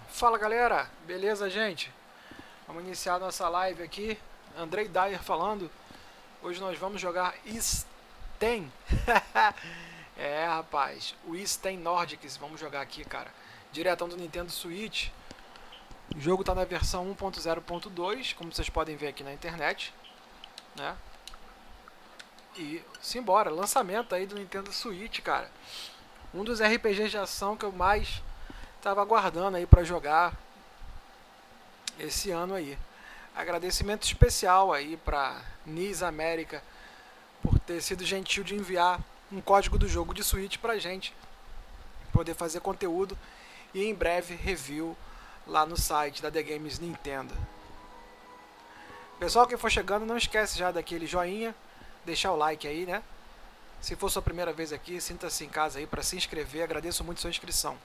Fala galera, beleza gente? Vamos iniciar nossa live aqui. Andrei Dyer falando. Hoje nós vamos jogar Sten. É rapaz, o Sten Nordics. Vamos jogar aqui, cara. Diretão do Nintendo Switch. O jogo tá na versão 1.0.2, como vocês podem ver aqui na internet, né? E simbora, lançamento aí do Nintendo Switch, cara. Um dos RPGs de ação que eu mais tava aguardando aí pra jogar esse ano aí. Agradecimento especial aí para Nis América por ter sido gentil de enviar um código do jogo de Switch pra gente poder fazer conteúdo e em breve review lá no site da The Games Nintendo. Pessoal, quem for chegando, não esquece já daquele joinha, deixar o like aí, né? Se for sua primeira vez aqui, sinta-se em casa aí para se inscrever. Agradeço muito sua inscrição.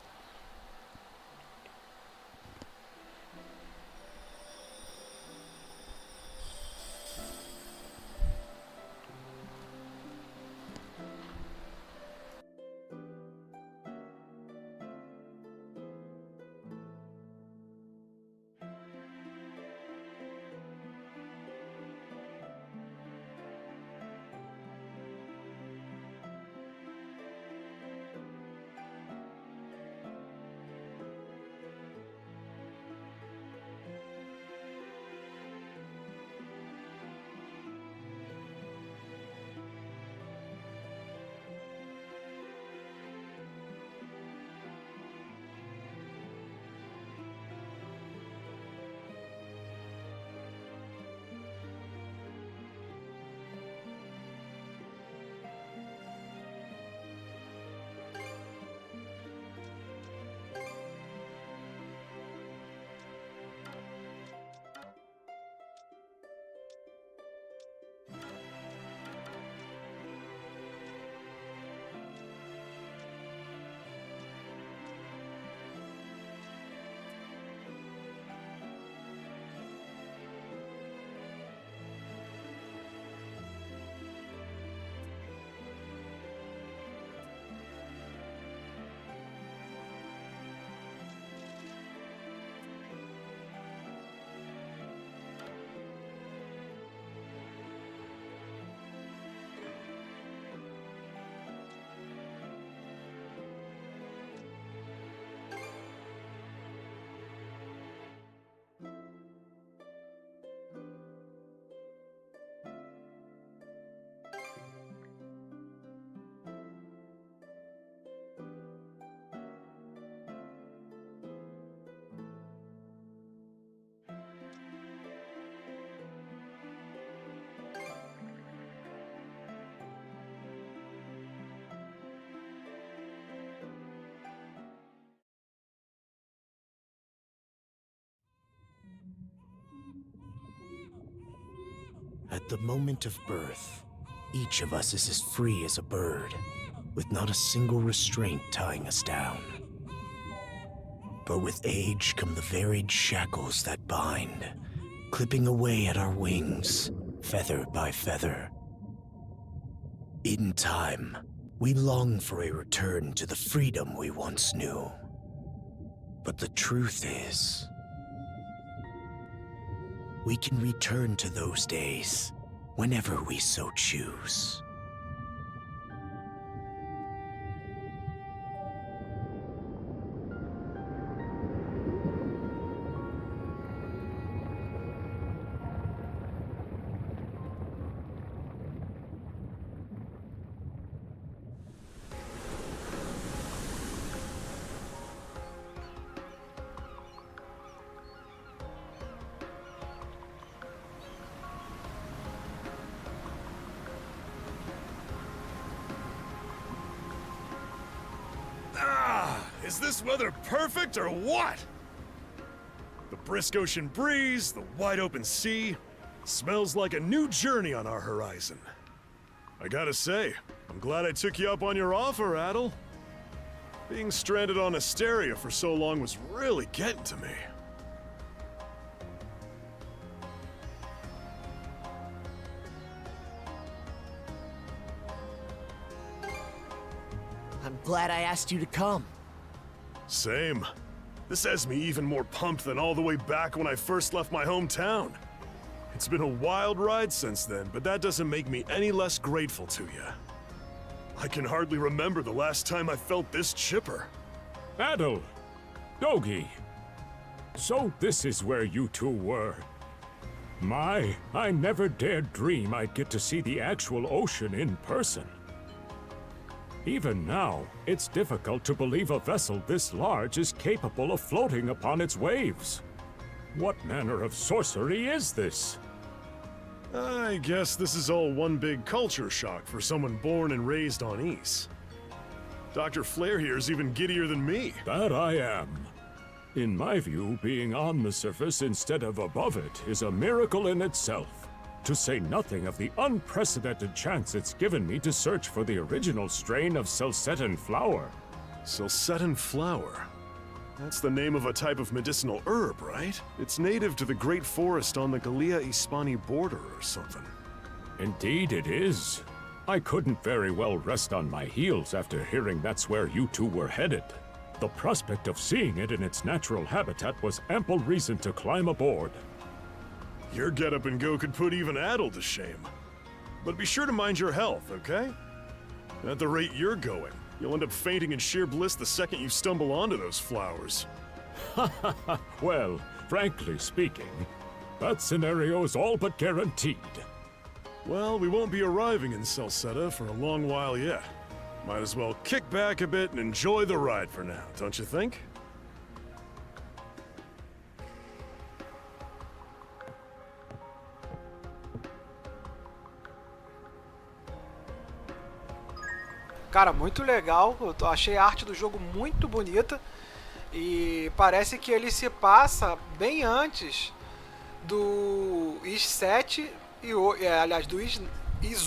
At the moment of birth, each of us is as free as a bird, with not a single restraint tying us down. But with age come the varied shackles that bind, clipping away at our wings, feather by feather. In time, we long for a return to the freedom we once knew. But the truth is, we can return to those days whenever we so choose. Is this weather perfect or what? The brisk ocean breeze, the wide open sea, smells like a new journey on our horizon. I gotta say, I'm glad I took you up on your offer, Adel. Being stranded on Asteria for so long was really getting to me. I'm glad I asked you to come. Same. This has me even more pumped than all the way back when I first left my hometown. It's been a wild ride since then, but that doesn't make me any less grateful to you. I can hardly remember the last time I felt this chipper. Adel! Dogi! So this is where you two were. I never dared dream I'd get to see the actual ocean in person. Even now, it's difficult to believe a vessel this large is capable of floating upon its waves. What manner of sorcery is this? I guess this is all one big culture shock for someone born and raised on Ys. Dr. Flare here is even giddier than me. That I am. In my view, being on the surface instead of above it is a miracle in itself. To say nothing of the unprecedented chance it's given me to search for the original strain of Selcetan flower. Selcetan flower? That's the name of a type of medicinal herb, right? It's native to the Great Forest on the Gallia-Hispani border or something. Indeed it is. I couldn't very well rest on my heels after hearing that's where you two were headed. The prospect of seeing it in its natural habitat was ample reason to climb aboard. Your get-up and go could put even Adel to shame. But be sure to mind your health, okay? At the rate you're going, you'll end up fainting in sheer bliss the second you stumble onto those flowers. Well, frankly speaking, that scenario is all but guaranteed. Well, we won't be arriving in Selceta for a long while yet. Might as well kick back a bit and enjoy the ride for now, don't you think? Cara, muito legal. Achei a arte do jogo muito bonita. E parece que ele se passa bem antes do Ys 7 e aliás, do Ys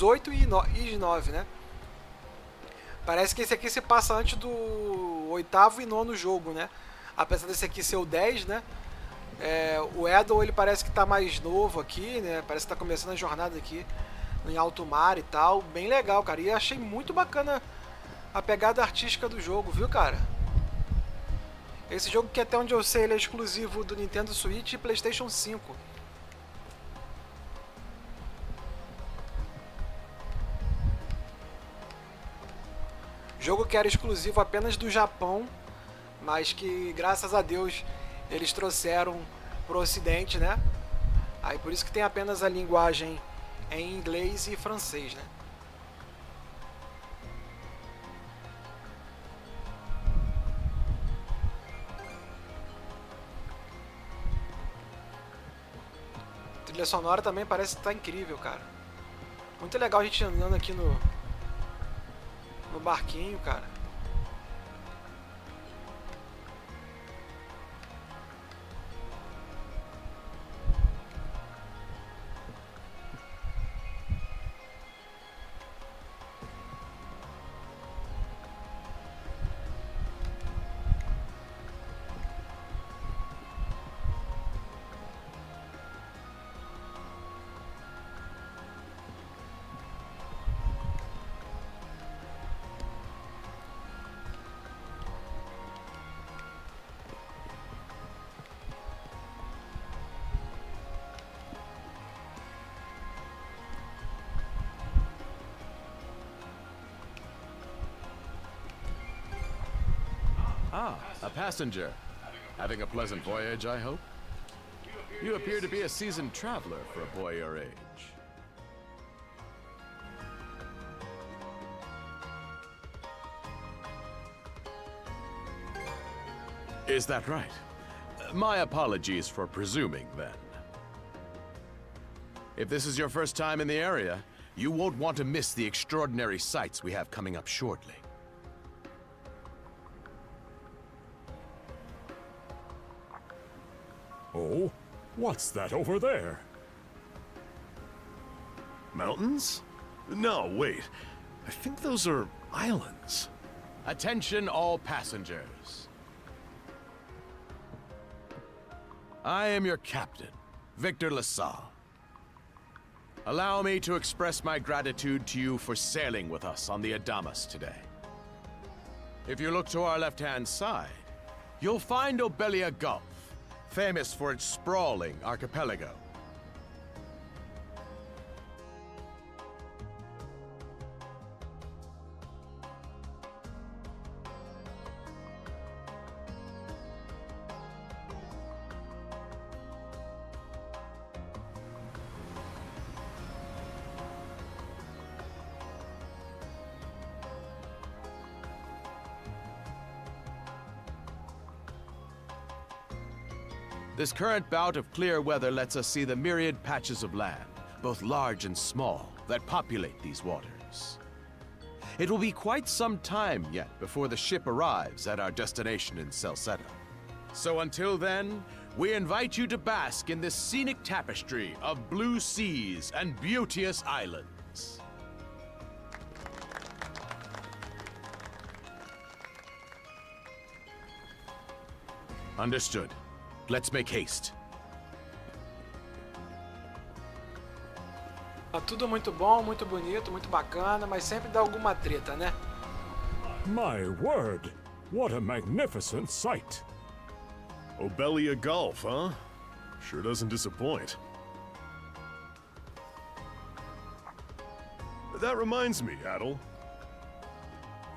8 e Ys 9, né? Parece que esse aqui se passa antes do 8º e 9º jogo, né? Apesar desse aqui ser o 10, né? O Edel, ele parece que tá mais novo aqui, né? Parece que tá começando a jornada aqui em alto mar e tal. Bem legal, cara. E achei muito bacana a pegada artística do jogo, viu, cara? Esse jogo que até onde eu sei ele é exclusivo do Nintendo Switch e PlayStation 5. Jogo que era exclusivo apenas do Japão, mas que graças a Deus eles trouxeram pro ocidente, né? Aí por isso que tem apenas a linguagem em inglês e francês, né? A trilha sonora também parece que tá incrível, cara. Muito legal a gente andando aqui no barquinho, cara. Ah, a passenger. Having a pleasant voyage, I hope? You appear to be a seasoned traveler for a boy your age. Is that right? My apologies for presuming, then. If this is your first time in the area, you won't want to miss the extraordinary sights we have coming up shortly. Oh? What's that over there? Mountains? No, wait. I think those are islands. Attention all passengers. I am your captain, Victor LaSalle. Allow me to express my gratitude to you for sailing with us on the Adamas today. If you look to our left-hand side, you'll find Obelia Gulf, famous for its sprawling archipelago. This current bout of clear weather lets us see the myriad patches of land, both large and small, that populate these waters. It will be quite some time yet before the ship arrives at our destination in Celceta. So until then, we invite you to bask in this scenic tapestry of blue seas and beauteous islands. Understood. Let's make haste. Tá tudo muito bom, muito bonito, muito bacana, mas sempre dá alguma treta, né? My word, what a magnificent sight! Obelia Gulf, huh? Sure doesn't disappoint. That reminds me, Adel.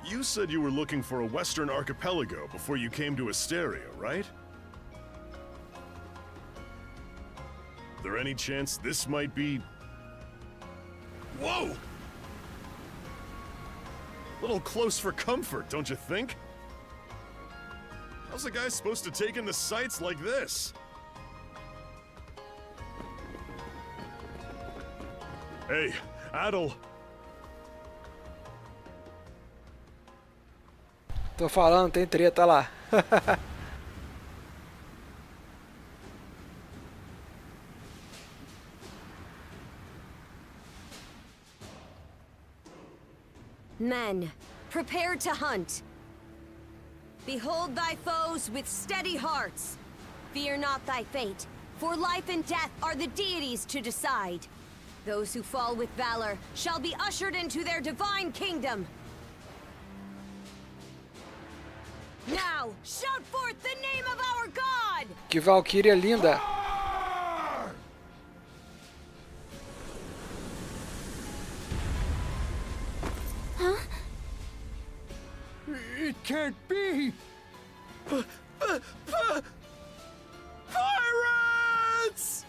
You said you were looking for a western archipelago before you came to Asteria, right? Is there any chance this might be... Whoa! A little close for comfort, don't you think? How's a guy supposed to take in the sights like this? Hey, Adel. Tô falando, tem treta lá. Men, prepare to hunt. Behold thy foes with steady hearts. Fear not thy fate, for life and death are the deities to decide. Those who fall with valor shall be ushered into their divine kingdom. Now, shout forth the name of our God! Que Valkyria linda! It can't be! Pirates!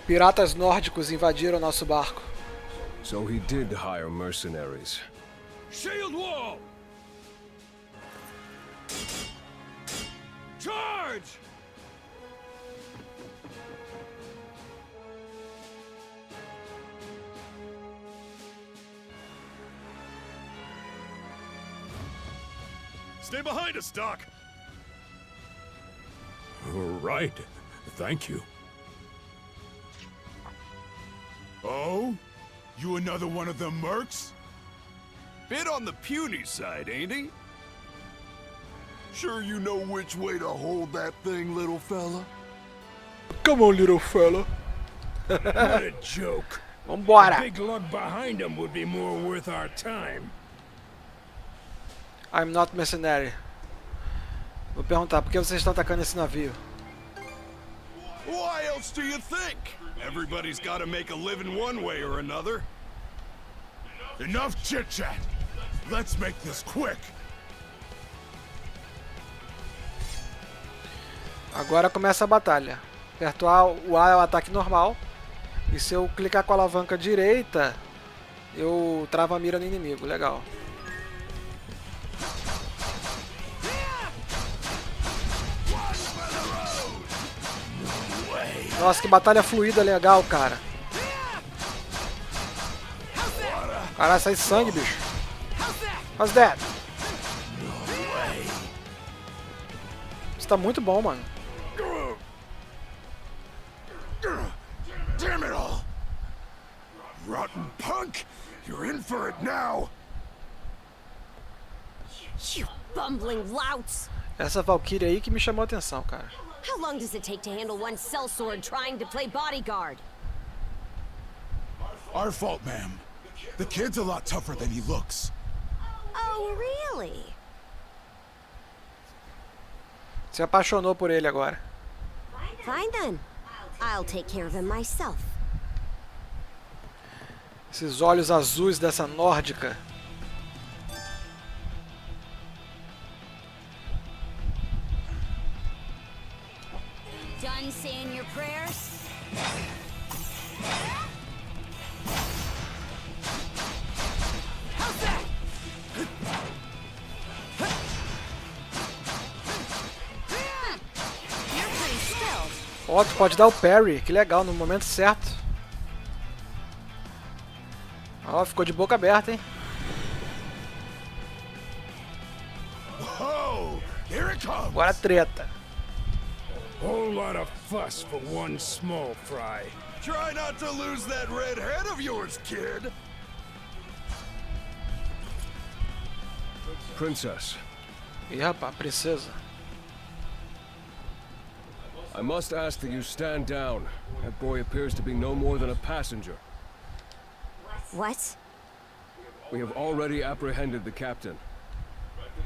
Piratas nórdicos invadiram nosso barco. So he did hire mercenaries. Shield wall! Charge! Stay behind us, Doc! Right. Thank you. Oh? You another one of them mercs? Bit on the puny side, ain't he? Sure you know which way to hold that thing, little fella? Come on, little fella. What a joke. Vambora. Big lug behind him would be more worth our time. I'm not mercenary. Vou perguntar, por que vocês estão atacando esse navio? Why else do you think? Everybody's gotta make a living one way or another. Enough chit-chat! Let's make this quick! Agora começa a batalha. Apertar o A é o ataque normal. E se eu clicar com a alavanca direita, eu travo a mira no inimigo. Legal. Nossa, que batalha fluida legal, cara. Caralho, sai sangue, bicho. How's that? Isso tá muito bom, mano. Damn it all! Rotten punk! You're in for it now! You bumbling louts! Essa Valkyria aí que me chamou a atenção, cara. How long does it take to handle one sellsword trying to play bodyguard? Our fault, ma'am. The kid's a lot tougher than he looks. Oh, really? Se apaixonou por ele agora. Fine then. I'll take care of him myself. Esses olhos azuis dessa nórdica. Done saying your prayers? How's that? You're pretty skilled. Ó, tu pode dar o parry, que legal, no momento certo. Ó, ficou de boca aberta, hein? Whoa! Here it comes! Agora treta. Whole lot of fuss for one small fry. Try not to lose that red head of yours, kid! Princess, Ih, rapaz, princesa. I must ask that you stand down. That boy appears to be no more than a passenger. What? We have already apprehended the captain.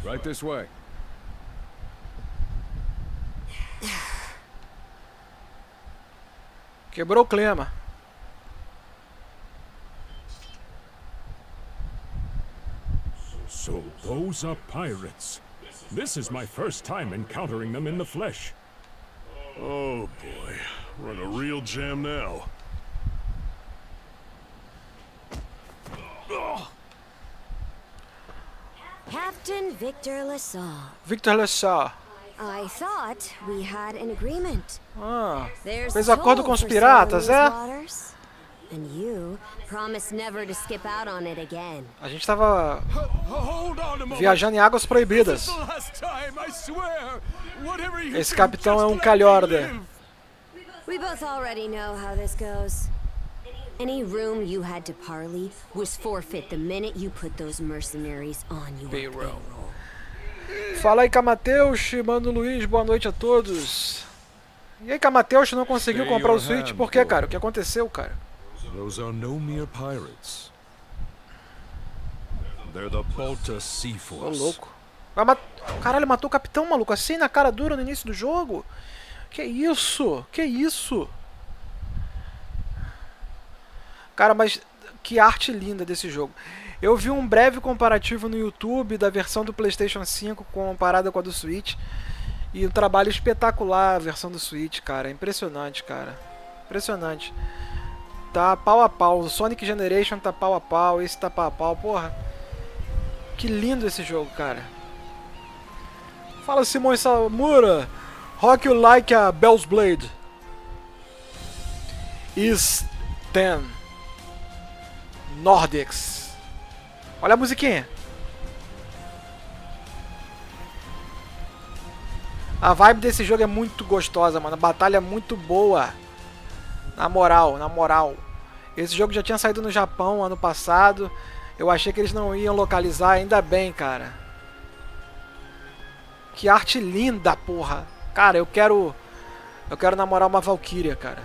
Right this way. Quebrou o clima. So those are pirates. This is my first time encountering them in the flesh. Oh boy, we're in a real jam now. Captain Victor Lasalle. Victor Lessard. I thought we had an agreement. Ah, There's fez a acordo toll com os for piratas, sailing é? these waters. And you promised never to skip out on it again. A gente tava Hold on a moment. viajando em águas proibidas. The last time, I swear. Whatever you Esse do, capitão just é um let me calhorda. live. We both already know how this goes. Any room you had to parley was forfeit the minute you put those mercenaries on your payroll. Fala aí, Camateus, mano Luiz, boa noite a todos. E aí, Camateus não conseguiu Stay comprar o your Switch, hand, por quê, boy. cara? O que aconteceu, cara? Those are no mere pirates. They're the Balta Sea Ô, Force. louco. Caralho, matou o capitão, maluco, assim na cara dura no início do jogo? Que isso? Que isso? Cara, mas que arte linda desse jogo. Eu vi um breve comparativo no YouTube da versão do PlayStation 5 comparada com a do Switch. E um trabalho espetacular a versão do Switch, cara. Impressionante, cara. Impressionante. Tá pau a pau. O Sonic Generation tá pau a pau. Esse tá pau a pau. Porra. Que lindo esse jogo, cara. Fala, Simões Samura. Rock you like a Bell's Blade. Is 10. Nordics. Olha a musiquinha. A vibe desse jogo é muito gostosa, mano. A batalha é muito boa. Na moral, na moral. Esse jogo já tinha saído no Japão ano passado. Eu achei que eles não iam localizar, ainda bem, cara. Que arte linda, porra. Cara, eu quero namorar uma Valkyria, cara.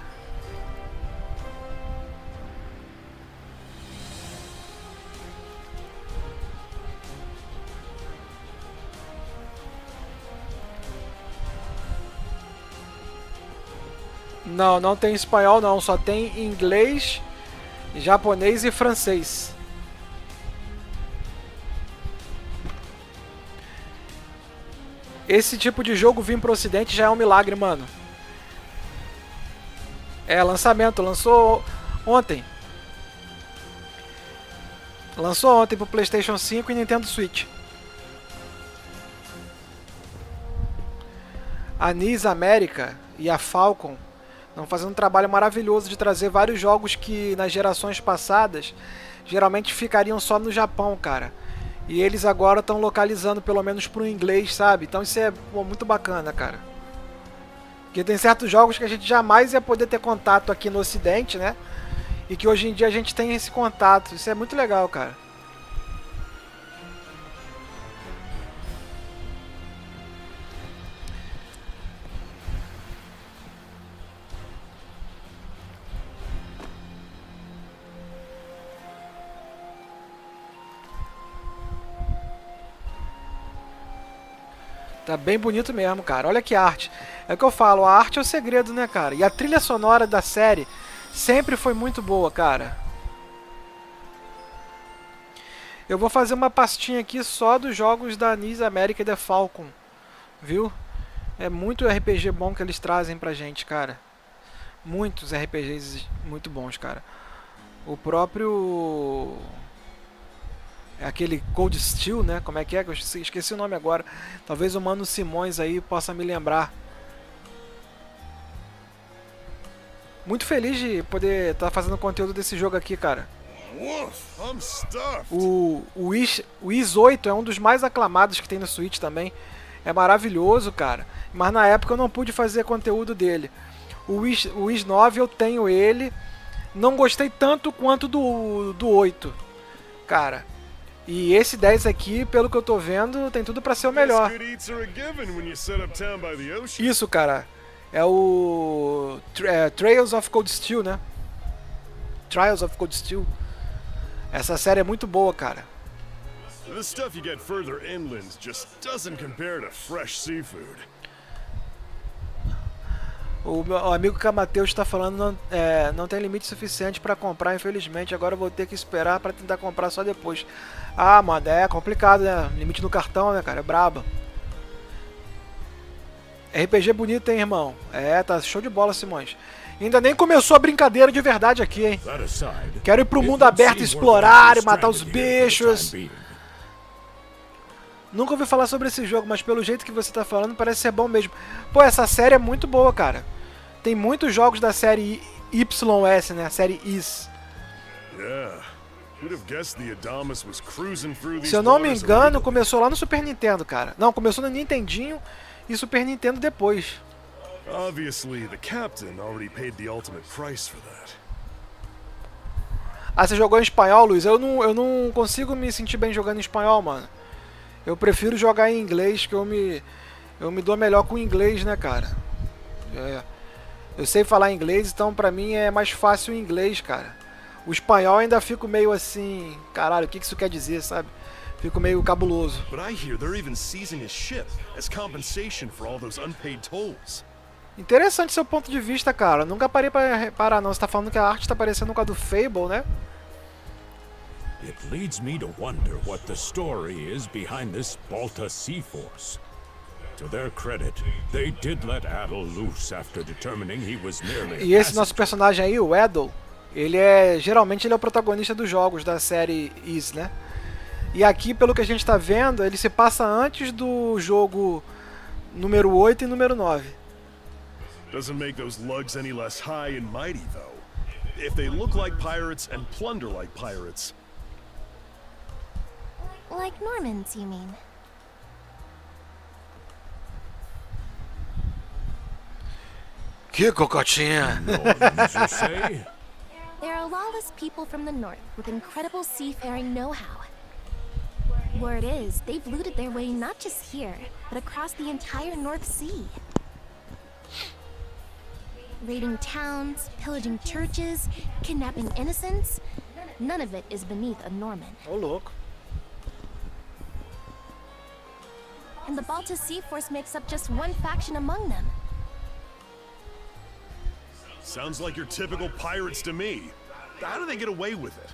Não, não tem espanhol não, só tem inglês, japonês e francês. Esse tipo de jogo vir pro ocidente já é um milagre, mano. É, lançamento, lançou ontem. Lançou ontem pro PlayStation 5 e Nintendo Switch. A NIS América e a Falcon estão fazendo um trabalho maravilhoso de trazer vários jogos que nas gerações passadas geralmente ficariam só no Japão, cara. E eles agora estão localizando pelo menos pro inglês, sabe? Então isso é muito bacana, cara. Porque tem certos jogos que a gente jamais ia poder ter contato aqui no ocidente, né? E que hoje em dia a gente tem esse contato. Isso é muito legal, cara. Tá bem bonito mesmo, cara. Olha que arte. É o que eu falo, a arte é o segredo, né, cara? E a trilha sonora da série sempre foi muito boa, cara. Eu vou fazer uma pastinha aqui só dos jogos da Nis América e da Falcon, viu? É muito RPG bom que eles trazem pra gente, cara. Muitos RPGs muito bons, cara. O próprio... aquele Cold Steel, né? Como é que é? Eu esqueci o nome agora. Talvez o Mano Simões aí possa me lembrar. Muito feliz de poder estar fazendo conteúdo desse jogo aqui, cara. O Is 8 é um dos mais aclamados que tem no Switch também. É maravilhoso, cara. Mas na época eu não pude fazer conteúdo dele. O Is 9 eu tenho ele. Não gostei tanto quanto do 8, cara. E esse 10 aqui, pelo que eu tô vendo, tem tudo pra ser o melhor. Isso, cara. É o Trails of Cold Steel, né? Trials of Cold Steel. Essa série é muito boa, cara. The stuff you get further inland just doesn't compare to fresh seafood. O amigo Camateus está falando não tem limite suficiente para comprar, infelizmente. Agora eu vou ter que esperar para tentar comprar só depois. Ah, mano, é complicado, né? Limite no cartão, né, cara? É braba. RPG bonito, hein, irmão? É, tá show de bola, Simões. Ainda nem começou a brincadeira de verdade aqui, hein? Quero ir pro mundo aberto, explorar e matar os bichos. Nunca ouvi falar sobre esse jogo, mas pelo jeito que você tá falando, parece ser bom mesmo. Pô, essa série é muito boa, cara. Tem muitos jogos da série YS, né? A série Is. Se eu não me engano, começou lá no Super Nintendo, cara. Não, começou no Nintendinho e Super Nintendo depois. Obviously, the captain already paid the ultimate price for that. Ah, você jogou em espanhol, Luiz? Eu não consigo me sentir bem jogando em espanhol, mano. Eu prefiro jogar em inglês, que eu me dou melhor com o inglês, né, cara? Eu sei falar inglês, então pra mim é mais fácil o inglês, cara. O espanhol ainda fico meio assim... Caralho, o que isso quer dizer, sabe? Fico meio cabuloso. But I hear they're even seizing his ship as compensation for all those unpaid tolls. Interessante seu ponto de vista, cara. Nunca parei pra reparar, não. Você tá falando que a arte tá parecendo com a do Fable, né? It leads me to wonder what the story is behind this Balta Sea Force. To their credit, they did let Adol loose after determining he was merely a E esse nosso personagem aí, o Adol, geralmente ele é o protagonista dos jogos da série Is, né? E aqui, pelo que a gente tá vendo, ele se passa antes do jogo número 8 e número 9. Doesn't make those lugs any less high and mighty, though. If they look like pirates and plunder like pirates. Like Normans, you mean? Que cocotinha! Normans, you say? There are lawless people from the north with incredible seafaring know-how. Word is, they've looted their way not just here, but across the entire North Sea. Raiding towns, pillaging churches, kidnapping innocents. None of it is beneath a Norman. Ô, louco. And the Balta Sea Force makes up just one faction among them. Sounds like your typical pirates to me. How do they get away with it?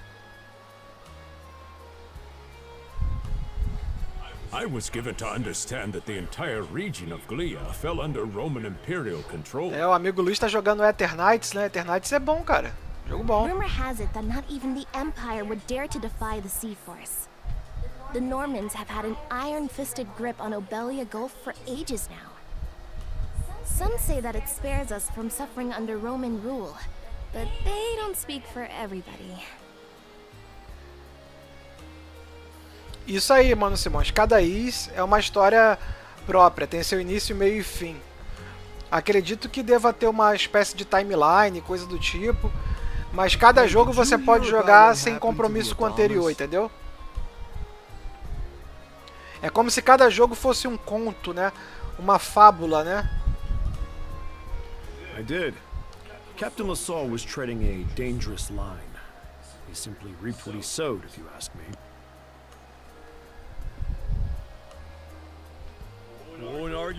I was given to understand that the entire region of Glia fell under Roman Imperial control. O amigo Luiz tá jogando Eternights, né? Eternights é bom, cara. Jogo bom. Rumor has it that not even the Empire would dare to defy the Sea Force. The Normans have had an iron-fisted grip on Obelia Gulf for ages now. Some say that it spares us from suffering under Roman rule, but they don't speak for everybody. Isso aí, mano, Simões. Cada Is é uma história própria, tem seu início, meio e fim. Acredito que deva ter uma espécie de timeline, coisa do tipo, mas cada jogo você pode jogar sem compromisso com o anterior, entendeu? É como se cada jogo fosse um conto, né? Uma fábula, né? I did. Captain LaSalle was treading a dangerous line. He simply reaped what he sowed, if you ask me.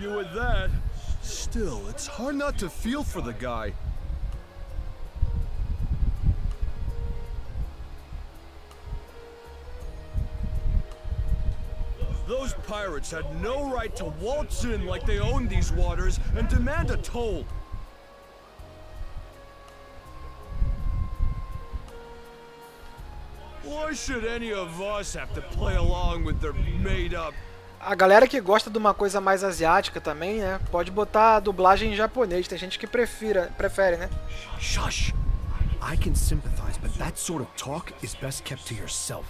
argue with that. Still, it's hard not to feel for the guy. Those pirates had no right to waltz in like they owned these waters and demand a toll. Why should any of us have to play along with their made-up? A galera que gosta de uma coisa mais asiática também, né? Pode botar a dublagem em japonês. Tem gente que prefere, né? Shush! I can sympathize, but that sort of talk is best kept to yourself.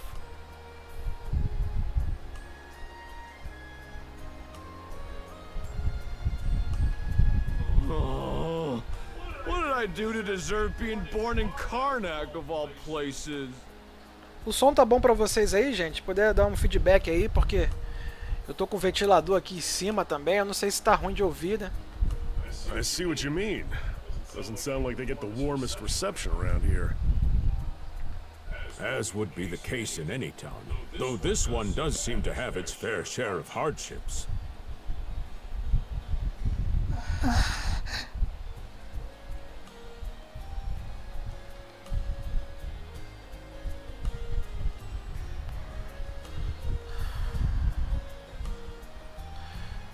Oh, what did I do to deserve being born in Karnak, of all places? O som tá bom pra vocês aí, gente? Puder dar um feedback aí, porque eu tô com o ventilador aqui em cima também. Eu não sei se tá ruim de ouvir, né? I see what you mean. Doesn't sound like they get the warmest reception around here. As would be the case in any town, though this one does seem to have its fair share of hardships.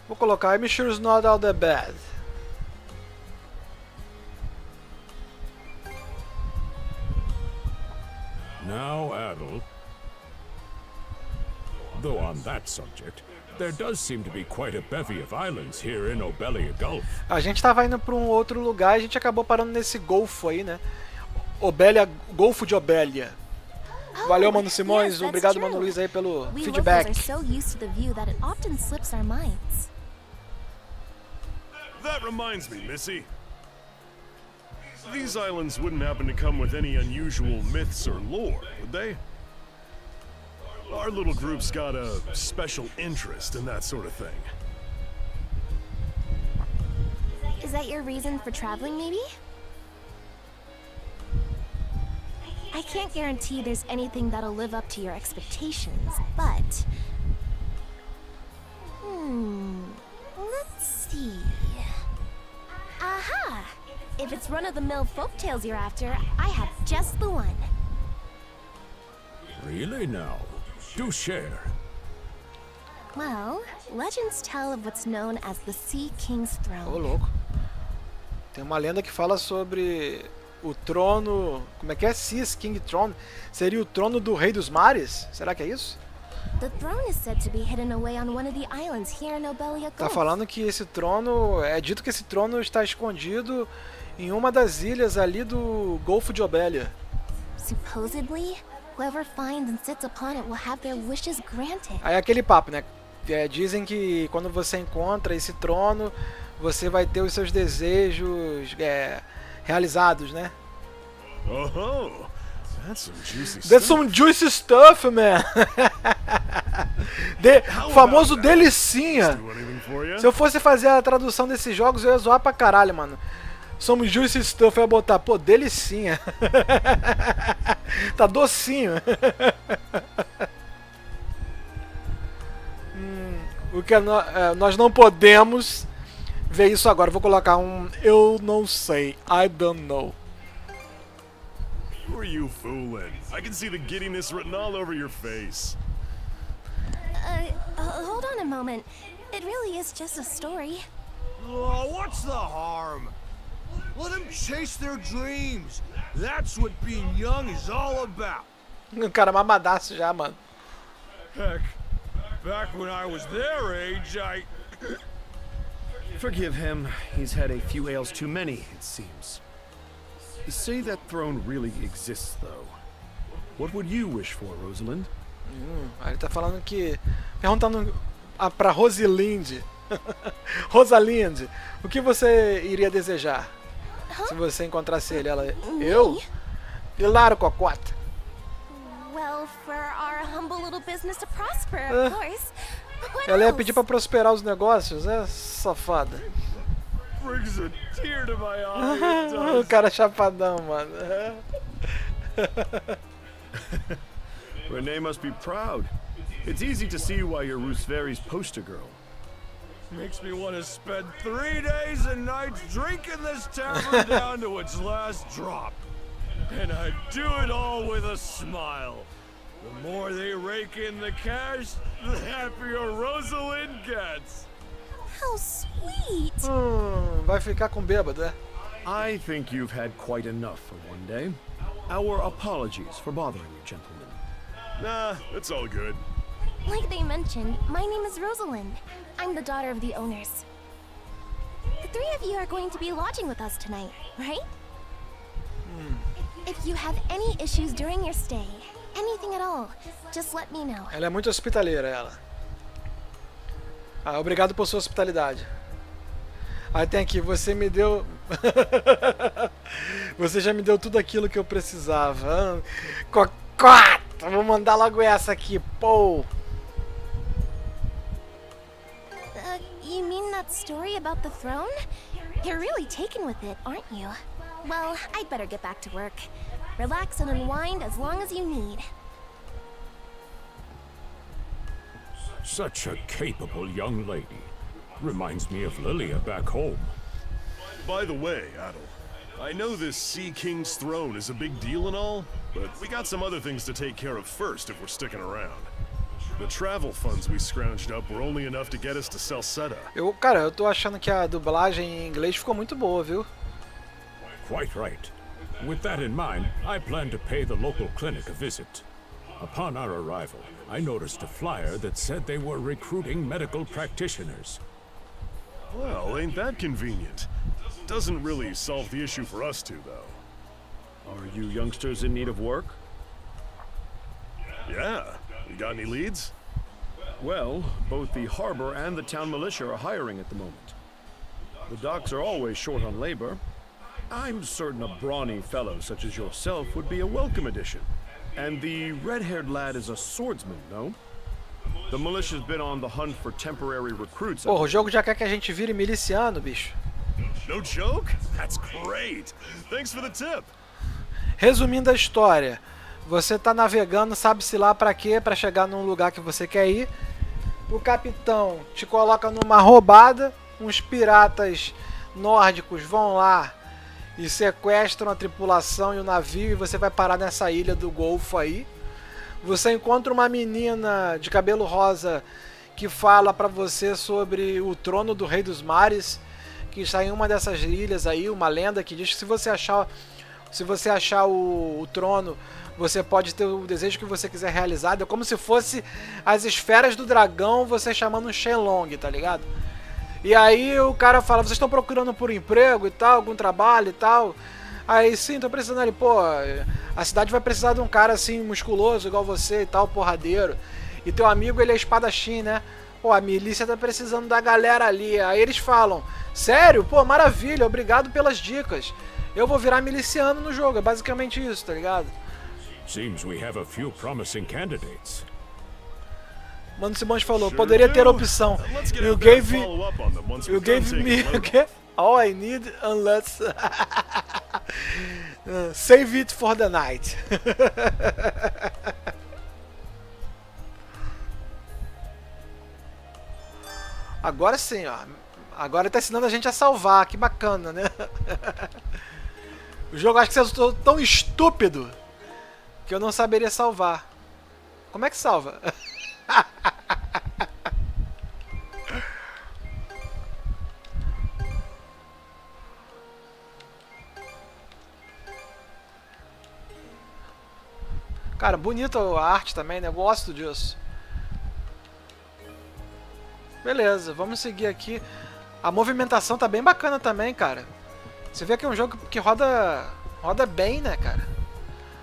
Vou colocar I'm sure it's not all that bad. Now, Adel, though on that subject, there does seem to be quite a bevy of islands here in Obelia Gulf. A gente tava indo pra um outro lugar e a gente acabou parando nesse golfo aí, né? Obelia, Golfo de Obelia. Valeu, Mano Simões. Obrigado, Mano Luiz, aí pelo feedback. That reminds me, Missy. These islands wouldn't happen to come with any unusual myths or lore, would they? Our little group's got a special interest in that sort of thing. Is that your reason for traveling, maybe? I can't guarantee there's anything that'll live up to your expectations, but... let's see... Aha! If it's run-of-the-mill folktales you're after, I have just the one. Really now? Do share. Well, legends tell of what's known as the Sea King's Ô, Throne. louco. Tem uma lenda que fala sobre o trono... Como é que é? Sea King Throne. Seria o trono do Rei dos Mares? Será que é isso? The throne is said to be hidden away on one of the islands here in Obelia Tá Gulf. falando que esse trono... É dito que esse trono está escondido em uma das ilhas ali do Golfo de Obelia. Supposedly, whoever finds and sits upon it will have their wishes granted. Aí é aquele papo, né? Dizem que quando você encontra esse trono, você vai ter os seus desejos realizados, né? Oh, that's some juicy stuff. That's some juicy stuff, man! O famoso delicinha. Do anything for you? Se eu fosse fazer a tradução desses jogos, eu ia zoar pra caralho, mano. Some juicy stuff, eu ia botar, pô, delicinha. Tá docinho. O que nós não podemos ver isso agora. Vou colocar um eu não sei. I don't know. Who are you fooling? I can see the giddiness written all over your face. Hold on a moment. It really is just a story. Oh, what's the harm? Let them chase their dreams. That's what being young is all about. Um cara mamadaço já, mano. Heck, back when I was their age, I... Forgive him. He's had a few ales too many, it seems. Say that throne really exists, though. What would you wish for, Rosalind? Aí ele tá falando que... Perguntando pra Rosalind. Rosalind, o que você iria desejar? Se você encontrasse ele, ela... Eu? Hilaro Cocota. Well, for our humble little business to prosper, of course. What Ela ia else? pedir pra prosperar os negócios, safada. Brings a tear to my eye. It O does. cara chapadão, mano. Renee must be proud. It's easy to see why you're Rooseveri's poster girl. Makes me want to spend 3 days and nights drinking this tavern down to its last drop. And I do it all with a smile. The more they rake in the cash, the happier Rosalind gets. How sweet! Vai ficar com bêbado, é? I think you've had quite enough for one day. Our apologies for bothering you, gentlemen. Nah, it's all good. Like they mentioned, my name is Rosalind. I'm the daughter of the owners. The three of you are going to be lodging with us tonight, right? If you have any issues during your stay, anything at all, just let me know. Ela é muito hospitaleira, ela. Ah, obrigado por sua hospitalidade. Aí tem aqui, você me deu... Você já me deu tudo aquilo que eu precisava. Cocota! Vou mandar logo essa aqui, pô! You mean that story about the throne? You're really taken with it, aren't you? Well, I'd better get back to work. Relax and unwind as long as you need. Such a capable young lady. Reminds me of Lilia back home. By the way, Adel, I know this Sea King's throne is a big deal and all, but we got some other things to take care of first if we're sticking around. The travel funds we scrounged up were only enough to get us to Salsetta. Cara, eu tô achando que a dublagem em inglês ficou muito boa, viu? Quite right. With that in mind, I plan to pay the local clinic a visit. Upon our arrival, I noticed a flyer that said they were recruiting medical practitioners. Well, ain't that convenient? Doesn't really solve the issue for us two, though. Are you youngsters in need of work? Yeah. You got any leads? Well, both the harbor and the town militia are hiring at the moment. The docks are always short on labor. I'm certain a brawny fellow such as yourself would be a welcome addition. And the red-haired lad is a swordsman, no? The militia's been on the hunt for temporary recruits. Porra, o jogo já quer que a gente vire miliciano, bicho. No joke? That's great. Thanks for the tip. Resumindo a história, você tá navegando, sabe-se lá pra quê, pra chegar num lugar que você quer ir. O capitão te coloca numa roubada, uns piratas nórdicos vão lá e sequestram a tripulação e o navio e você vai parar nessa ilha do Golfo aí. Você encontra uma menina de cabelo rosa que fala pra você sobre o trono do Rei dos Mares, que está em uma dessas ilhas aí, uma lenda que diz que se você achar o trono, você pode ter o desejo que você quiser realizado. É como se fosse as esferas do dragão, você chamando um Shenlong, tá ligado? E aí o cara fala, vocês estão procurando por emprego e tal, algum trabalho e tal? Aí sim, tô precisando ali, pô, a cidade vai precisar de um cara assim, musculoso, igual você e tal, porradeiro. E teu amigo, ele é espadachim, né? Pô, a milícia tá precisando da galera ali. Aí eles falam, sério? Pô, maravilha, obrigado pelas dicas. Eu vou virar miliciano no jogo, é basicamente isso, tá ligado? Seems we have a few promising candidates. Mano Simões falou, poderia ter opção. You gave me all I need unless save it for the night. Agora sim, ó. Agora ele tá ensinando a gente a salvar, que bacana, né? O jogo acho que você é tão estúpido que eu não saberia salvar. Como é que salva? Cara, bonita a arte também, né? Gosto disso. Beleza, vamos seguir aqui. A movimentação tá bem bacana também, cara. Você vê que é um jogo que roda bem, né, cara?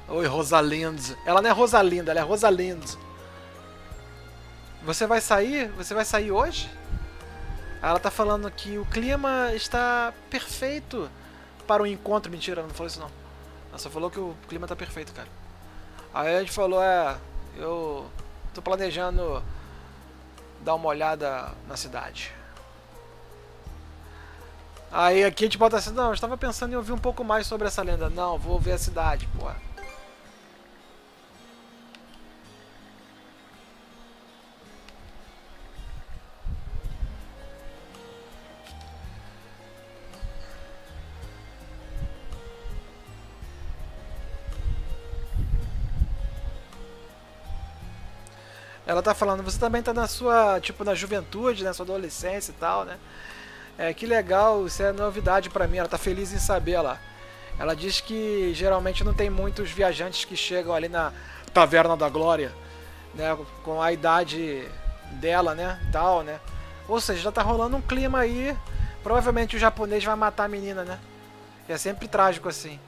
Oi, Rosalind. Ela não é Rosalinda, ela é Rosalind. Você vai sair? Você vai sair hoje? Ela tá falando que o clima está perfeito para o encontro. Mentira, ela não falou isso não. Ela só falou que o clima tá perfeito, cara. Aí a gente falou, eu tô planejando dar uma olhada na cidade. Aí aqui a gente bota assim, não, eu estava pensando em ouvir um pouco mais sobre essa lenda. Não, vou ver a cidade, pô. Ela tá falando, você também tá na sua, tipo, na juventude, na sua adolescência e tal, né? Que legal, isso é novidade pra mim, ela tá feliz em saber lá. Ela diz que geralmente não tem muitos viajantes que chegam ali na Taverna da Glória, né? Com a idade dela, né? Tal, né? Ou seja, já tá rolando um clima aí. Provavelmente o japonês vai matar a menina, né? E é sempre trágico assim.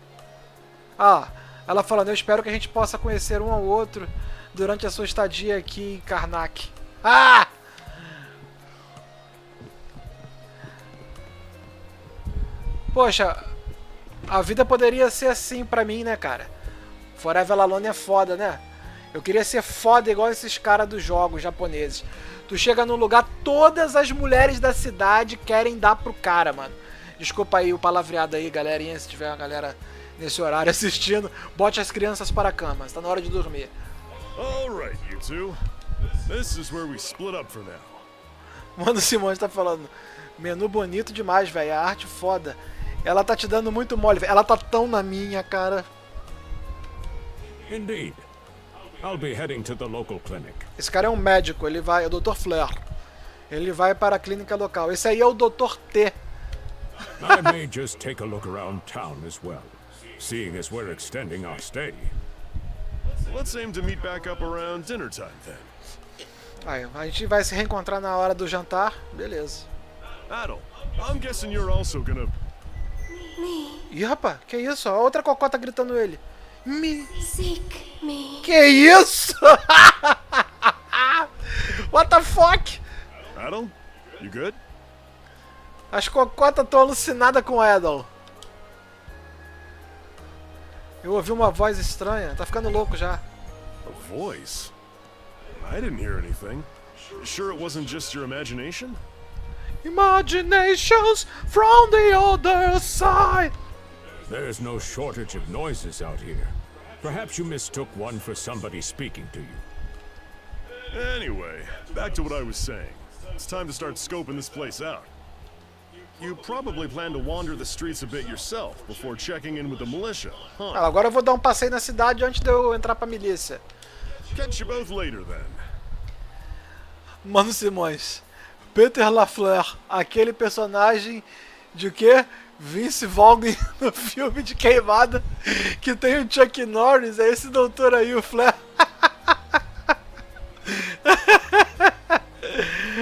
Ah, ela falando, eu espero que a gente possa conhecer um ao outro durante a sua estadia aqui em Karnak. Ah! Poxa, a vida poderia ser assim pra mim, né, cara? Forever Alone é foda, né? Eu queria ser foda igual esses caras dos jogos japoneses. Tu chega num lugar, todas as mulheres da cidade querem dar pro cara, mano. Desculpa aí o palavreado aí, galerinha, se tiver uma galera nesse horário assistindo. Bote as crianças para a cama, está na hora de dormir. Alright, you two. This is where we split up for now. Mano, o Simões tá falando, menu bonito demais, velho, a arte foda. Ela tá te dando muito mole, velho. Ela tá tão na minha, cara. Indeed. I'll be heading to the local clinic. Esse cara é um médico, ele vai, é o Dr. Flair. Ele vai para a clínica local. Esse aí é o Dr. T. I may just take a look around town as well, seeing as we're extending our stay. Let's aim to meet back up around dinner time then. Aí, a gente vai se reencontrar na hora do jantar, beleza. Adel, I'm guessing you're also gonna... Ih, rapaz, que isso? A outra cocota gritando ele. Seek me. Que isso? What the fuck? Adel, you good? As cocotas estão alucinadas com o Edel. Eu ouvi uma voz estranha, tá ficando louco já. A voice? I didn't hear anything. Sure it wasn't just your imagination? Imaginations from the other side. There's no shortage of noises out here. Perhaps you mistook one for somebody speaking to you. Anyway, back to what I was saying. It's time to start scoping this place out. You probably plan to wander the streets a bit yourself before checking in with the militia, huh? Agora eu vou dar um passeio na cidade antes de eu entrar pra milícia. Catch you both later then. Mano Simões, Peter LaFleur, aquele personagem de o quê? Vince Vaughn no filme de Queimada, que tem o Chuck Norris, é esse doutor aí, o Flair.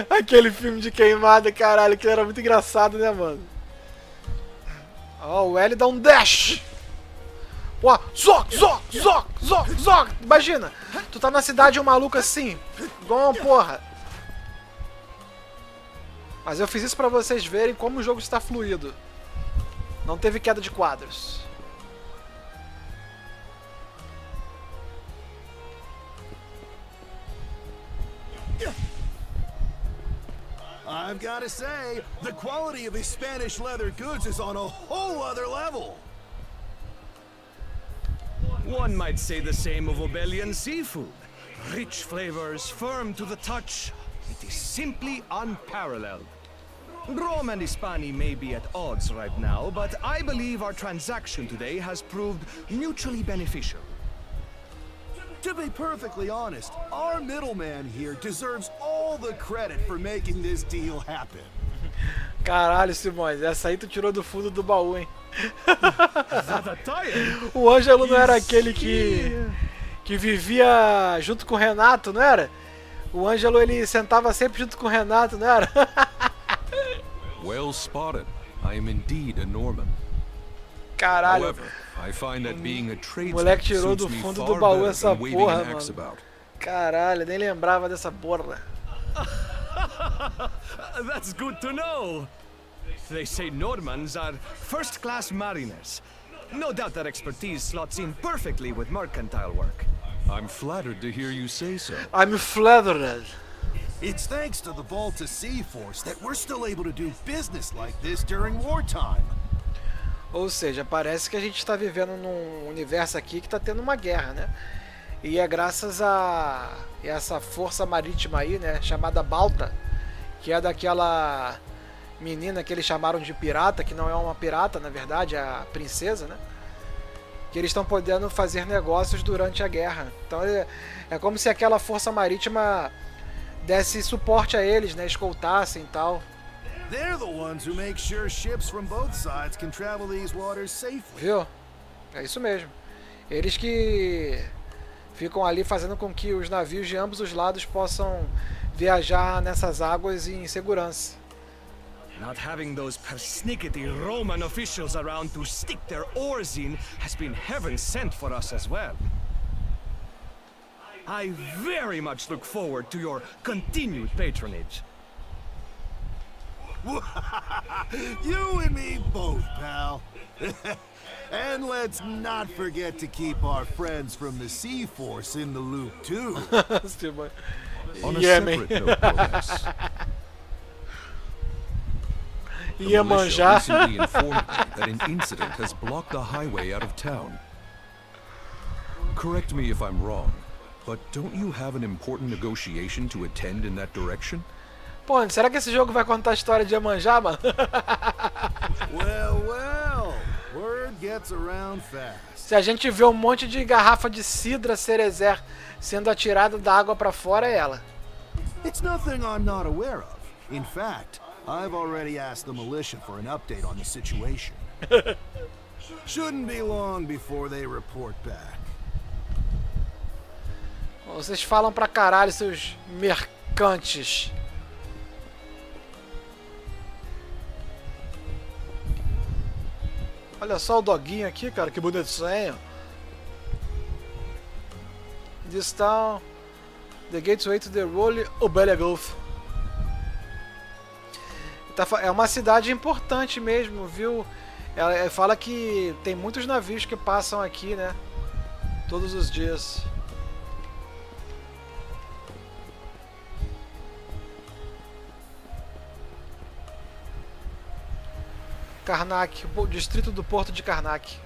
Aquele filme de Queimada, caralho, que era muito engraçado, né, mano? Ó, o L dá um dash. Ó, zoc. Imagina, tu tá na cidade e um maluco assim, igual uma porra. Mas eu fiz isso pra vocês verem como o jogo está fluido. Não teve queda de quadros. I've got to say, the quality of these Spanish leather goods is on a whole other level. One might say the same of Obelian seafood. Rich flavors, firm to the touch. It is simply unparalleled. Rome and Hispania may be at odds right now, but I believe our transaction today has proved mutually beneficial. To be perfectly honest, our middleman here deserves all the credit for making this deal happen. Caralho, Simões, essa aí tu tirou do fundo do baú, hein? O Ângelo não era aquele que vivia junto com o Renato, não era? O Ângelo, ele sentava sempre junto com o Renato, não era? Well spotted. I am indeed a Norman. Caralho. However, I find that being a O tradesman moleque tirou do suits me fundo far do baú better essa than waving porra, an axe mano. about. Caralho, nem lembrava dessa porra. That's good to know. They say Normans are first-class mariners. No doubt their expertise slots in perfectly with mercantile work. I'm flattered to hear you say so. I'm flattered. It's thanks to the Volta Sea Force that we're still able to do business like this during wartime. Ou seja, parece que a gente está vivendo num universo aqui que está tendo uma guerra, né? E é graças a essa força marítima aí, né? Chamada Balta, que é daquela menina que eles chamaram de pirata, que não é uma pirata, na verdade, é a princesa, né? que eles estão podendo fazer negócios durante a guerra. Então é como se aquela força marítima desse suporte a eles, né, escoltassem e tal. They're the ones who make sure ships from both sides can travel these waters safely. Viu? É isso mesmo. Eles que ficam ali fazendo com que os navios de ambos os lados possam viajar nessas águas em segurança. Not having those persnickety Roman officials around to stick their oars in has been heaven sent for us as well. I very much look forward to your continued patronage. You and me both, pal. And let's not forget to keep our friends from the Sea Force in the loop, too. On a separate note, Gomez. The militia recently informed me that an incident has blocked the highway out of town. Correct me if I'm wrong, but don't you have an important negotiation to attend in that direction? Pô, será que esse jogo vai contar a história de Iemanjá, mano? Well, word gets around fast. Se a gente vê um monte de garrafa de cidra cerezer sendo atirada da água pra fora, é ela. It's nothing I'm not aware of. In fact, I've already asked the militia for an update on the situation. Shouldn't be long before they report back. Vocês falam pra caralho, seus mercantes. Olha só o doguinho aqui, cara, que bonitinho. This town, the gateway to the Role Obelia Gulf. É uma cidade importante mesmo, viu? Ela fala que tem muitos navios que passam aqui, né? Todos os dias. Karnak, o distrito do Porto de Karnak.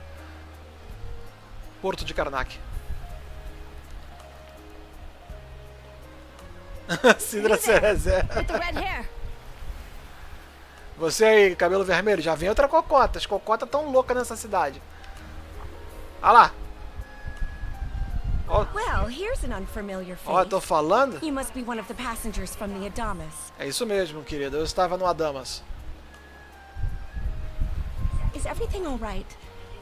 Porto de Karnak. Cidra Cerezer. Você aí, cabelo vermelho, já vem outra cocota. As cocotas tão loucas nessa cidade. Olha lá. Ó, ó, tô falando? You must be one of the passengers from the Adamas. É isso mesmo, querido. Eu estava no Adamas. Is everything all right?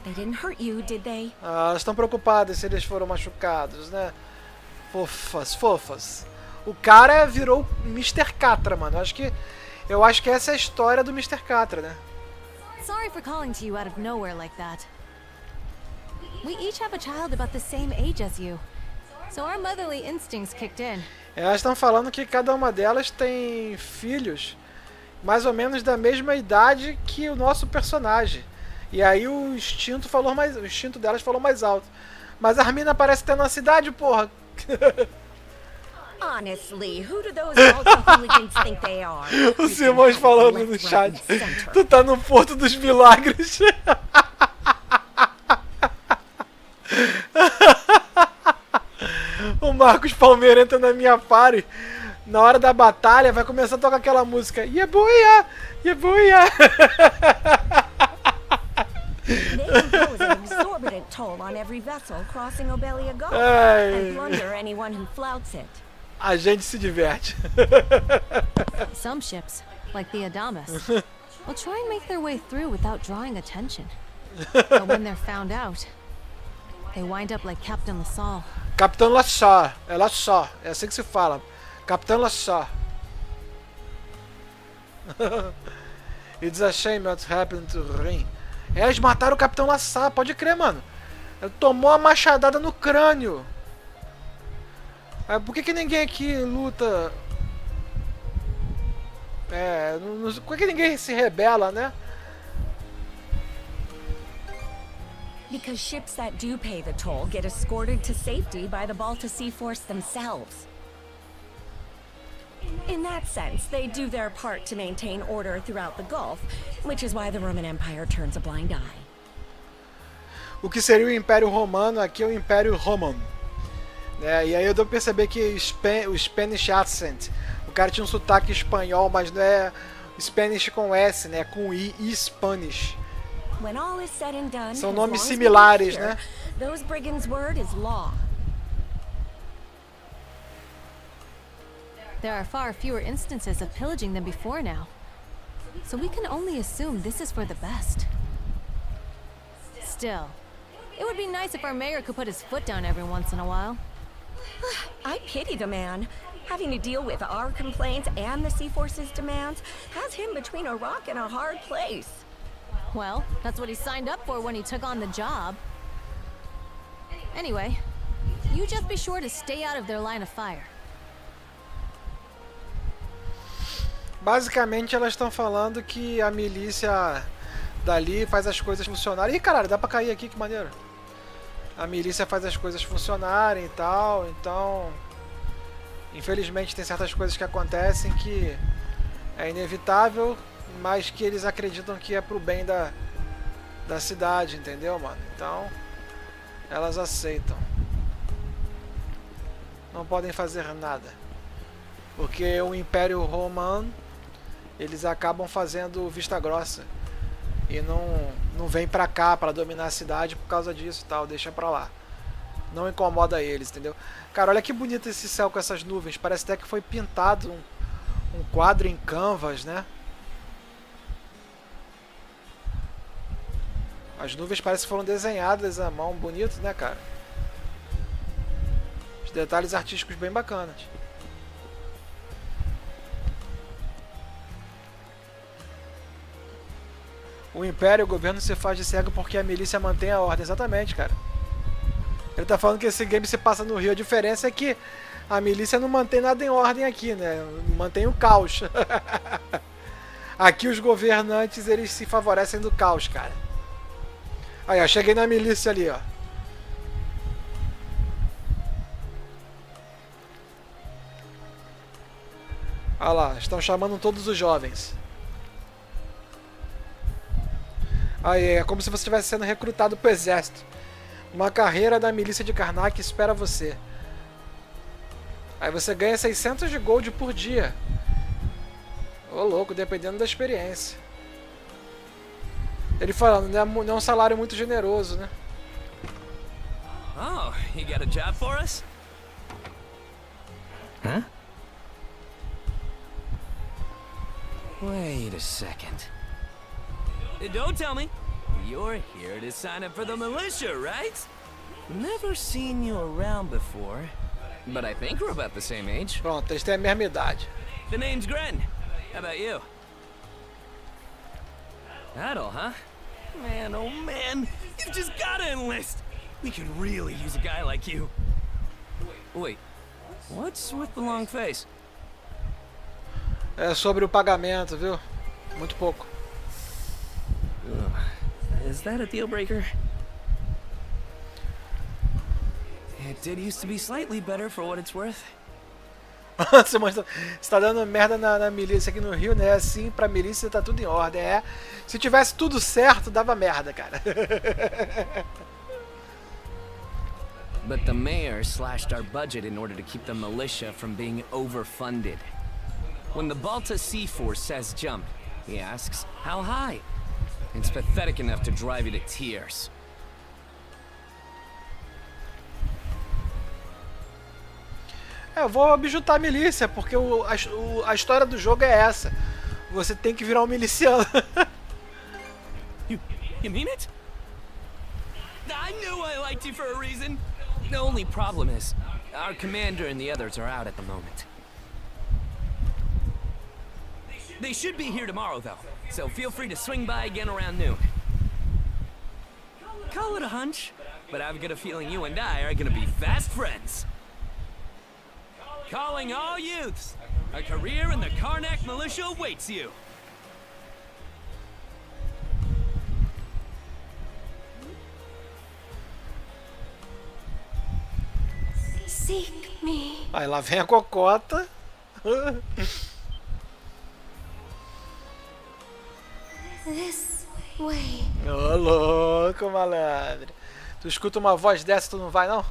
They didn't hurt you, did they? Ah, elas estão preocupadas se eles foram machucados, né? Fofas, fofas. O cara virou Mr. Catra, mano. Eu acho que essa é a história do Mr. Catra, né? Sorry for calling to you out of nowhere like that. We each have a child about the same age as you, so our motherly instincts kicked in. Elas estão falando que cada uma delas tem filhos mais ou menos da mesma idade que o nosso personagem. E aí o instinto delas falou mais alto. Mas a Armina parece ter na cidade, porra. Honestly, who do those hooligans think they are? O Simões falando no chat. Tu tá no Porto dos Milagres. O Marcos Palmeira entra na minha party. Na hora da batalha vai começar a tocar aquela música. Yebuia! Yebuia! They impose an exorbitant toll on every vessel crossing Obelia Gulf and plunder anyone who flouts it. A gente se diverte. Some ships, like the Adamas, will try and make their way through without drawing attention. But when they're found out, they wind up like Captain LaSalle. Capitão LaSalle. É LaSalle. É assim que se fala. Capitão LaSalle. It's a shame what happened to Rin. É, eles mataram o Capitão LaSalle. Pode crer, mano. Ele tomou uma machadada no crânio. Por que ninguém aqui luta? Por que ninguém se rebela, né? Because ships that do pay the toll get escorted to safety by the Balta Sea Force themselves. In that sense, they do their part to maintain order throughout the Gulf, which is why the Roman Empire turns a blind eye. O que seria o Império Romano aqui é o Império Roman. E aí eu dou pra perceber que o Spanish accent, o cara tinha um sotaque espanhol, mas não é Spanish com S, né? Com I, Spanish. When all is said and done, São as nomes long as we similares, hear, né? Those brigands' word is law. There are far fewer instances of pillaging than before now. So we can only assume this is for the best. Still, it would be nice if our mayor could put his foot down every once in a while. I pity the man. Having to deal with our complaints and the Sea Force's demands has him between a rock and a hard place. Well, that's what he signed up for when he took on the job. Anyway, you just be sure to stay out of their line of fire. Basicamente elas estão falando que a milícia dali faz as coisas funcionarem. Ih, caralho, dá pra cair aqui, que maneiro. A milícia faz as coisas funcionarem e tal, então... Infelizmente tem certas coisas que acontecem que é inevitável, mas que eles acreditam que é pro bem da cidade, entendeu, mano? Então, elas aceitam. Não podem fazer nada. Porque o Império Romano, eles acabam fazendo vista grossa. E não vem pra cá pra dominar a cidade por causa disso e tal, deixa pra lá. Não incomoda eles, entendeu? Cara, olha que bonito esse céu com essas nuvens. Parece até que foi pintado um quadro em canvas, né? As nuvens parecem que foram desenhadas à mão. Bonito, né, cara? Os detalhes artísticos bem bacanas. O Império, o governo se faz de cego porque a milícia mantém a ordem. Exatamente, cara. Ele tá falando que esse game se passa no Rio. A diferença é que a milícia não mantém nada em ordem aqui, né? Mantém o caos. Aqui os governantes, eles se favorecem do caos, cara. Aí, ó, cheguei na milícia ali, ó. Olha lá, estão chamando todos os jovens. Aí, é como se você estivesse sendo recrutado pro exército. Uma carreira da milícia de Karnak espera você. Aí você ganha 600 de gold por dia. Ô louco, dependendo da experiência. Ele falando, não é um salário muito generoso, né? Oh, you got a job for us? Huh? Wait a second. Don't tell me. You're here to sign up for the militia, right? Never seen you around before, but I think we're about the same age. Pronto, eles têm a mesma idade. The name's Gren. How about you? Adel, huh? Man, oh man, you've just gotta enlist. We could really use a guy like you. Wait, what's with the long face? É sobre o pagamento, viu? Muito pouco. Is that a deal breaker? It did used to be slightly better for what it's worth. Você tá dando merda na milícia aqui no Rio, né? Assim, pra milícia tá tudo em ordem. É. Se tivesse tudo certo, dava merda, cara. But the mayor slashed our budget in order to keep the militia from being overfunded. When the Balta Sea Force says jump, he asks, how high? It's pathetic enough to drive you to tears. É, eu vou bijutar a milícia, porque a história do jogo é essa. Você tem que virar um miliciano. You mean it? I knew I liked you for a reason. The only problem is, our commander and the others are out at the moment. They should be here tomorrow, though, so feel free to swing by again around noon. Call it a hunch, but I've got a feeling you and I are gonna be fast friends. Calling all youths! A career in the Karnak militia awaits you! Seek me. Aí lá vem a cocota. This way. Ô, louco, malandro. Tu escuta uma voz dessa, tu não vai, não?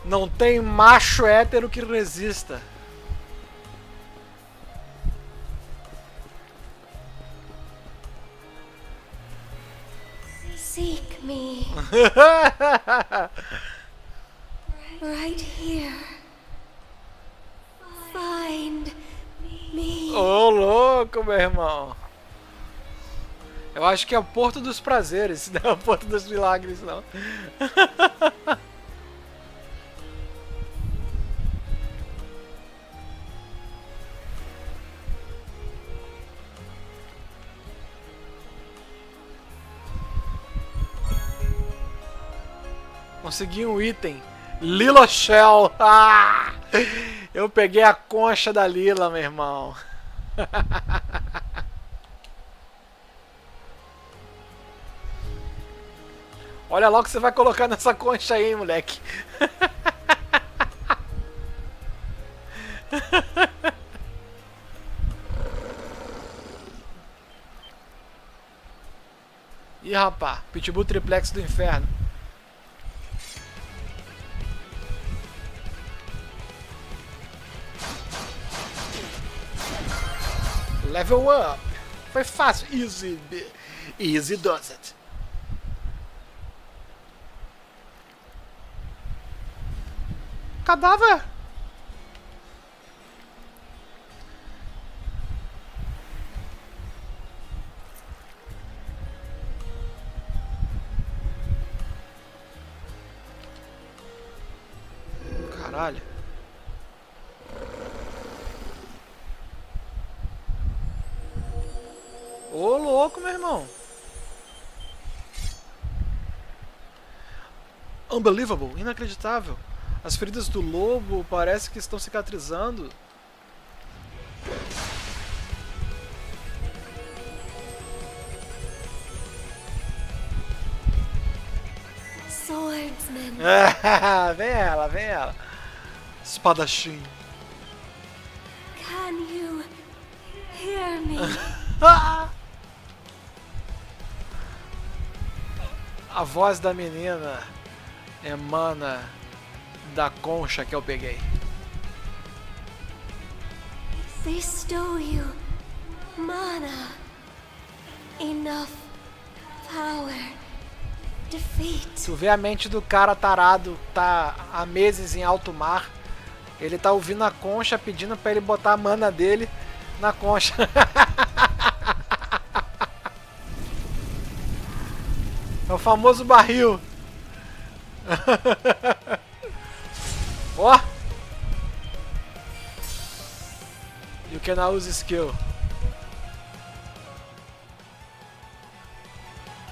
Não tem macho hétero que resista. Take me. Right here. Find me. Ô, louco, meu irmão. Eu acho que é o Porto dos Prazeres, não é o Porto dos Milagres, não. Consegui um item. Lila Shell. Ah! Eu peguei a concha da Lila, meu irmão. Olha lá o que você vai colocar nessa concha aí, hein, moleque. Ih, rapá, Pitbull Triplex do Inferno. Level up. Foi fácil. Easy. Easy does it. Cadáver. Caralho. Ô, louco, meu irmão. Unbelievable, inacreditável. As feridas do lobo parece que estão cicatrizando. Swordsman. Vem ela, vem ela. Espadachim. Can you hear me? A voz da menina emana da concha que eu peguei. They stole you mana. Enough power. Defeat. Tu vê a mente do cara tarado, tá há meses em alto mar. Ele tá ouvindo a concha pedindo pra ele botar a mana dele na concha. É o famoso barril. Ó. You can use skill.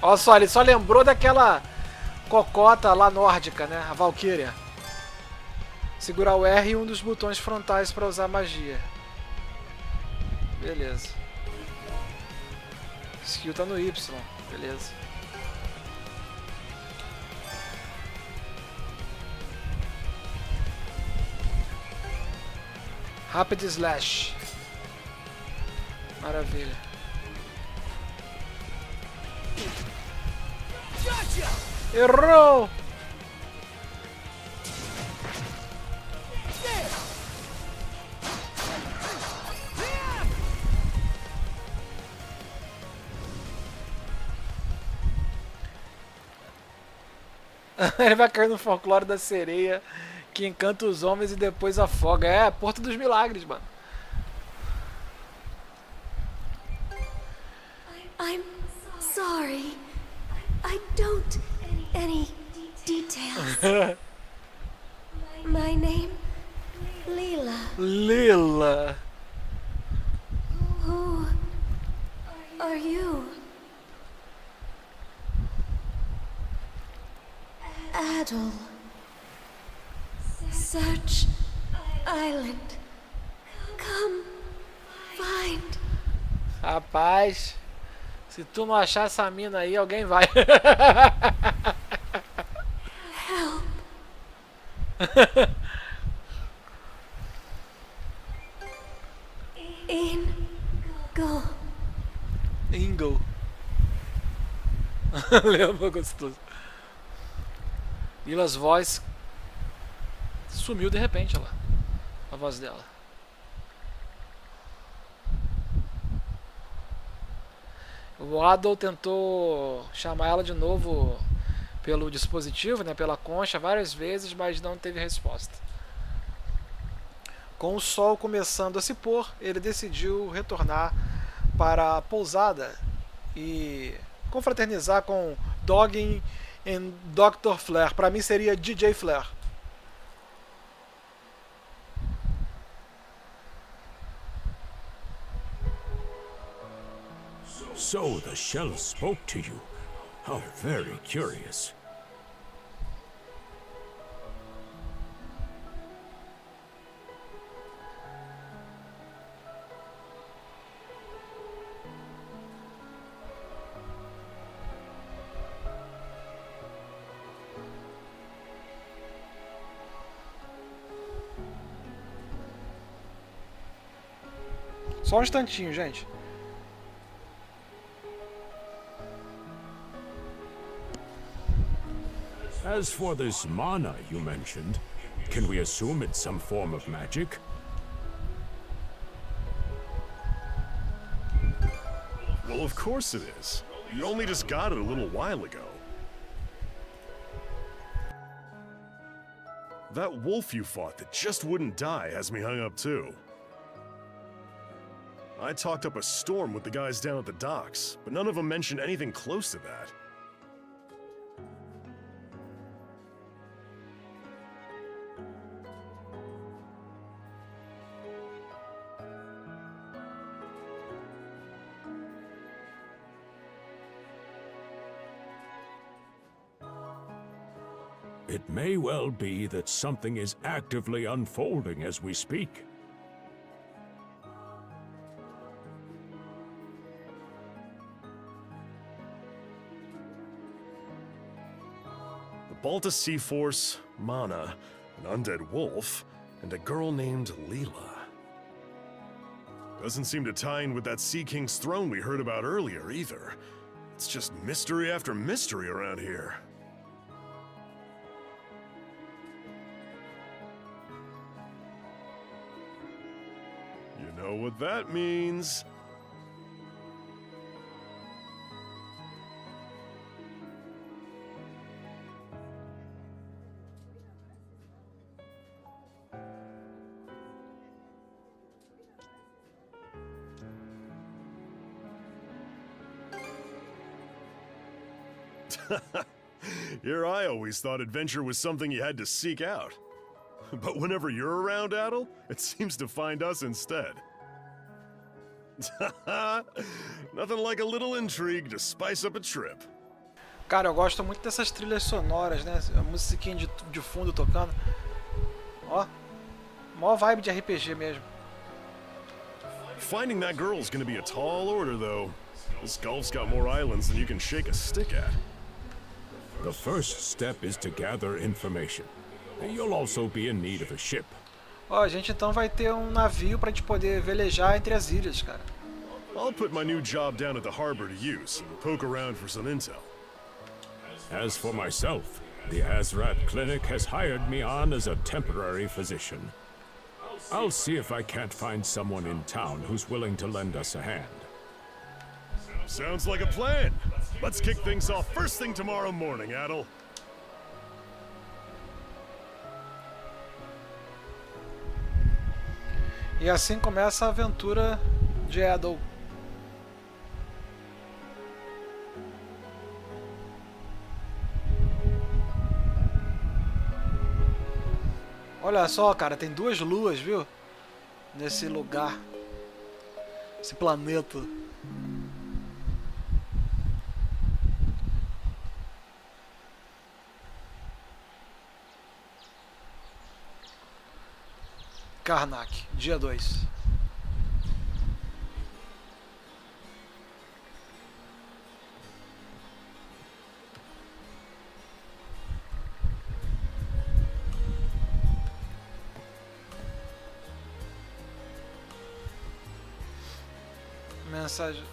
Olha só, ele só lembrou daquela cocota lá nórdica, né? A Valkyria. Segurar o R e um dos botões frontais para usar magia. Beleza. Skill tá no Y. Beleza. Rapid Slash. Maravilha. Errou! Ele vai cair no folclore da sereia que encanta os homens e depois afoga. É, Porto dos Milagres, mano. I'm sorry. I don't any details. My name, Leela. Leela. Who are you? Adol. Search Island. Come find. Rapaz, se tu não achar essa mina aí, alguém vai. Help. Ingo. Lembra, gostoso. Lila's voz sumiu de repente, olha lá. A voz dela. O Adol tentou chamar ela de novo pelo dispositivo, né, pela concha, várias vezes, mas não teve resposta. Com o sol começando a se pôr, ele decidiu retornar para a pousada e confraternizar com Doggin e Dr. Flare. Para mim seria DJ Flare. So the shell spoke to you. How very curious. Só um instantinho, gente. As for this mana you mentioned, can we assume it's some form of magic? Well, of course it is. You only just got it a little while ago. That wolf you fought that just wouldn't die has me hung up too. I talked up a storm with the guys down at the docks, but none of them mentioned anything close to that. It may well be that something is actively unfolding as we speak. The Balta Sea Force, Mana, an undead wolf, and a girl named Leela. Doesn't seem to tie in with that Sea King's throne we heard about earlier, either. It's just mystery after mystery around here. You know what that means. Here I always thought adventure was something you had to seek out. But whenever you're around, Adel, it seems to find us instead. Nothing like a little intrigue to spice up a trip. Cara, eu gosto muito dessas trilhas sonoras, né? A musiquinha de fundo tocando. Ó, maior vibe de RPG mesmo. Finding that girl's gonna be a tall order, though. This Gulf's got more islands than you can shake a stick at. The first step is to gather information. You'll also be in need of a ship. Ó, a gente então vai ter um navio pra gente poder velejar entre as ilhas, cara. I'll put my new job down at the harbor to use and poke around for some intel. As for myself, the Azrat Clinic has hired me on as a temporary physician. I'll see if I can't find someone in town who's willing to lend us a hand. Sounds like a plan. Let's kick things off first thing tomorrow morning, Adel. E assim começa a aventura de Adel. Olha só, cara, tem duas luas, viu? Nesse lugar. Esse planeta. Karnak, dia 2. Mensagem.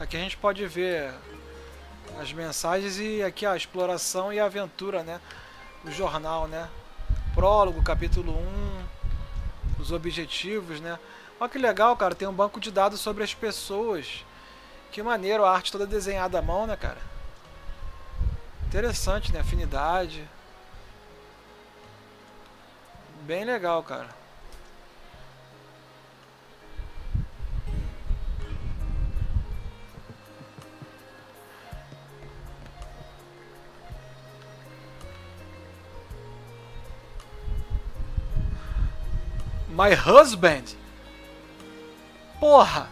Aqui a gente pode ver as mensagens e aqui a exploração e a aventura, né? O jornal, né? Prólogo, capítulo 1, os objetivos, né? Olha que legal, cara. Tem um banco de dados sobre as pessoas. Que maneiro, a arte toda desenhada à mão, né, cara? Interessante, né? Afinidade. Bem legal, cara. My husband? Porra!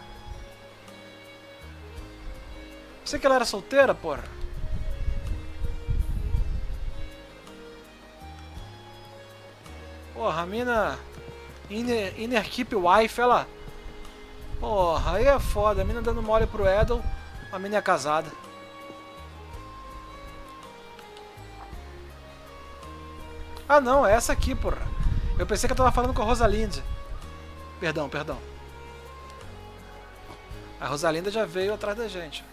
Pensei que ela era solteira, porra. Porra, a mina... Inner Keep Wife, ela... Porra, aí é foda. A mina dando mole pro Edel, a mina é casada. Ah não, é essa aqui, porra. Eu pensei que eu tava falando com a Rosalinda. Perdão, perdão. A Rosalinda já veio atrás da gente.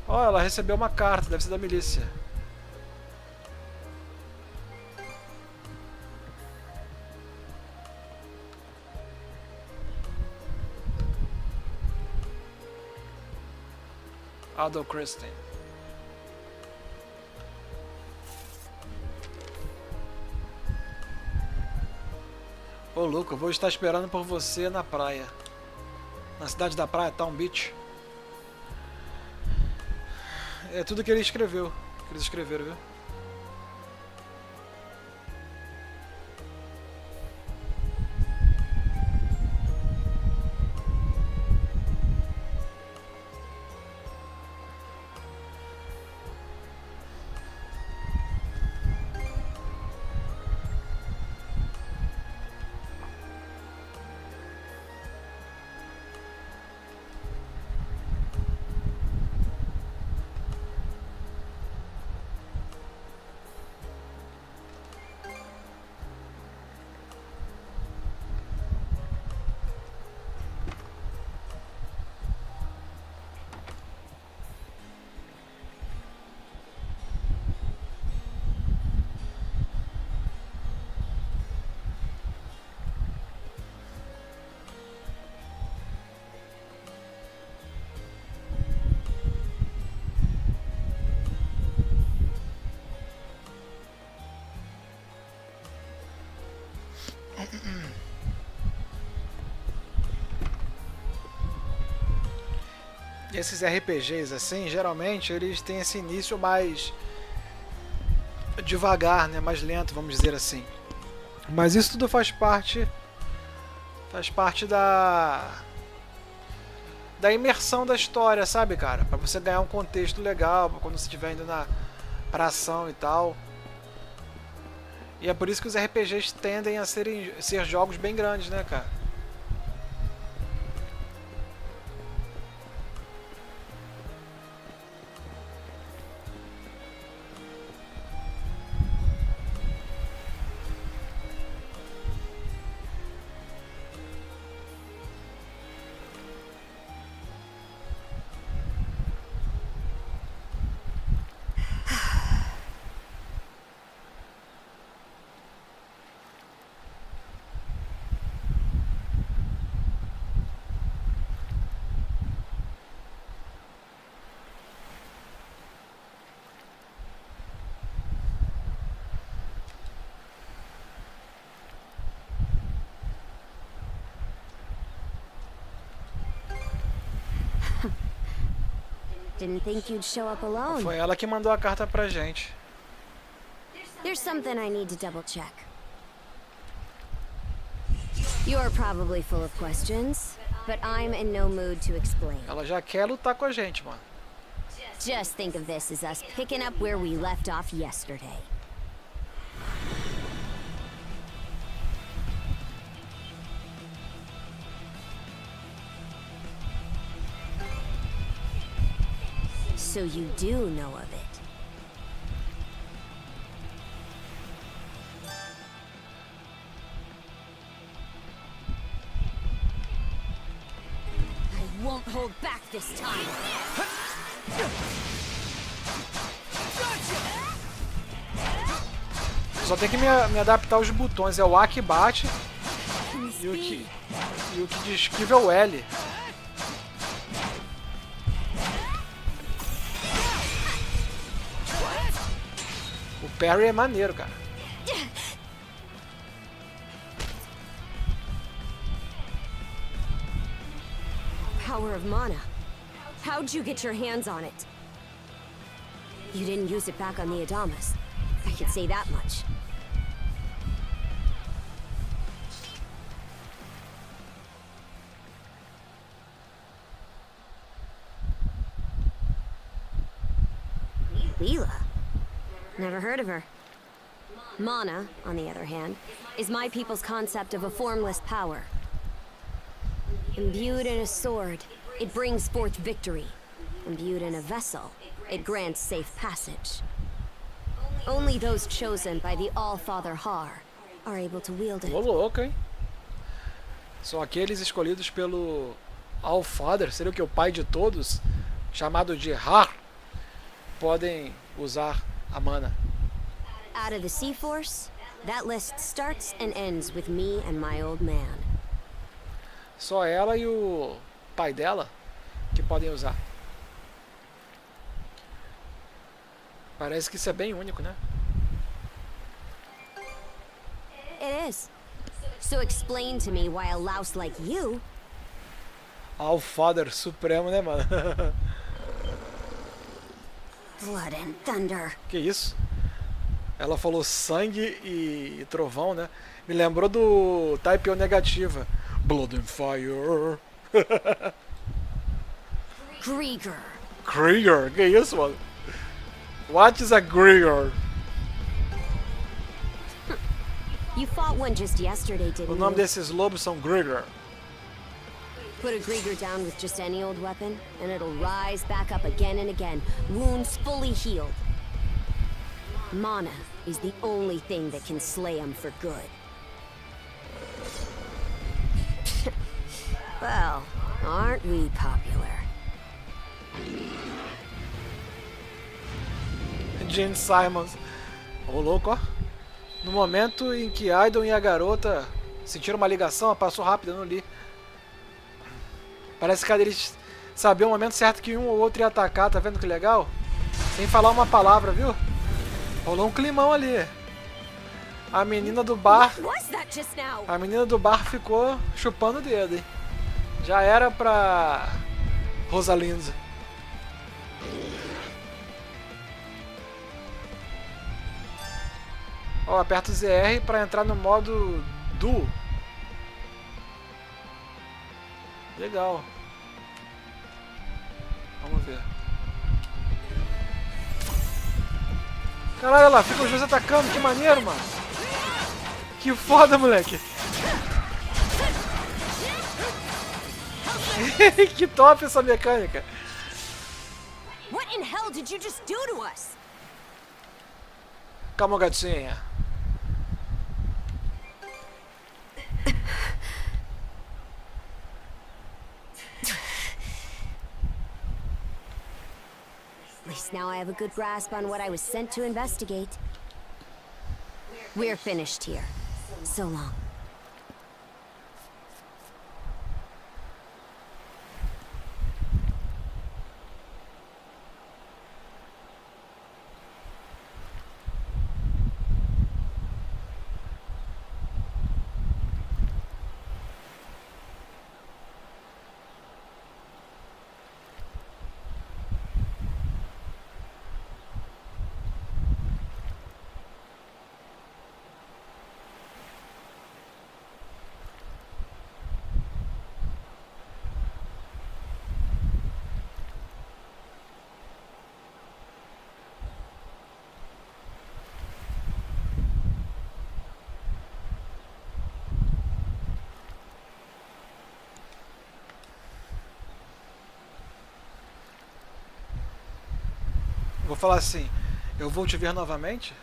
Ó, ela recebeu uma carta, deve ser da milícia. Aldo Christine. Ô, Luca, eu vou estar esperando por você na praia. Na cidade da praia, Town Beach. É tudo que ele escreveu. Que eles escreveram, viu? Esses RPGs assim, geralmente eles têm esse início mais devagar, né, mais lento, vamos dizer assim. Mas isso tudo faz parte da imersão da história, sabe, cara? Pra você ganhar um contexto legal, pra quando você estiver indo pra ação e tal. E é por isso que os RPGs tendem a ser jogos bem grandes, né, cara? Didn't think you'd show up alone. Foi ela que mandou a carta pra gente. There's something I need to double check. You're probably full of questions, but I'm in no mood to explain. Ela já quer lutar com a gente, mano. Just think of this as us picking up where we left off yesterday. So you do know of it. I won't hold back this time. Só tem que me adaptar aos botões. É o A que bate this E o be? que de esquiva é o L. O parry é maneiro, cara. Power of mana. How'd you get your hands on it? You didn't use it back on the Adamas. I could say that much. Leela? Never heard of her. Mana, on the other hand, is my people's concept of a formless power. Imbued in a sword, it brings forth victory. Imbued in a vessel, it grants safe passage. Only those chosen by the All-Father Har are able to wield it. Ô louco, hein? São aqueles escolhidos pelo All-Father, seria o que? O pai de todos, chamado de Har, podem usar a mana. Out of the Sea Force, that list starts and ends with me and my old man. Só ela e o pai dela que podem usar. Parece que isso é bem único, né? It is. So explain to me why a louse like you... All-Father Supremo, né, mano? Blood and thunder. Que isso? Ela falou sangue e trovão, né? Me lembrou do Type O negativa. Blood and Fire. Krieger. Krieger? Que isso, mano? What is a Krieger? You fought one just yesterday, didn't O nome you? desses lobos são Krieger. Put a Krieger down with just any old weapon, and it'll rise back up again and again, wounds fully healed. Mana is the only thing that can slay him for good. Well, aren't we popular? Gene Simons. Ô louco, ó. No momento em que Aidon e a garota sentiram uma ligação, passou rápido, eu não li. Parece que eles sabiam o momento certo que um ou outro ia atacar, tá vendo que legal? Sem falar uma palavra, viu? Rolou um climão ali. A menina do bar... A menina do bar ficou chupando o dedo, hein? Já era pra Rosalinda. Ó, aperta o ZR pra entrar no modo duo. Legal. Vamos ver. Caralho, olha lá, fica os dois atacando, que maneiro, mano. Que foda, moleque. Que top essa mecânica. What in hell did you just do to us? Calma, gatinha. At least now I have a good grasp on what I was sent to investigate. We're finished here. So long. Vou falar assim, eu vou te ver novamente?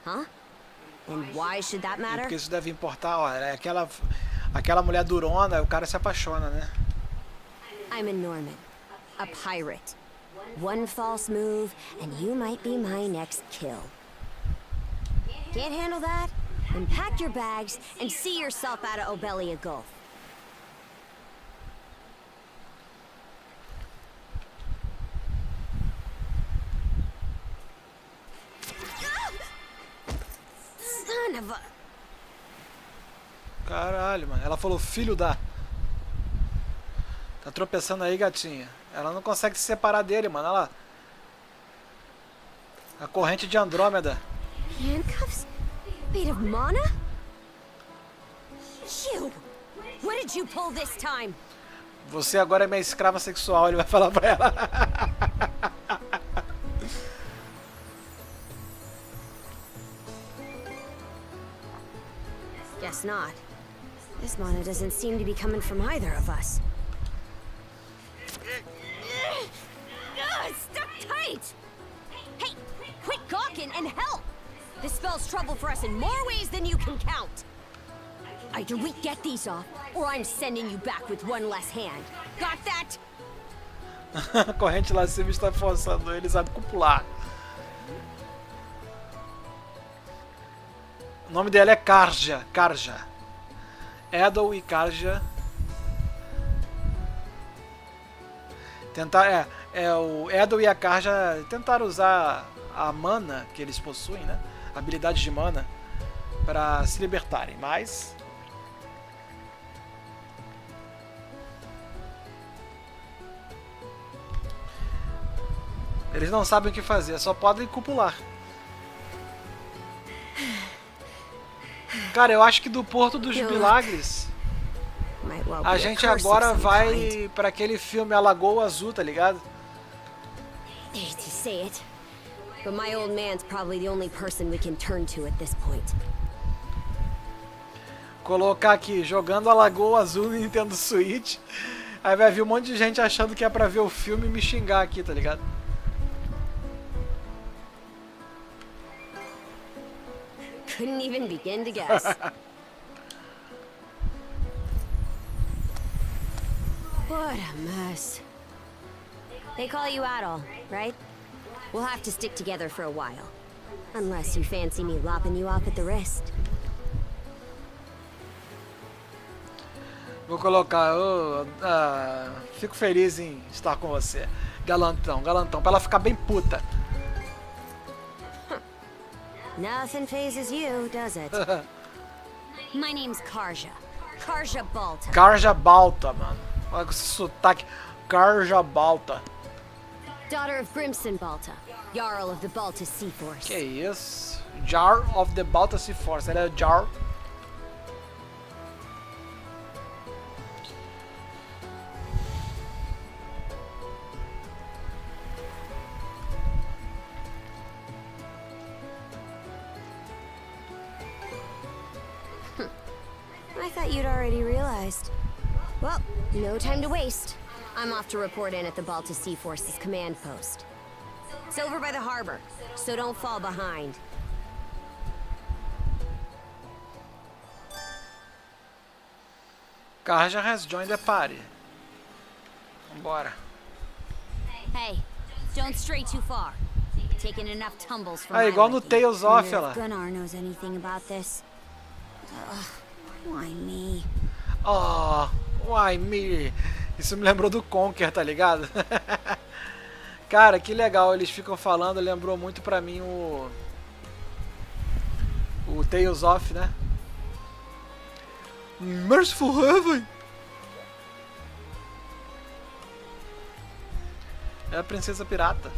Huh? And why should that matter? Porque isso deve importar, ó, é aquela mulher durona, o cara se apaixona, né? I'm a Norman, a pirate. One false move, and you might be my next kill. Can't handle that? Then pack your bags and see yourself out of Obelia Gulf. Son of a... Caralho, mano. Ela falou filho da... Tá tropeçando aí, gatinha. Ela não consegue se separar dele, mano. Olha lá. A corrente de Andrômeda. Handcuffs? Made of mana? You! What did you pull this time? Você agora é minha escrava sexual, ele vai falar pra ela. Guess not. This mana doesn't seem to be coming from either of us. Stuck tight! Hey, quit gawking and help! This spells trouble for us in more ways than you can count. Either we get these off, or I'm sending you back with one less hand. Got that? A corrente lasciva está forçando eles a copular. O nome dela é Karja. Karja. Edel e Karja. Tentar, o Edel e a Karja tentaram usar a mana que eles possuem, né? Habilidade de mana para se libertarem, mas eles não sabem o que fazer, só podem copular. Cara, eu acho que do Porto dos Milagres a gente agora vai para aquele filme A Lagoa Azul, tá ligado? Hate to say it, but my old man's probably the only person we can turn to at this point. Colocar aqui, jogando A Lagoa Azul no Nintendo Switch. Aí vai vir um monte de gente achando que é pra ver o filme e me xingar aqui, tá ligado? Couldn't even begin to guess. What a mess. They call you Adol, right? We'll have to stick together for a while. Unless you fancy me lopping you off at the wrist. Vou colocar, fico feliz em estar com você. Galantão, galantão, pra ela ficar bem puta. Nothing phases you, does it? My name's Karja. Karja Balta. Karja Balta, mano. Olha com esse sotaque. Karja Balta. Daughter of Grimson Balta, Jarl of the Balta Sea Force. Que isso? Jar of the Balta Sea Force. Ela é Jar. I thought you'd already realized. Well, no time to waste. I'm off to report in at the Balta Sea Force's command post. It's over by the harbor, so don't fall behind. Karja has joined the party. Vambora. Hey, don't stray too far. Taking enough tumbles from igual no Tales of, ela. Gunnar knows anything about this. Why me? Oh, why me? Isso me lembrou do Conquer, tá ligado? Cara, que legal, eles ficam falando, lembrou muito pra mim o Tales of, né? Merciful Heaven! É a princesa pirata.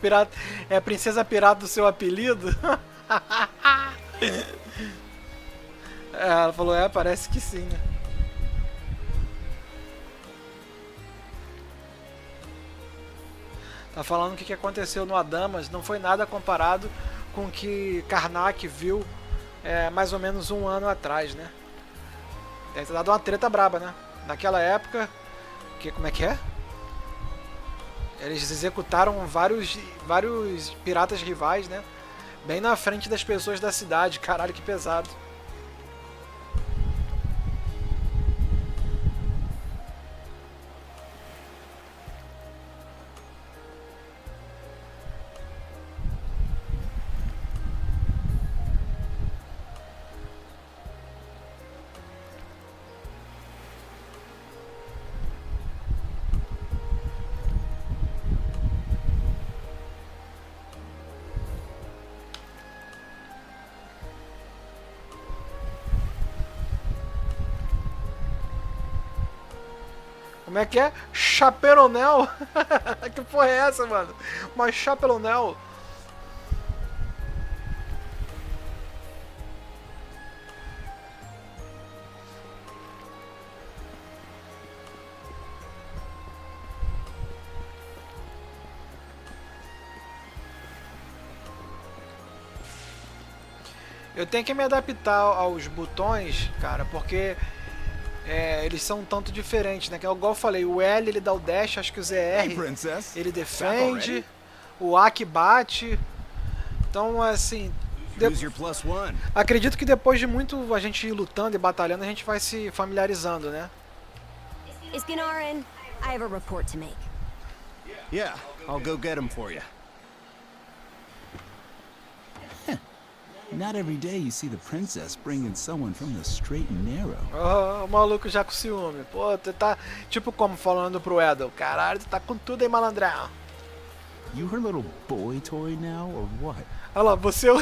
Pirata, é a princesa pirata do seu apelido? Ela falou, parece que sim, né? Tá falando que o que aconteceu no Adamas não foi nada comparado com o que Karnak viu mais ou menos um ano atrás, né? Deve ter dado uma treta braba, né? Naquela época, como é que é? Eles executaram vários piratas rivais, né? Bem na frente das pessoas da cidade. Caralho, que pesado. Como é que é? Chaperonel? Que porra é essa, mano? Uma chaperonel? Eu tenho que me adaptar aos botões, cara, porque eles são um tanto diferentes, né? Que é igual eu falei, o L ele dá o dash, acho que o ZR ele defende, o A que bate. Então, assim, acredito que depois de muito a gente ir lutando e batalhando, a gente vai se familiarizando, né? Iskanarin, I have a report to make. Yeah, I'll go get him for you. Not every day you see the princess bringing someone from the straight and narrow. O maluco já com ciúme. Pô, tu tá tipo como falando pro Edel. Caralho, tu tá com tudo aí, malandrão. You her little boy toy now, or what? Olha lá, você é o...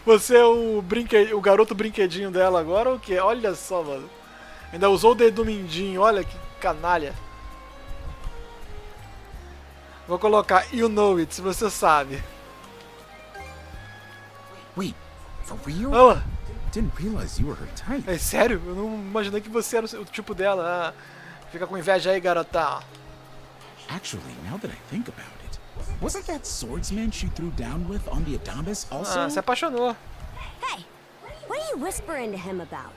Você é o garoto brinquedinho dela agora ou o quê? Olha só, mano. Ainda usou o dedo mindinho, olha que canalha. Vou colocar You Know It, se você sabe. Wait, for real? Olha lá. Didn't realize you were her type. É sério? Eu não imaginei que você era o tipo dela. Fica com inveja aí, garota. Actually, now that I think about it, wasn't that swordsman she threw down with on the Adamas also? Se apaixonou. Hey, what are you whispering to him about?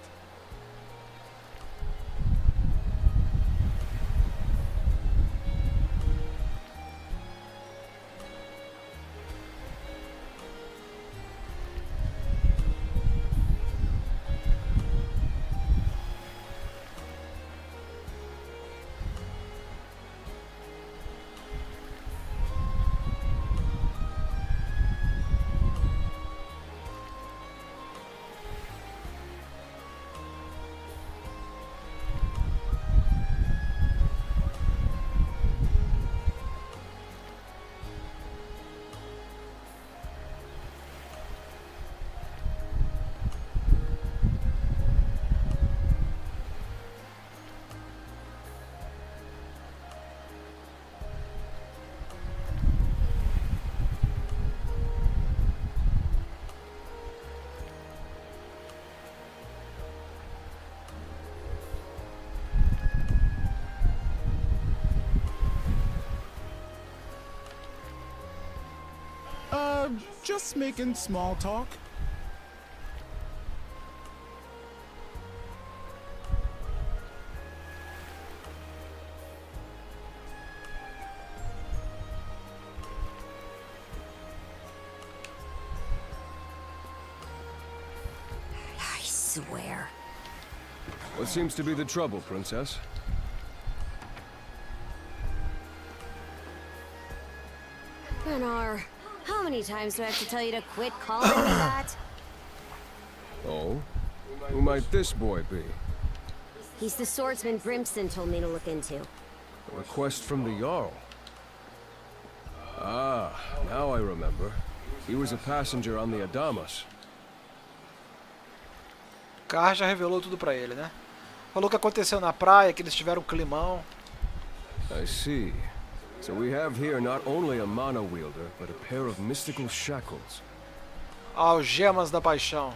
Just making small talk. I swear. What seems to be the trouble, Princess? Renar, how many times do I have to tell you to quit calling me that? Oh? Who might this boy be? He's the swordsman Brimson told me to look into. A request from the Jarl. Ah, now I remember. He was a passenger on the Adamas. O Carr já revelou tudo pra ele, né? Falou o que aconteceu na praia, que eles tiveram um climão. I see. So we have here not only a mana wielder, but a pair of mystical shackles. Algemas da paixão.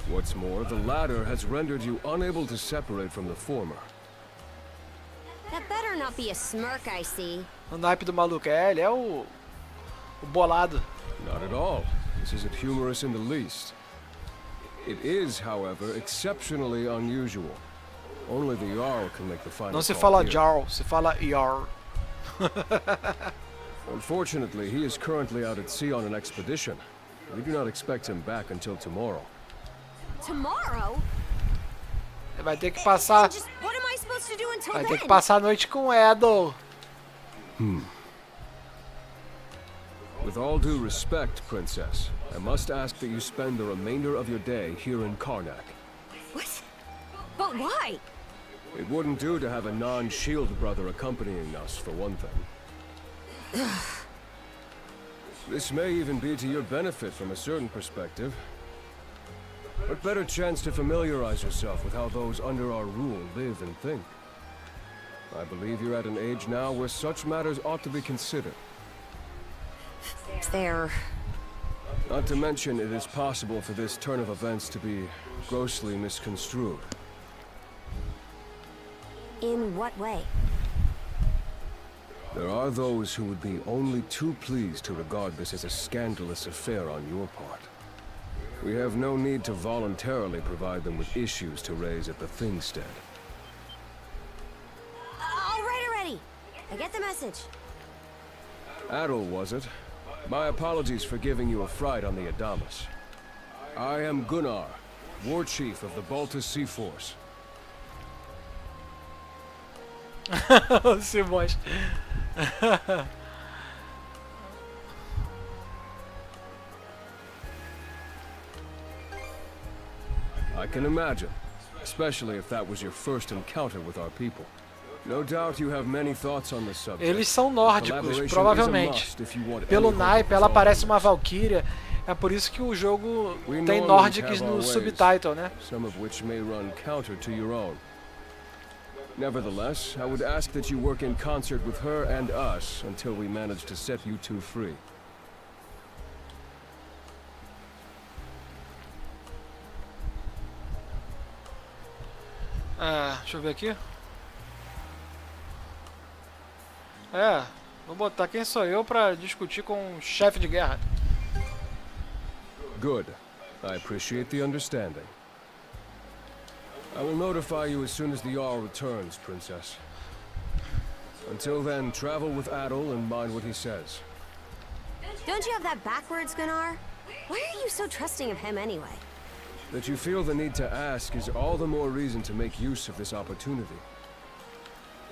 What's more, the latter has rendered you unable to separate from the former. That better not be a smirk I see. O naipe do maluco ele é o bolado. Not at all. This isn't humorous in the least. It is, however, exceptionally unusual. Only the Jarl can make the final Não se call fala here. Jarl, se fala Jarl. Unfortunately, he is currently out at sea on an expedition. We do not expect him back until tomorrow. Tomorrow? Vai ter que passar. What am I supposed to do until Vai then? ter que passar a noite com o Edel. With all due respect, Princess, I must ask that you spend the remainder of your day here in Karnak. What? But why? It wouldn't do to have a non-shield brother accompanying us, for one thing. This may even be to your benefit from a certain perspective. What better chance to familiarize yourself with how those under our rule live and think? I believe you're at an age now where such matters ought to be considered. There. Not to mention, it is possible for this turn of events to be grossly misconstrued. In what way? There are those who would be only too pleased to regard this as a scandalous affair on your part. We have no need to voluntarily provide them with issues to raise at the Thingstead. All right already. I get the message. Adol, was it? My apologies for giving you a fright on the Adamas. I am Gunnar, War Chief of the Baltus Sea Force. Simões. I can imagine, especially if that was your first encounter with our people. No doubt you have many thoughts on this subject. Eles são nórdicos, provavelmente. Pelo naipe, ela parece uma valquíria. É por isso que o jogo tem Nordics no subtitle, né? Some of which may run counter to your own. Nevertheless, I would ask that you work in concert with her and us until we manage to set you two free. Deixa eu ver aqui. Vou botar quem sou eu pra discutir com o chefe de guerra. Good. I appreciate the understanding. I will notify you as soon as the Jarl returns, Princess. Until then, travel with Adol and mind what he says. Don't you have that backwards, Gunnar? Why are you so trusting of him anyway? That you feel the need to ask is all the more reason to make use of this opportunity.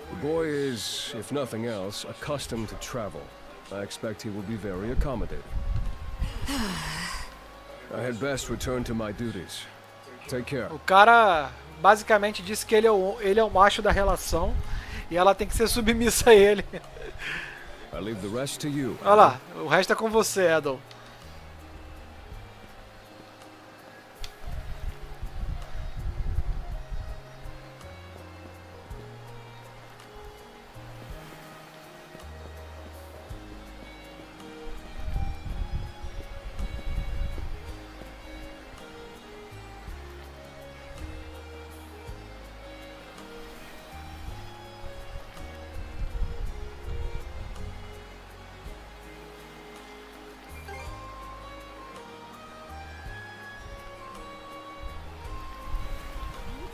The boy is, if nothing else, accustomed to travel. I expect he will be very accommodating. I had best return to my duties. Take care. O cara basicamente disse que ele é o macho da relação e ela tem que ser submissa a ele. I leave the rest to you. Olha lá, o resto é com você, Edel.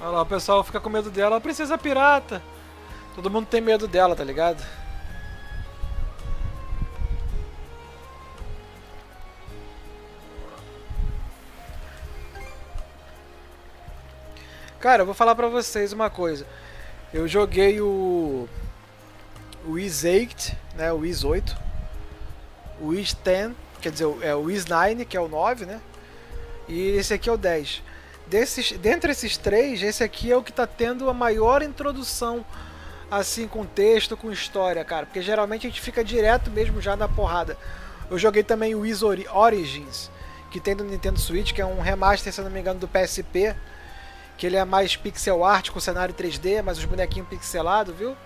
Olha lá, o pessoal fica com medo dela. Princesa pirata. Todo mundo tem medo dela, tá ligado? Cara, eu vou falar pra vocês uma coisa. Eu joguei o Is 8, né, o Is 8, o Is 10, quer dizer, é o Is 9, que é o 9, né? E esse aqui é o 10. Dentre esses três, esse aqui é o que tá tendo a maior introdução, assim, com texto, com história, cara. Porque geralmente a gente fica direto mesmo já na porrada. Eu joguei também o Is Origins, que tem do Nintendo Switch, que é um remaster, se não me engano, do PSP. Que ele é mais pixel art, com cenário 3D, mas os bonequinhos pixelados, viu?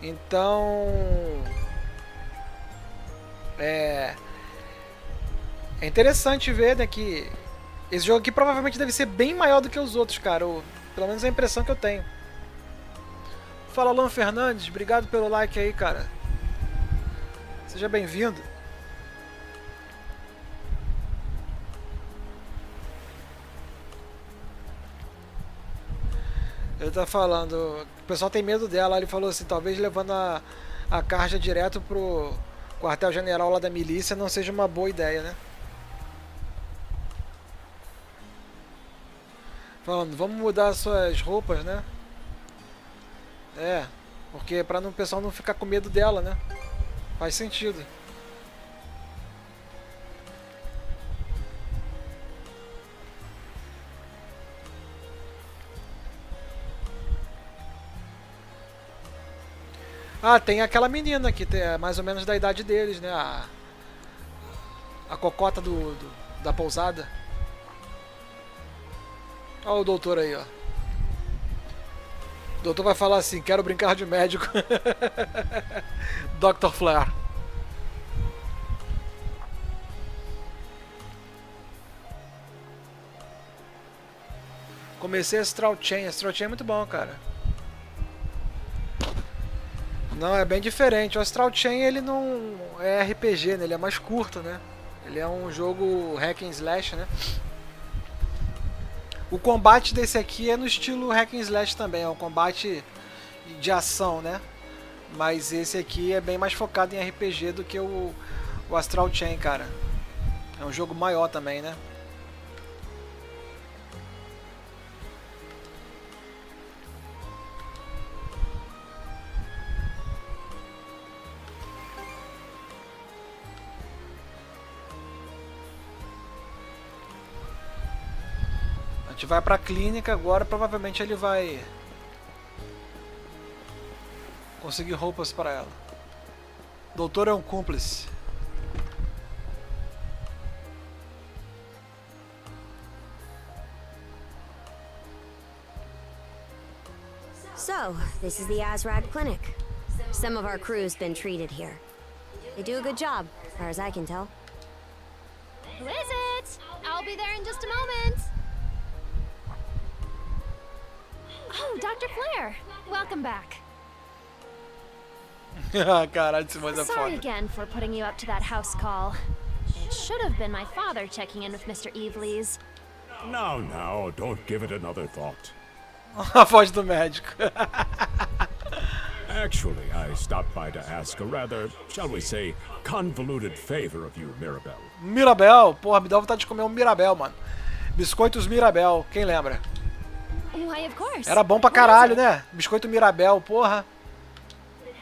Então... É interessante ver, né, que esse jogo aqui provavelmente deve ser bem maior do que os outros, cara. Pelo menos é a impressão que eu tenho. Fala, Alan Fernandes. Obrigado pelo like aí, cara. Seja bem-vindo. Ele tá falando, o pessoal tem medo dela, ele falou assim, talvez levando a Carja direto pro quartel-general lá da milícia não seja uma boa ideia, né? Falando, vamos mudar as suas roupas, né? É, porque pra o pessoal não ficar com medo dela, né? Faz sentido. Ah, tem aquela menina que é mais ou menos da idade deles, né? A cocota da pousada. Olha o doutor aí, ó. O doutor vai falar assim, quero brincar de médico. Dr. Flare. Comecei a Astral Chain. Astral Chain é muito bom, cara. Não, é bem diferente. O Astral Chain, ele não é RPG, né? Ele é mais curto, né? Ele é um jogo hack and slash, né? O combate desse aqui é no estilo hack and slash também. É um combate de ação, né? Mas esse aqui é bem mais focado em RPG do que o Astral Chain, cara. É um jogo maior também, né? A gente vai pra clínica agora, provavelmente ele vai conseguir roupas para ela. Doutor é um cúmplice. So, this is the Azrad Clinic. Some of our crew's been treated here. They do a good job, as far as I can tell. Who is it? I'll be there in just a moment. Oh, Dr. Flare. Welcome back. Caralho, esse moço é Sorry foda. again for putting you up to that house call. It should have been my father checking in with Mr. Evelees. Now, don't give it another thought. A voz do médico. Actually, I stopped by to ask a rather, shall we say, convoluted favor of you, Mirabelle. Mirabelle? Porra, me dá vontade de comer um Mirabelle, mano. Biscoitos Mirabelle, quem lembra? Why, of course. Era bom pra caralho, né? Biscoito Mirabelle, porra.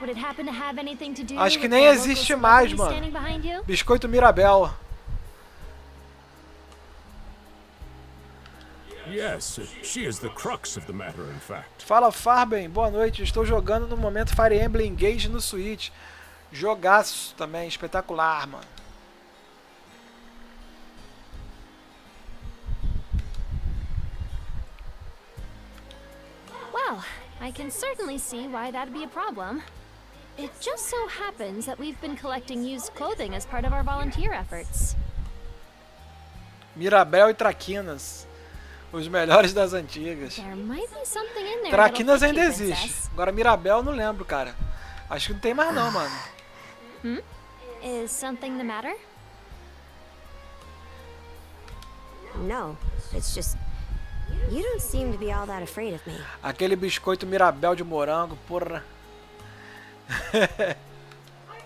Would it happen to have anything to do Acho que with nem the existe local mais, celebrity mano. standing behind you? Biscoito Mirabelle. Yes, she is the crux of the matter, in fact. Fala, Farben. Boa noite. Estou jogando no momento Fire Emblem Engage no Switch. Jogaço também, espetacular, mano. Well, I can certainly see why that'd be a problem. It just so happens that we've been collecting used clothing as part of our volunteer efforts. Mirabel e Traquinas. Os melhores das antigas. There might be something in there Traquinas that'll ainda fit you, existe. princess. Agora Mirabel eu não lembro, cara. Acho que não tem mais não, mano. Is something the matter? No, it's just... You don't seem to be all that afraid of me. Aquele biscoito Mirabel de morango, porra.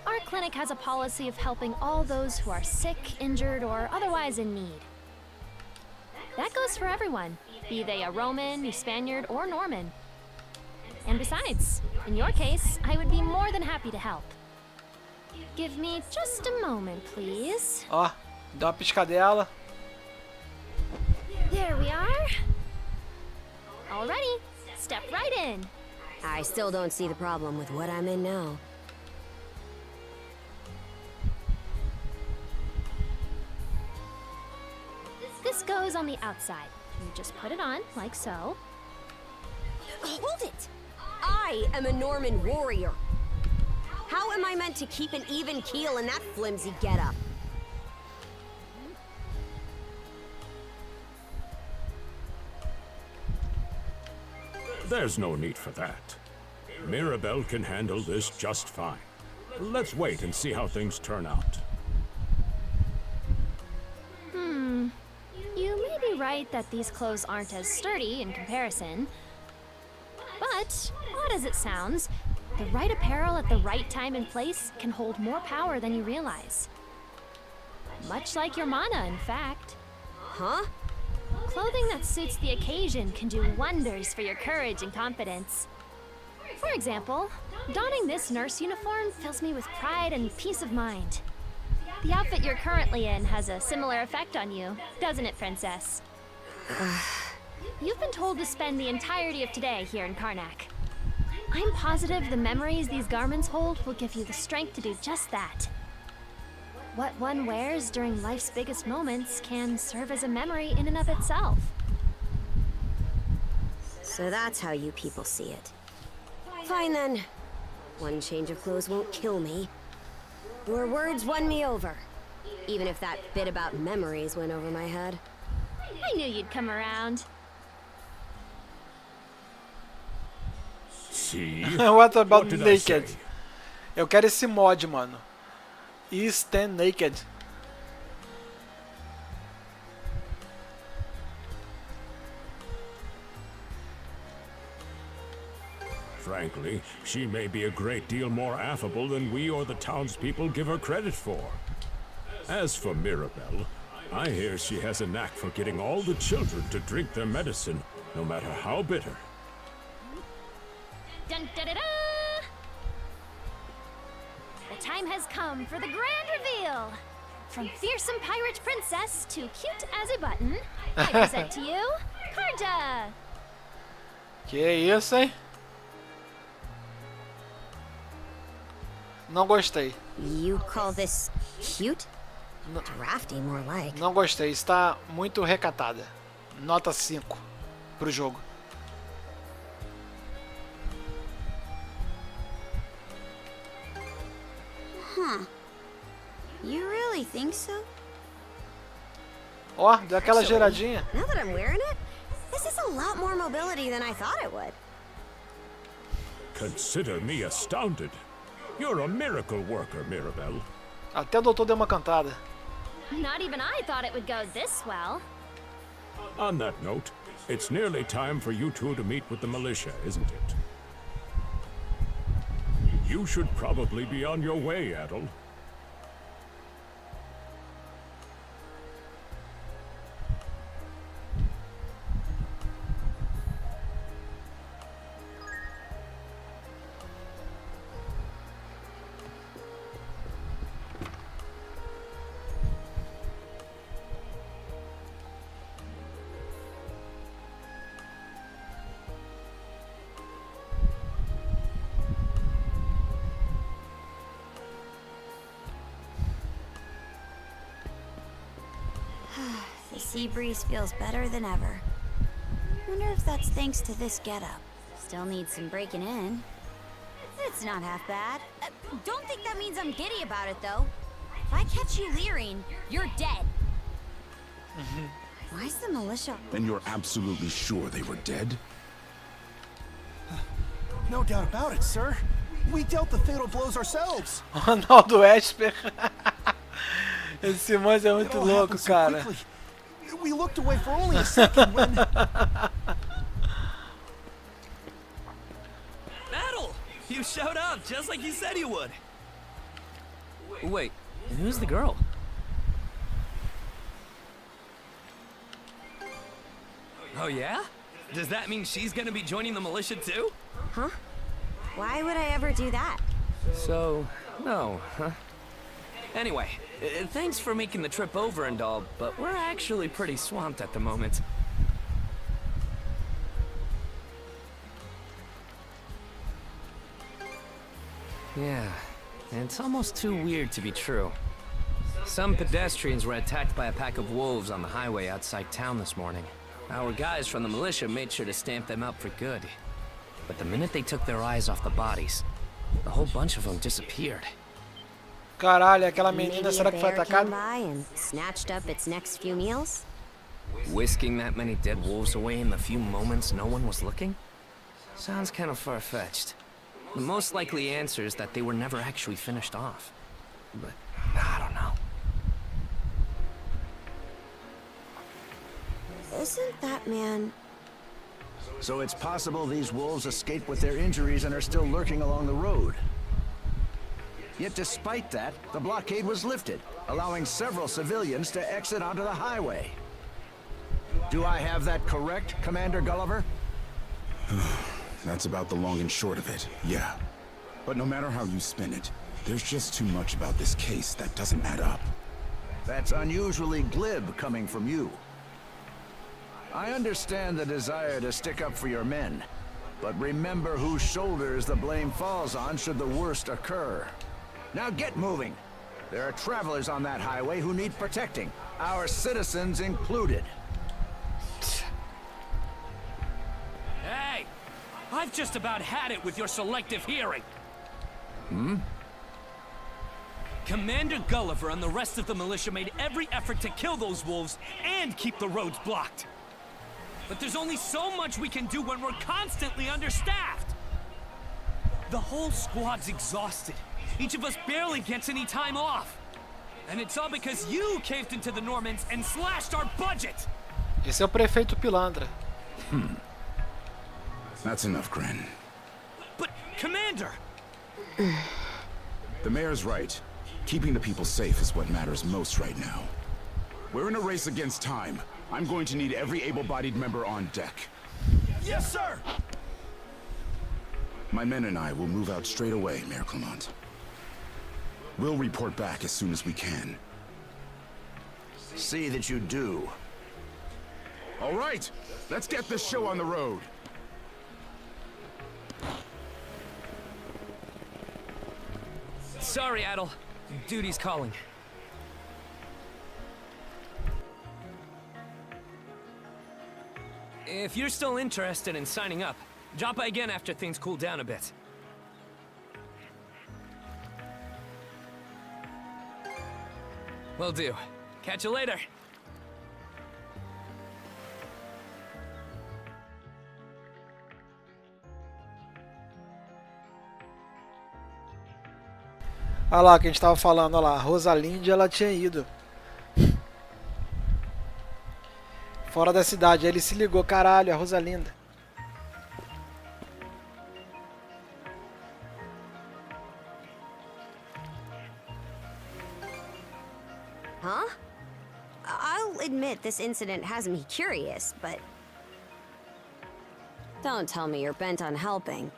Our clinic has a policy of helping all those who are sick, injured, or otherwise in need. That goes for everyone, be they a Roman, Spaniard, or Norman. And besides, in your case, I would be more than happy to help. Give me just a moment, please. Ó, dá uma piscadela. There we are. Alrighty, step right in. I still don't see the problem with what I'm in now. This goes on the outside. You just put it on, like so. Hold it! I am a Norman warrior. How am I meant to keep an even keel in that flimsy getup? There's no need for that. Mirabelle can handle this just fine. Let's wait and see how things turn out. You may be right that these clothes aren't as sturdy in comparison. But, odd as it sounds, the right apparel at the right time and place can hold more power than you realize. Much like your mana, in fact. Huh? Clothing that suits the occasion can do wonders for your courage and confidence. For example, donning this nurse uniform fills me with pride and peace of mind. The outfit you're currently in has a similar effect on you, doesn't it, Princess? You've been told to spend the entirety of today here in Karnak. I'm positive the memories these garments hold will give you the strength to do just that. What one wears during life's biggest moments can serve as a memory in and of itself. So that's how you people see it. Fine then. One change of clothes won't kill me. Your words won me over. Even if that bit about memories went over my head. I knew you'd come around. See? What about What did I naked? say? Eu quero esse mod, mano. Stand naked. Frankly, she may be a great deal more affable than we or the townspeople give her credit for. As for Mirabelle, I hear she has a knack for getting all the children to drink their medicine, no matter how bitter. Dun da da da! The time has come for the grand reveal! From fearsome pirate princess to cute as a button, I present to you, Curta! Que isso, hein? Não gostei. You call this cute? Drafty, more like. Não gostei. Está muito recatada. Nota 5 pro jogo. Huh. You really think so? Ó, deu aquela giradinha. Now that I'm wearing it, this is a lot more mobility than I thought it would. Consider me astounded. You're a miracle worker, Mirabelle. Até o doutor deu uma cantada. Not even I thought it would go this well. On that note, it's nearly time for you two to meet with the militia, isn't it? You should probably be on your way, Adel. The sea breeze feels better than ever. Wonder if that's thanks to this getup. Still needs some breaking in. It's not half bad. Don't think that means I'm giddy about it, though. If I catch you leering, you're dead. Why's the militia? And you're absolutely sure they were dead? No doubt about it, sir. We dealt the fatal blows ourselves. Ronaldo Esper. Esse moço é muito louco, cara. We looked away for only a second when... Adel! You showed up just like you said you would. Wait, who's the girl? Oh yeah? Does that mean she's gonna be joining the militia too? Huh? Why would I ever do that? So, no, huh? Anyway, thanks for making the trip over and all, but we're actually pretty swamped at the moment. Yeah, it's almost too weird to be true. Some pedestrians were attacked by a pack of wolves on the highway outside town this morning. Our guys from the militia made sure to stamp them up for good. But the minute they took their eyes off the bodies, the whole bunch of them disappeared. Caralho, aquela menina, será que foi atacada? By and snatched up its next few meals? Whisking that many dead wolves away in the few moments no one was looking? Sounds kind of far-fetched. The most likely answer is that they were never actually finished off. But I don't know. Isn't that man So it's possible these wolves escaped with their injuries and are still lurking along the road. Yet despite that, the blockade was lifted, allowing several civilians to exit onto the highway. Do I have that correct, Commander Gulliver? That's about the long and short of it, yeah. But no matter how you spin it, there's just too much about this case that doesn't add up. That's unusually glib coming from you. I understand the desire to stick up for your men, but remember whose shoulders the blame falls on should the worst occur. Now get moving. There are travelers on that highway who need protecting, our citizens included. Hey! I've just about had it with your selective hearing. Commander Gulliver and the rest of the militia made every effort to kill those wolves and keep the roads blocked. But there's only so much we can do when we're constantly understaffed. The whole squad's exhausted. Each of us barely gets any time off. And it's all because you caved into the Normans and slashed our budget. Esse é o prefeito Pilantra. That's enough, Gren. But, Commander! The mayor's right. Keeping the people safe is what matters most right now. We're in a race against time. I'm going to need every able-bodied member on deck. Yes, sir! My men and I will move out straight away, Mayor Clement. We'll report back as soon as we can. See that you do. All right, let's get this show on the road. Sorry, Adel. Duty's calling. If you're still interested in signing up, drop by again after things cool down a bit. Will do. Catch you later. Olha lá o que a gente tava falando, olha lá, a Rosalinde ela tinha ido fora da cidade, aí ele se ligou, caralho, a Rosalinda. Huh? I'll admit this incident has me curious, but don't tell me you're bent on helping.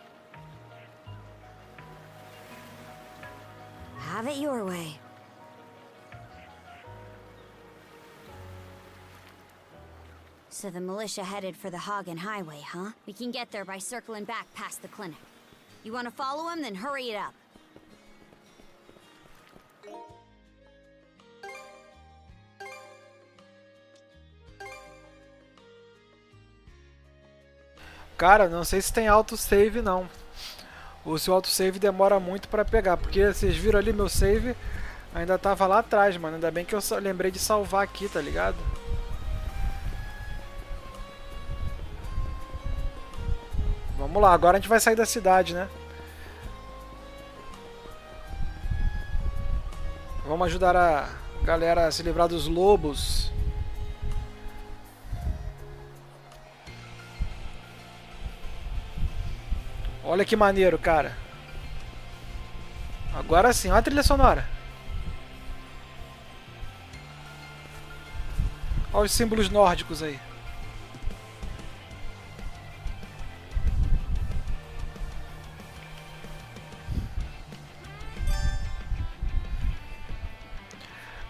Have it your way. So the militia headed for the Hagen Highway, huh? We can get there by circling back past the clinic. You want to follow him? Then hurry it up. Cara, não sei se tem autosave não. Ou se o autosave demora muito pra pegar. Porque vocês viram ali meu save ainda tava lá atrás, mano. Ainda bem que eu lembrei de salvar aqui, tá ligado? Vamos lá, agora a gente vai sair da cidade, né? Vamos ajudar a galera a se livrar dos lobos. Olha que maneiro, cara. Agora sim, olha a trilha sonora. Olha os símbolos nórdicos aí.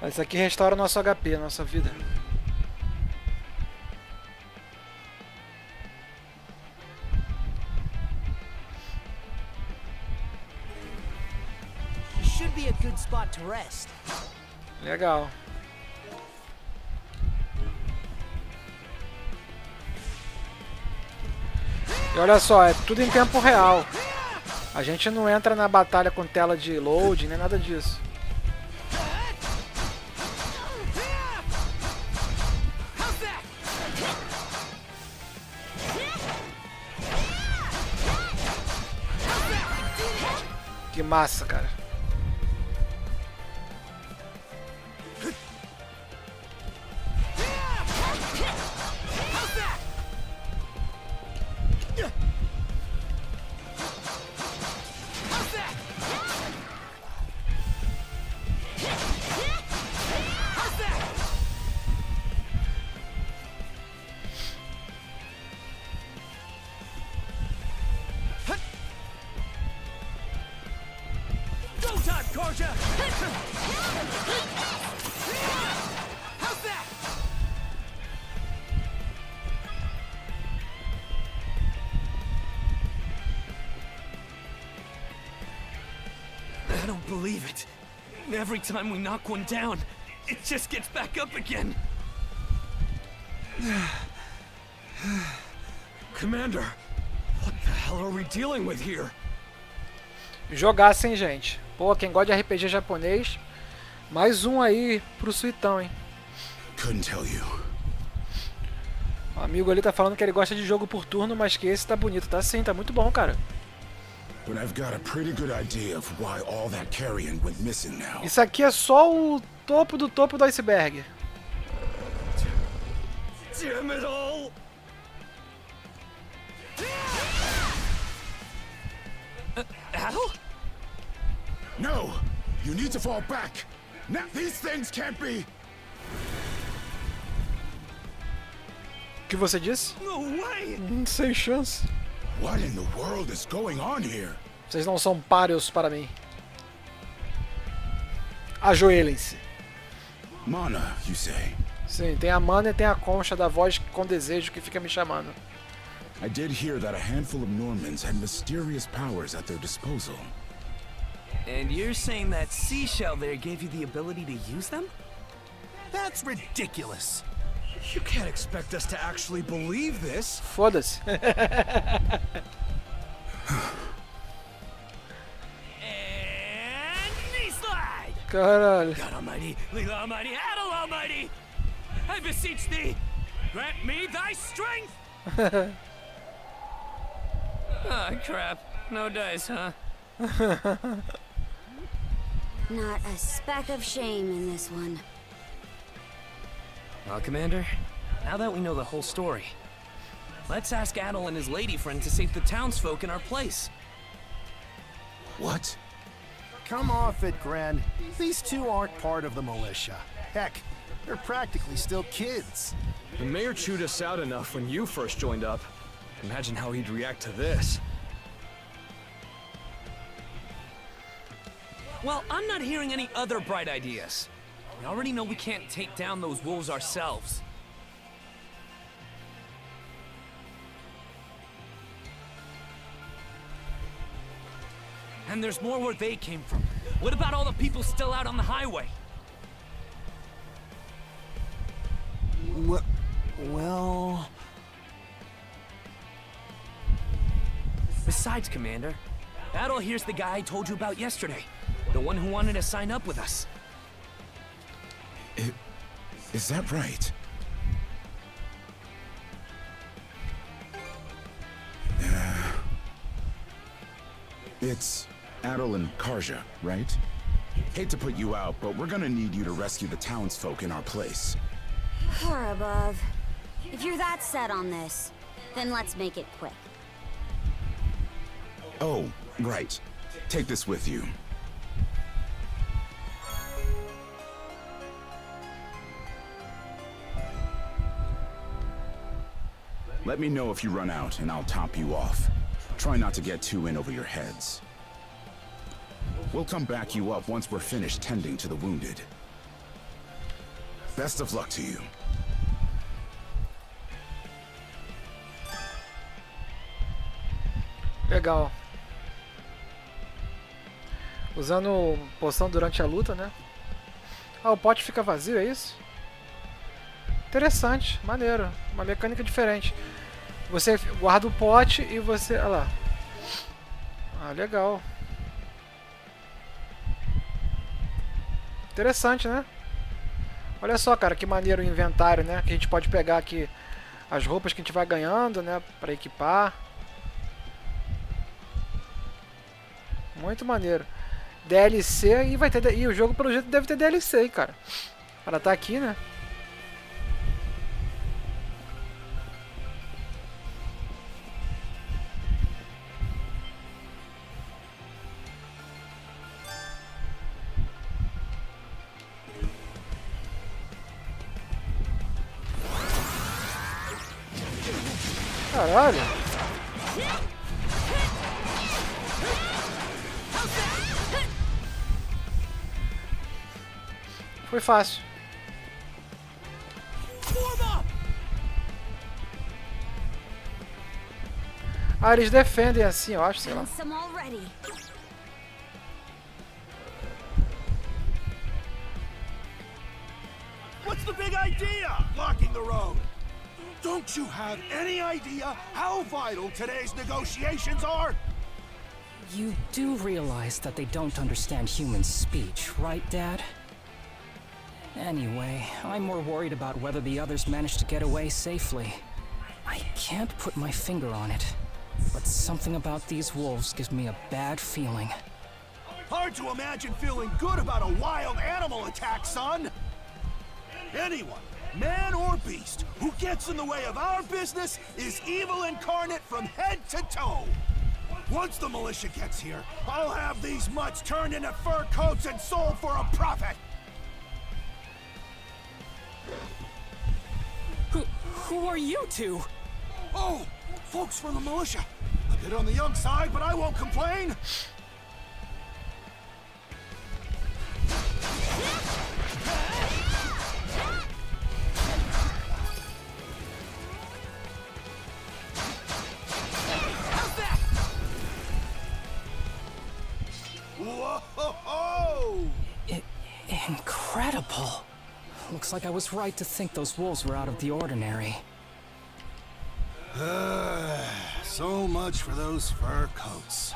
Isso aqui restaura nosso HP, nossa vida. Should be a good spot to rest. Legal. E olha só, é tudo em tempo real. A gente não entra na batalha com tela de load, nem nada disso. Que massa, cara. Showtime, Karja! How's that? I don't believe it. Every time we knock one down, it just gets back up again. Commander, what the hell are we dealing with here? Jogasse, hein, gente. Pô, quem gosta de RPG japonês, mais um aí pro suitão, hein. Couldn't tell you. O amigo ali tá falando que ele gosta de jogo por turno, mas que esse tá bonito. Tá sim, tá muito bom, cara. But I've got a pretty good idea of why all that carrion went missing now. Isso aqui é só o topo do iceberg. Damn it all! Adel? No! You need to fall back! Now these things can't be! O que você disse? No way! Sem chance. What in the world is going on here? Vocês não são páreos para mim. Ajoelhem-se. Mana, you say? Sim, tem a mana e tem a concha da voz com desejo que fica me chamando. I did hear that a handful of Normans had mysterious powers at their disposal. And you're saying that seashell there gave you the ability to use them? That's ridiculous. You can't expect us to actually believe this. Foda-se. And knee slide! Caralho. God Almighty, Leela Almighty, Adel Almighty! I beseech thee, grant me thy strength! Ah, crap. No dice, huh? Not a speck of shame in this one. Well, Commander, now that we know the whole story, let's ask Adel and his lady friend to save the townsfolk in our place. What? Come off it, Gren. These two aren't part of the militia. Heck, they're practically still kids. The mayor chewed us out enough when you first joined up. Imagine how he'd react to this. Well, I'm not hearing any other bright ideas. We already know we can't take down those wolves ourselves. And there's more where they came from. What about all the people still out on the highway? Well... Besides, Commander, Adel here's the guy I told you about yesterday. The one who wanted to sign up with us. Is that right? It's Adel and Karja, right? Hate to put you out, but we're gonna need you to rescue the townsfolk in our place. Far above. If you're that set on this, then let's make it quick. Oh, right. Take this with you. Let me know if you run out, and I'll top you off. Try not to get too in over your heads. We'll come back you up once we're finished tending to the wounded. Best of luck to you. Legal. Usando poção durante a luta, né? Ah, o pote fica vazio, é isso? Interessante, maneiro. Uma mecânica diferente. Você guarda o pote e você... Olha lá. Ah, legal. Interessante, né? Olha só, cara, que maneiro o inventário, né? Que a gente pode pegar aqui as roupas que a gente vai ganhando, né? Pra equipar. Muito maneiro. DLC e vai ter... E o jogo, pelo jeito, deve ter DLC, hein, cara. Para tá aqui, né? Caralho. Foi fácil. Ah, eles defendem assim, eu acho, sei lá. Some already. What's the big idea? Blocking the road. Don't you have any idea how vital today's negotiations are? You do realize that they don't understand human speech, right, Dad? Anyway, I'm more worried about whether the others managed to get away safely. I can't put my finger on it, but something about these wolves gives me a bad feeling. Hard to imagine feeling good about a wild animal attack, son! Anyone, man or beast, who gets in the way of our business is evil incarnate from head to toe! Once the militia gets here, I'll have these mutts turned into fur coats and sold for a profit! Who are you two? Oh, folks from the militia. A bit on the young side, but I won't complain. Whoa! Incredible. Looks like I was right to think those wolves were out of the ordinary. So much for those fur coats.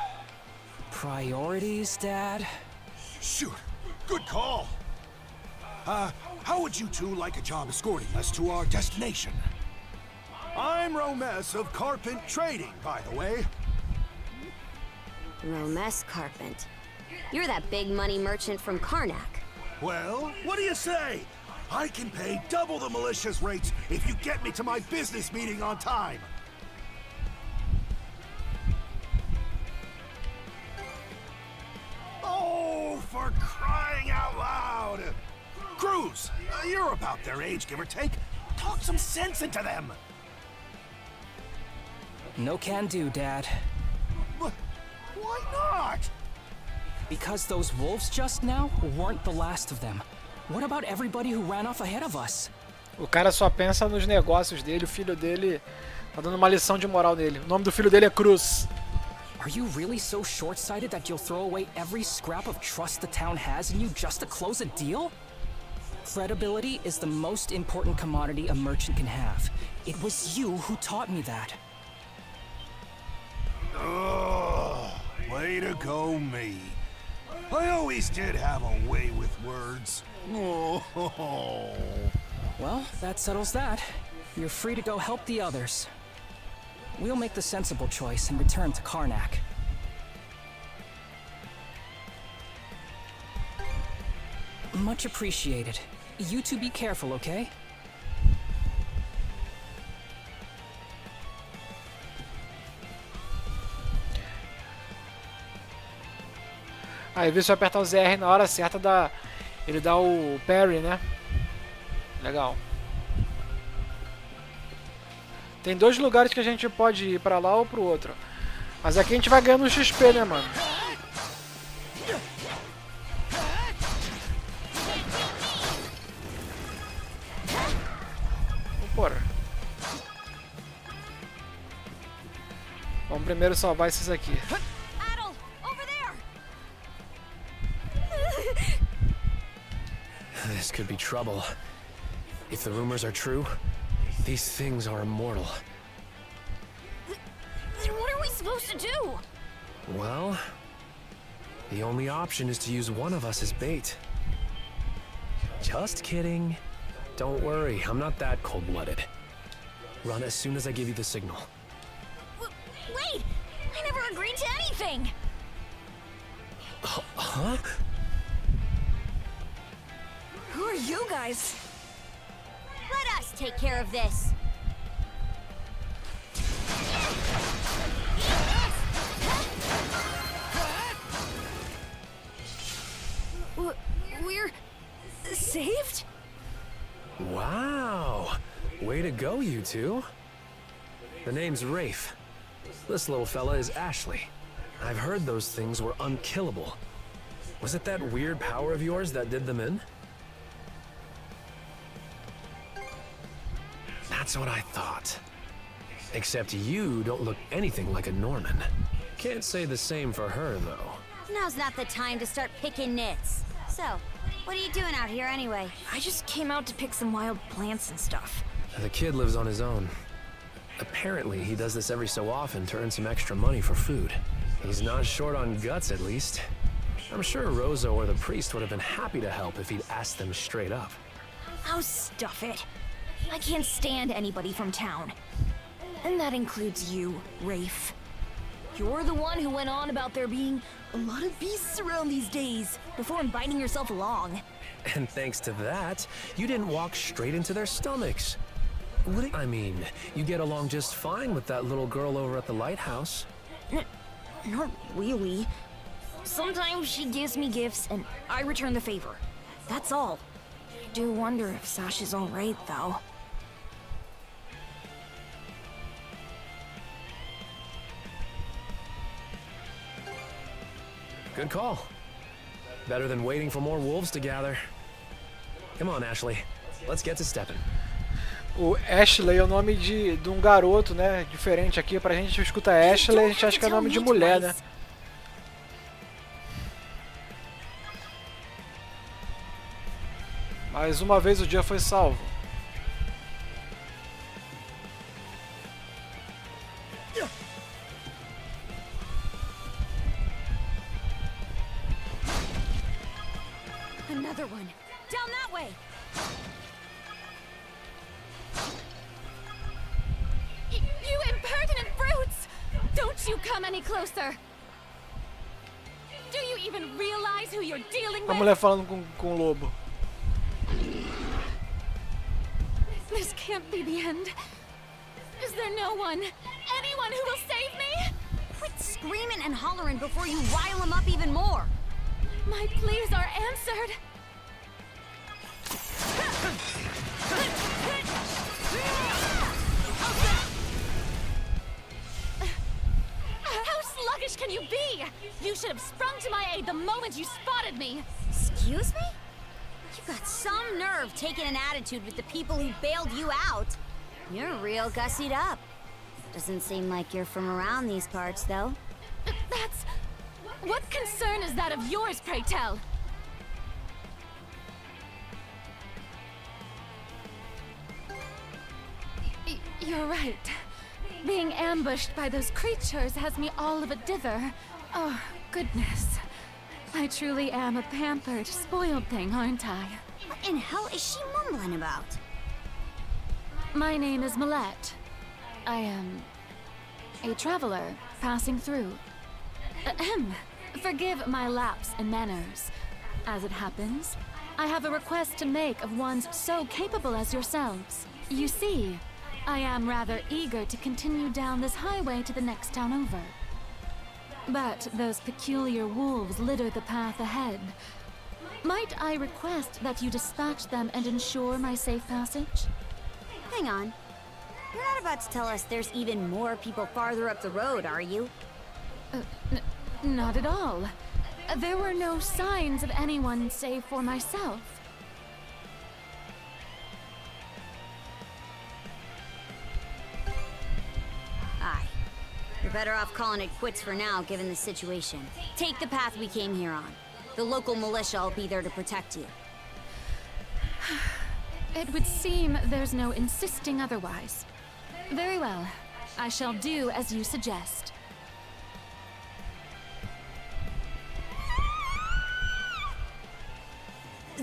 Priorities, Dad? Shoot, good call. How would you two like a job escorting us to our destination? I'm Romes of Carpent Trading, by the way. Romes Carpent. You're that big money merchant from Karnak. Well, what do you say? I can pay double the militia's rates if you get me to my business meeting on time. Oh, for crying out loud! Cruz, you're about their age, give or take. Talk some sense into them. No can do, Dad. Why not? Because those wolves just now weren't the last of them. What about everybody who ran off ahead of us? O cara só pensa nos negócios dele, o filho dele tá dando uma lição de moral nele. O nome do filho dele é Cruz. Are you really so short-sighted that you'll throw away every scrap of trust the town has in you just to close a deal? Credibility is the most important commodity a merchant can have. It was you who taught me that. Oh, way to go me. I always did have a way with words. Oh. Well, that settles that. You're free to go help the others. We'll make the sensible choice and return to Karnak. Much appreciated. You two be careful, okay? Aí vê se eu apertar o ZR na hora certa, ele dá o parry, né? Legal. Tem dois lugares que a gente pode ir pra lá ou pro outro. Mas aqui a gente vai ganhando um XP, né, mano? Bora. Vamos primeiro salvar esses aqui. This could be trouble. If the rumors are true, these things are immortal. Then what are we supposed to do? Well, the only option is to use one of us as bait. Just kidding. Don't worry, I'm not that cold-blooded. Run as soon as I give you the signal. Wait! I never agreed to anything! Huh? Who are you guys? Let us take care of this. We're saved? Wow! Way to go, you two. The name's Rafe. This little fella is Ashley. I've heard those things were unkillable. Was it that weird power of yours that did them in? That's what I thought. Except you don't look anything like a Norman. Can't say the same for her, though. Now's not the time to start picking nits. So, what are you doing out here anyway? I just came out to pick some wild plants and stuff. The kid lives on his own. Apparently, he does this every so often to earn some extra money for food. He's not short on guts, at least. I'm sure Rosa or the priest would have been happy to help if he'd asked them straight up. Oh, stuff it. I can't stand anybody from town. And that includes you, Rafe. You're the one who went on about there being a lot of beasts around these days, before inviting yourself along. And thanks to that, you didn't walk straight into their stomachs. I mean, you get along just fine with that little girl over at the lighthouse. Not really. Sometimes she gives me gifts and I return the favor. That's all. I do wonder if Sash is alright, though. Good call. Better than waiting for more wolves to gather. Come on, Ashley. Let's get to stepping. O Ashley é o nome de um garoto, né? Diferente aqui. Pra gente escuta Ashley, a gente acha que é nome de mulher, né? Mais uma vez o dia foi salvo. Another one. Down that way. You impertinent brutes! Don't you come any closer! Do you even realize who you're dealing A with? mulher falando com o lobo. This can't be the end. Is there no one, anyone who will save me? Quit screaming and hollering before you rile them up even more. My pleas are answered. How sluggish can you be? You should have sprung to my aid the moment you spotted me. Excuse me? You got some nerve taking an attitude with the people who bailed you out. You're real gussied up. Doesn't seem like you're from around these parts, though. That's... What concern is that of yours, pray tell? You're right. Being ambushed by those creatures has me all of a dither. Oh, goodness. I truly am a pampered, spoiled thing, aren't I? What in hell is she mumbling about? My name is Millette. I am a traveler passing through. Ahem. Forgive my lapse in manners. As it happens, I have a request to make of ones so capable as yourselves. You see, I am rather eager to continue down this highway to the next town over. But those peculiar wolves litter the path ahead. Might I request that you dispatch them and ensure my safe passage? Hang on. You're not about to tell us there's even more people farther up the road, are you? Not at all. There were no signs of anyone save for myself. Aye. You're better off calling it quits for now, given the situation. Take the path we came here on. The local militia will be there to protect you. It would seem there's no insisting otherwise. Very well. I shall do as you suggest.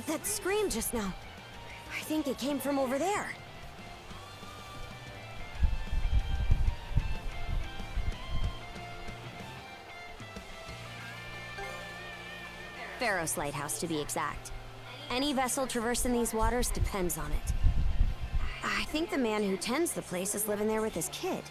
That scream just now. I think it came from over there. Pharos Lighthouse, to be exact. Any vessel traversing these waters depends on it. I think the man who tends the place is living there with his kid.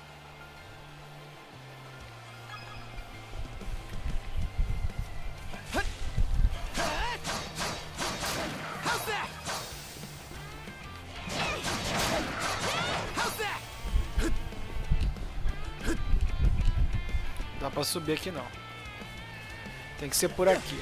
Dá pra subir aqui não. Tem que ser por aqui.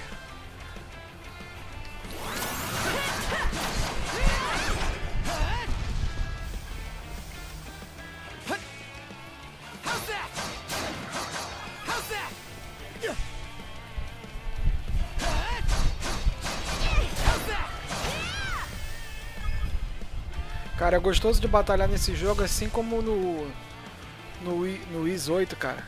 Cara, é gostoso de batalhar nesse jogo, assim como no Is 8, cara.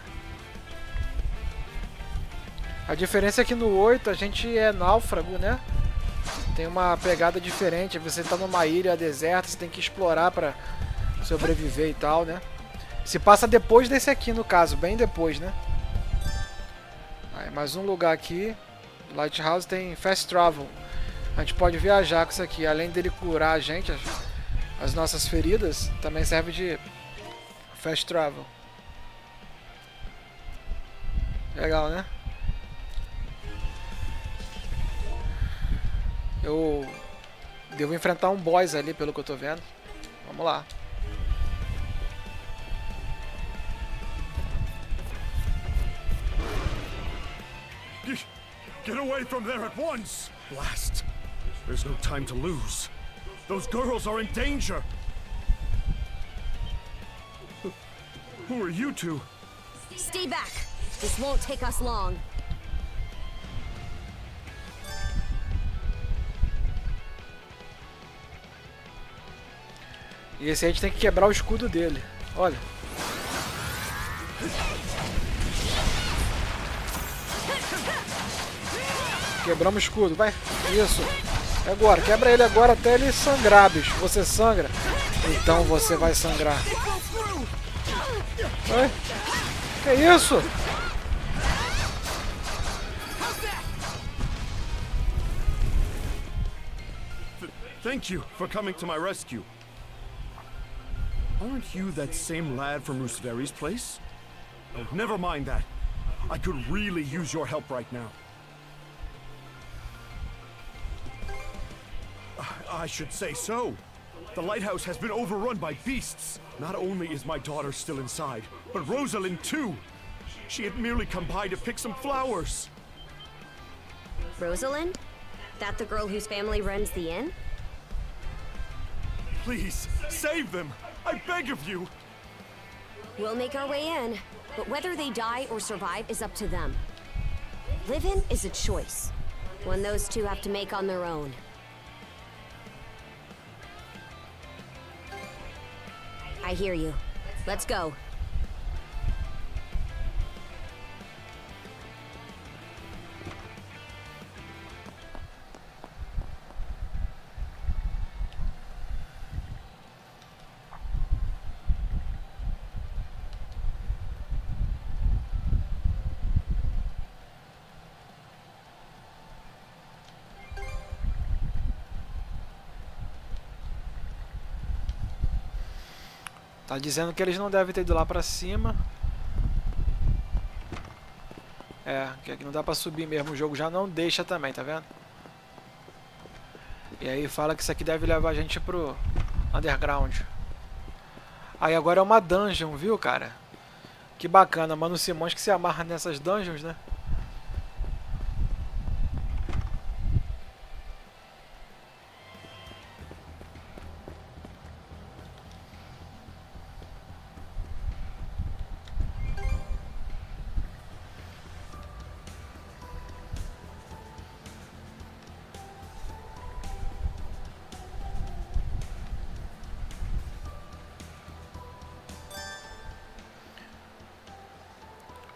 A diferença é que no 8 a gente é náufrago, né? Tem uma pegada diferente. Você tá numa ilha deserta, você tem que explorar pra sobreviver e tal, né? Se passa depois desse aqui, no caso, bem depois, né? Aí, mais um lugar aqui. Lighthouse tem Fast Travel. A gente pode viajar com isso aqui. Além dele curar a gente, as nossas feridas, também serve de Fast Travel. Legal, né? Eu devo enfrentar um boss ali, pelo que eu tô vendo. Vamos lá. Get away from there at once! Blast! There's no time to lose. Those girls are in danger! Who are you two? Stay back! This won't take us long. E esse aí a gente tem que quebrar o escudo dele. Olha. Quebramos o escudo, vai. Isso. Agora, quebra ele agora até ele sangrar, bicho. Você sangra? Então você vai sangrar. Oi? Que isso? Thank you for coming to my rescue. Aren't you that same lad from Rooseveri's place? Oh, never mind that. I could really use your help right now. I should say so. The lighthouse has been overrun by beasts. Not only is my daughter still inside, but Rosalind too. She had merely come by to pick some flowers. Rosalind? That the girl whose family runs the inn? Please, save them! I beg of you! We'll make our way in, but whether they die or survive is up to them. Living is a choice, one those two have to make on their own. I hear you. Let's go. Tá dizendo que eles não devem ter ido lá pra cima. É, que aqui não dá pra subir mesmo. O jogo já não deixa também, tá vendo? E aí fala que isso aqui deve levar a gente pro underground. Aí agora é uma dungeon, viu, cara? Que bacana, Mano Simões que se amarra nessas dungeons, né?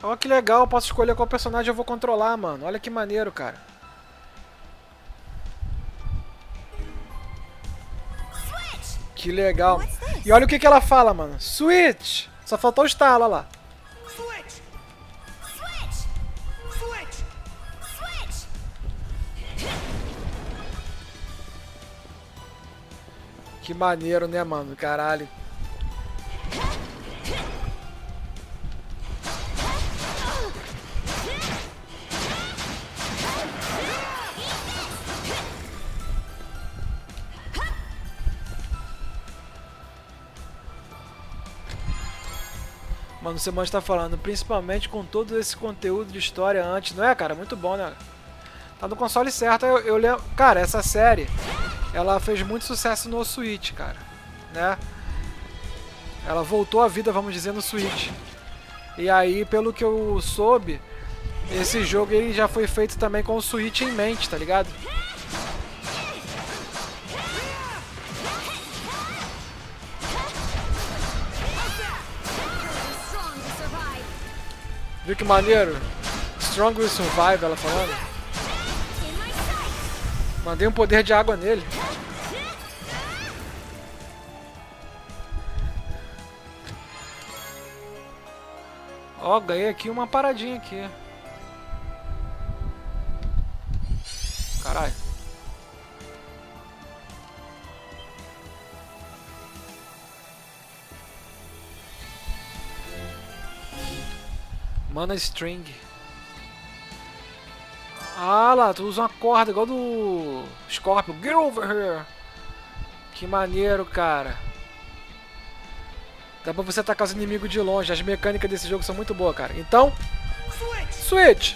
Olha que legal, eu posso escolher qual personagem eu vou controlar, mano. Olha que maneiro, cara. Que legal. E olha o que ela fala, mano. Switch! Só faltou o estalo, olha lá. Que maneiro, né, mano? Caralho. Mano, o Simões tá falando, principalmente com todo esse conteúdo de história antes, não é, cara? Muito bom, né? Tá no console certo. Eu lembro, cara, essa série, ela fez muito sucesso no Switch, cara, né? Ela voltou à vida, vamos dizer, no Switch. E aí, pelo que eu soube, esse jogo ele já foi feito também com o Switch em mente, tá ligado? Viu que maneiro? Strong will survive, ela falando. Mandei um poder de água nele. Ó, ganhei aqui uma paradinha aqui. Caralho. Mana string. Ah lá, tu usa uma corda igual do Scorpion. Get over here. Que maneiro, cara. Dá pra você atacar os inimigos de longe. As mecânicas desse jogo são muito boas, cara. Então, switch.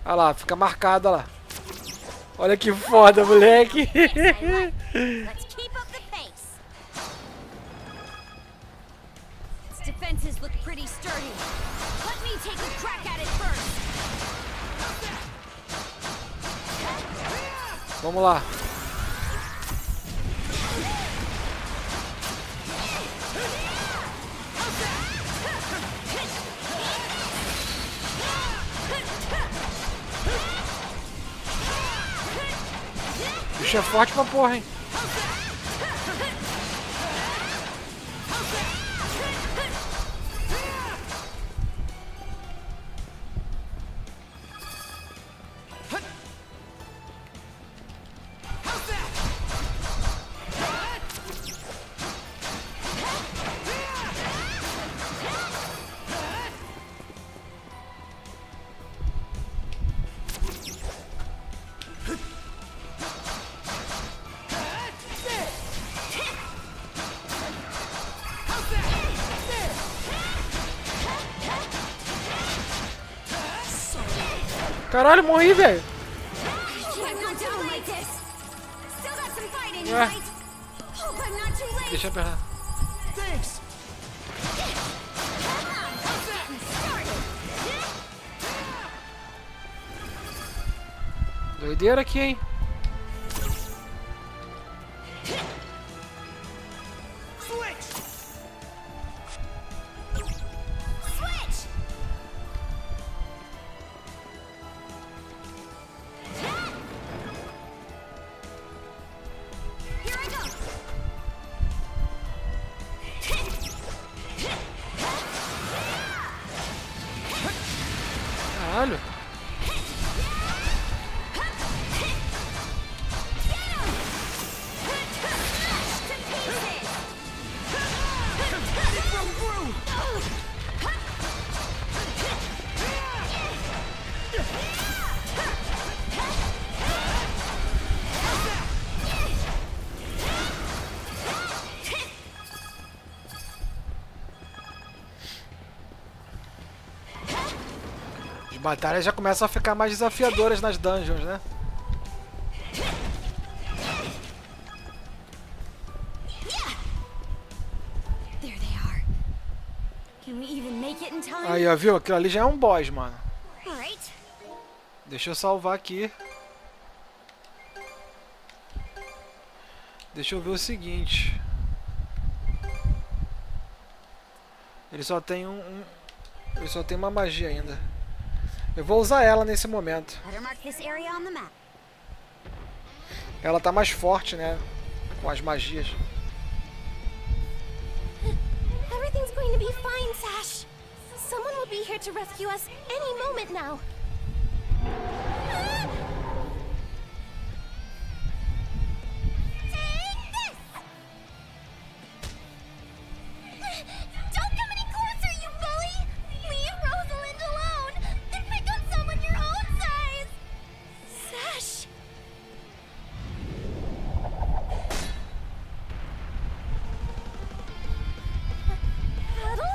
Olha lá, fica marcado, olha lá. Olha que foda, moleque. Defenses look pretty sturdy. Let me take a crack at it first. Vamos lá. O bicho é forte pra porra, hein? Caralho, morri, velho. Ué. Deixa eu apertar. Doideira aqui, hein? Caralho. As batalhas já começam a ficar mais desafiadoras nas dungeons, né? Aí, ó, viu? Aquilo ali já é um boss, mano. Deixa eu salvar aqui. Deixa eu ver o seguinte. Ele só tem ele só tem uma magia ainda. Eu vou usar ela nesse momento. Ela tá mais forte, né? Com as magias. Everything's going to be fine, Sash. Someone will be here to rescue us any moment now. Don't come any closer, you bully! Leave Rosalind alone and pick on someone your own size! Sash! Battle?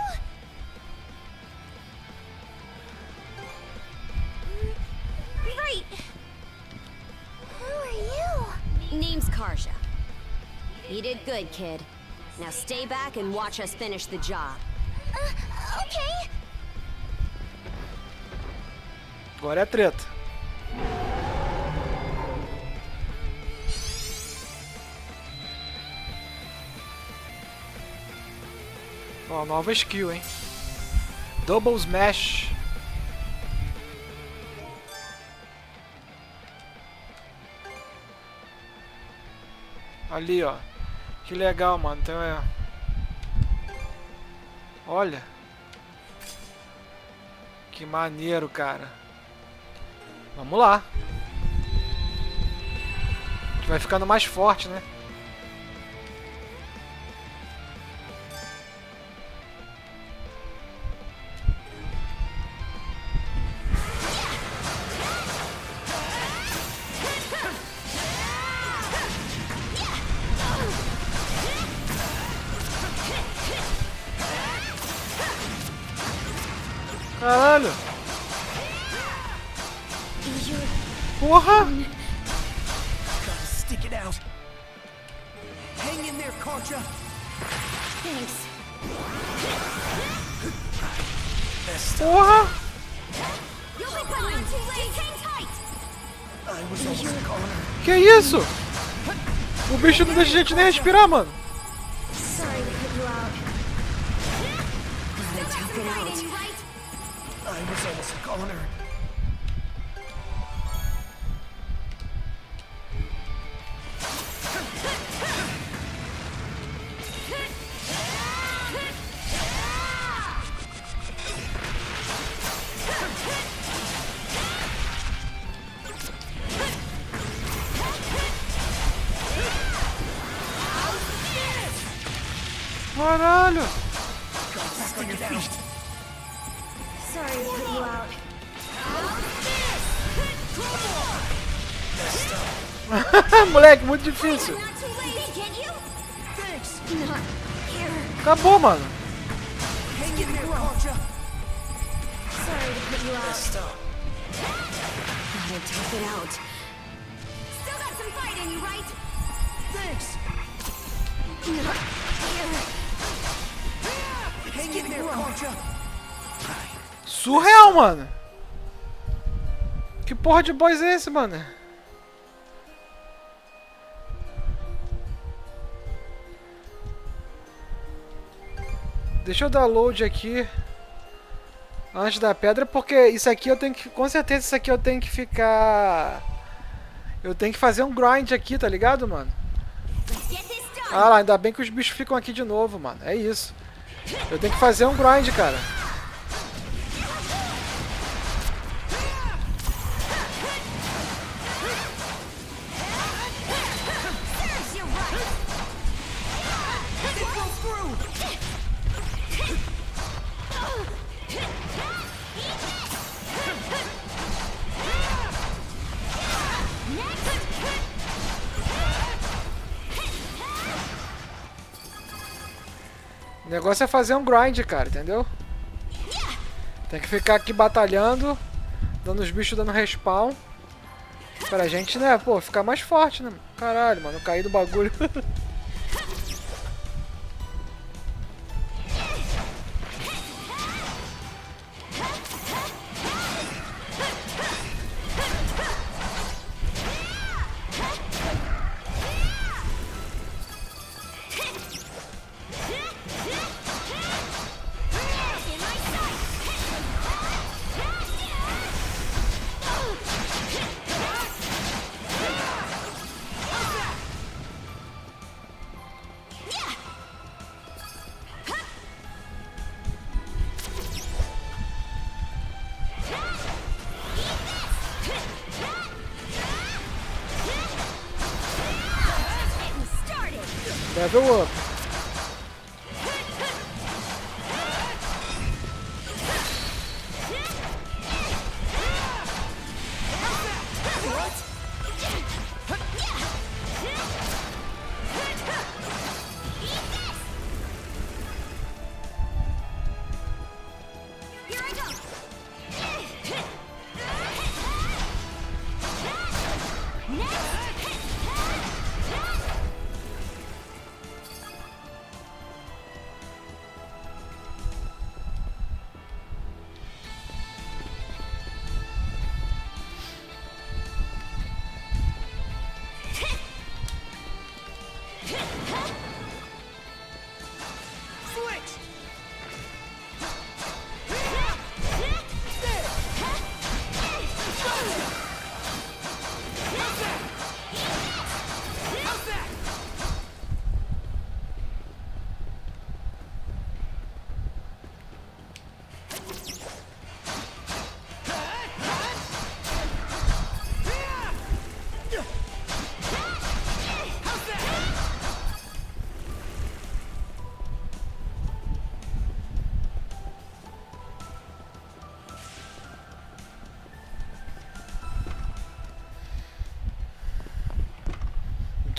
Right. Who are you? Name's Karja. You did good, kid. Now stay back and watch us finish the job. Okay. Agora é treta. Ó, nova skill, hein? Double Smash. Ali, ó. Que legal, mano. Então é... Olha. Que maneiro, cara. Vamos lá. A gente vai ficando mais forte, né? Caralho! Porra! Gotta stick it out. Hang in there, Contra. Thanks. Porra! You'll be fine. Too late. Hang tight. I was almost a goner. Que isso? O bicho não deixa a gente nem respirar, mano. Sorry to put you out. Gotta tough it out. I was almost a goner. Caralho! Back on your feet. Sorry to put you out. Moleque, muito difícil. Not too late. Get you? Thanks. Not here. Acabou, mano. Hang in there, Contra. Sorry to put you out. Gotta tough it out. Still got some fight in you, right? Thanks. Not here. Hang in there, Contra. Surreal, mano. Que porra de boss é esse, mano? Deixa eu dar load aqui antes da pedra, porque isso aqui eu tenho que... Com certeza isso aqui eu tenho que ficar... Eu tenho que fazer um grind aqui, tá ligado, mano? Ah lá, ainda bem que os bichos ficam aqui de novo, mano. É isso. Eu tenho que fazer um grind, cara. O negócio é fazer um grind, cara, entendeu? Tem que ficar aqui batalhando, dando os bichos dando respawn. Pra gente, né, pô, ficar mais forte, né? Caralho, mano, eu caí do bagulho. Level up.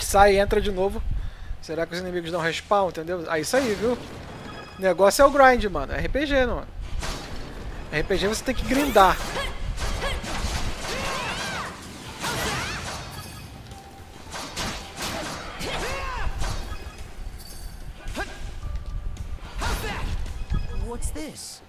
sai e entra de novo. Será que os inimigos dão respawn, entendeu? Ah, isso aí, viu? O negócio é o grind, mano. É RPG, não, mano. RPG você tem que grindar. What's this?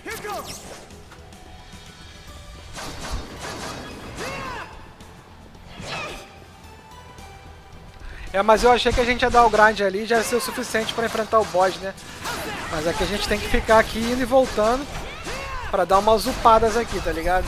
Here goes. É, mas eu achei que a gente ia dar o grind ali e já ia ser o suficiente pra enfrentar o boss, né? Mas aqui a gente tem que ficar aqui indo e voltando pra dar umas upadas aqui, tá ligado?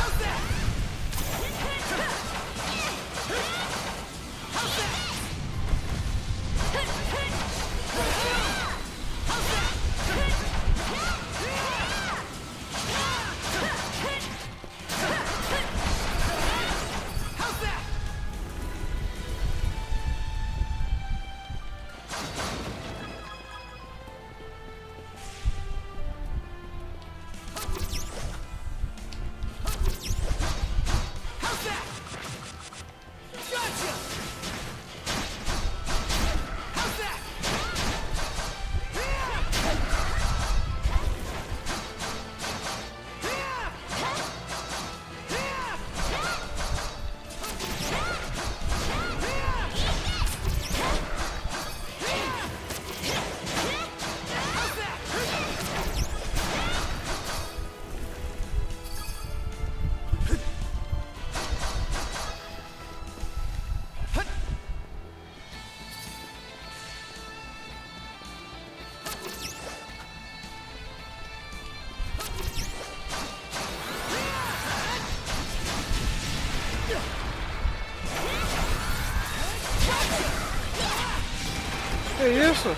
Que isso?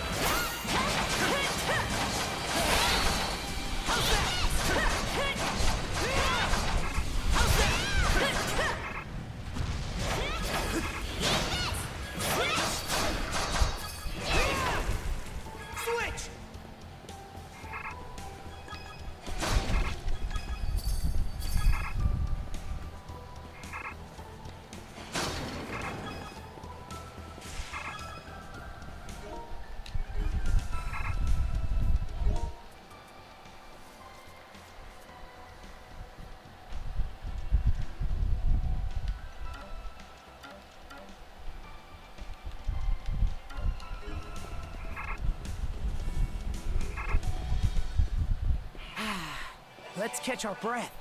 Let's catch our breath.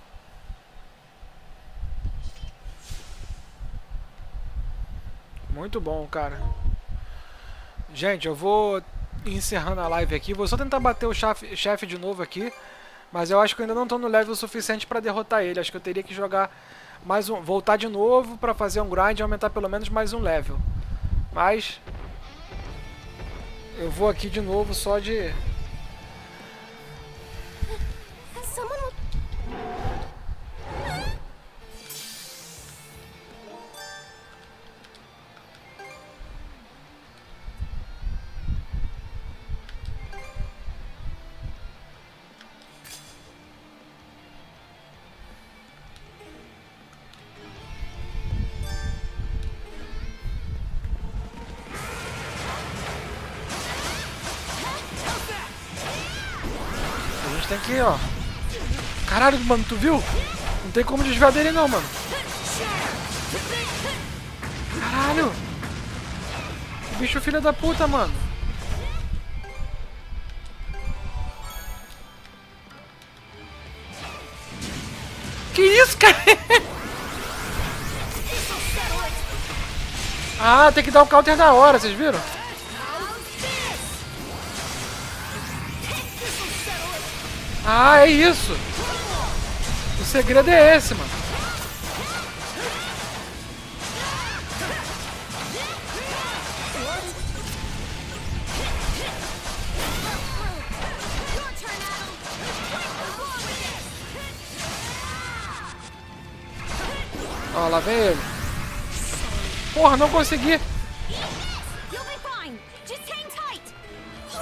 Muito bom, cara. Gente, eu vou encerrando a live aqui. Vou só tentar bater o chefe de novo aqui. Mas eu acho que eu ainda não tô no level suficiente pra derrotar ele. Acho que eu teria que jogar mais um... voltar de novo pra fazer um grind e aumentar pelo menos mais um level. Mas... eu vou aqui de novo só de... tem que ir, ó. Caralho, mano, tu viu? Não tem como desviar dele não, mano. Caralho. Que bicho filho da puta, mano. Que isso, cara? Ah, tem que dar o counter na hora, vocês viram? Ah, é isso! O segredo é esse, mano. Ó, lá vem ele. Porra, não consegui.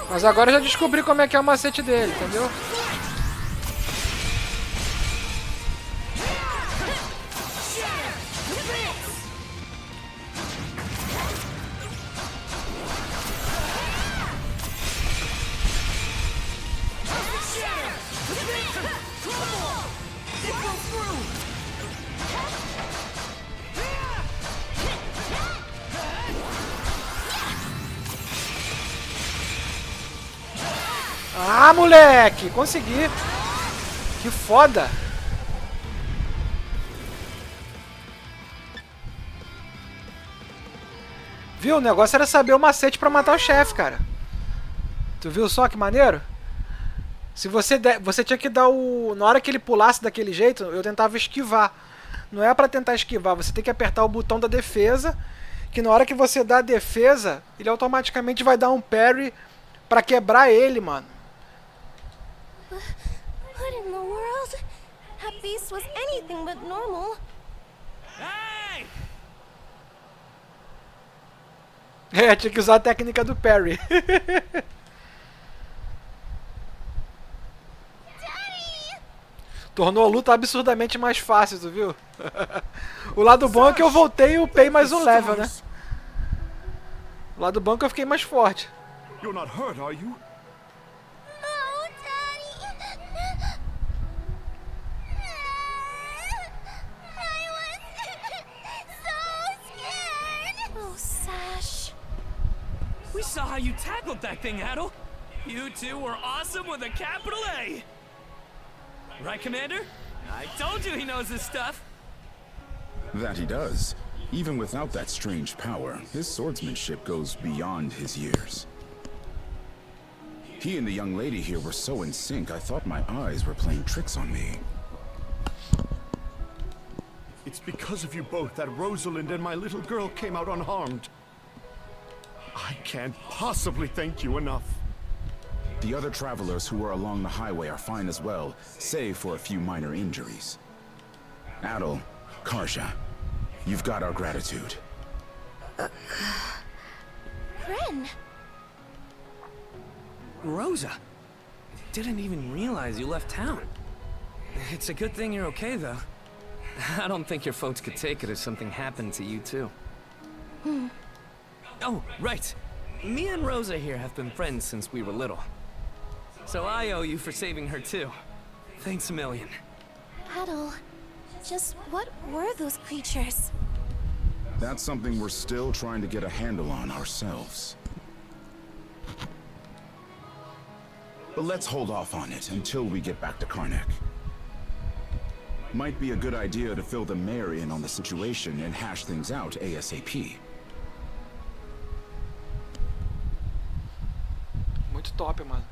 Mas agora eu já descobri como é que é o macete dele, entendeu? Ah, moleque! Consegui! Que foda! Viu? O negócio era saber o macete pra matar o chefe, cara. Tu viu só que maneiro? Se você tinha que dar o... Na hora que ele pulasse daquele jeito, eu tentava esquivar. Não é pra tentar esquivar, você tem que apertar o botão da defesa, que na hora que você dá a defesa, ele automaticamente vai dar um parry pra quebrar ele, mano. What in the world? That beast was anything but normal. Hey! É, tinha que usar a técnica do parry. Tornou a luta absurdamente mais fácil, tu viu? O lado bom é que eu voltei e upei mais um level, né? O lado bom é que eu fiquei mais forte. You're not hurt, are you? We saw how you tackled that thing, Adel. You two were awesome with a capital A. Right, Commander? I told you he knows his stuff. That he does. Even without that strange power, his swordsmanship goes beyond his years. He and the young lady here were so in sync, I thought my eyes were playing tricks on me. It's because of you both that Rosalind and my little girl came out unharmed. I can't possibly thank you enough. The other travelers who were along the highway are fine as well, save for a few minor injuries. Adel, Karja, you've got our gratitude. Ren! Rosa! Didn't even realize you left town. It's a good thing you're okay, though. I don't think your folks could take it if something happened to you, too. Oh, right. Me and Rosa here have been friends since we were little. So I owe you for saving her, too. Thanks a million. Adel, just what were those creatures? That's something we're still trying to get a handle on ourselves. But let's hold off on it until we get back to Karnak. Might be a good idea to fill the mayor in on the situation and hash things out ASAP. Muito top, mano.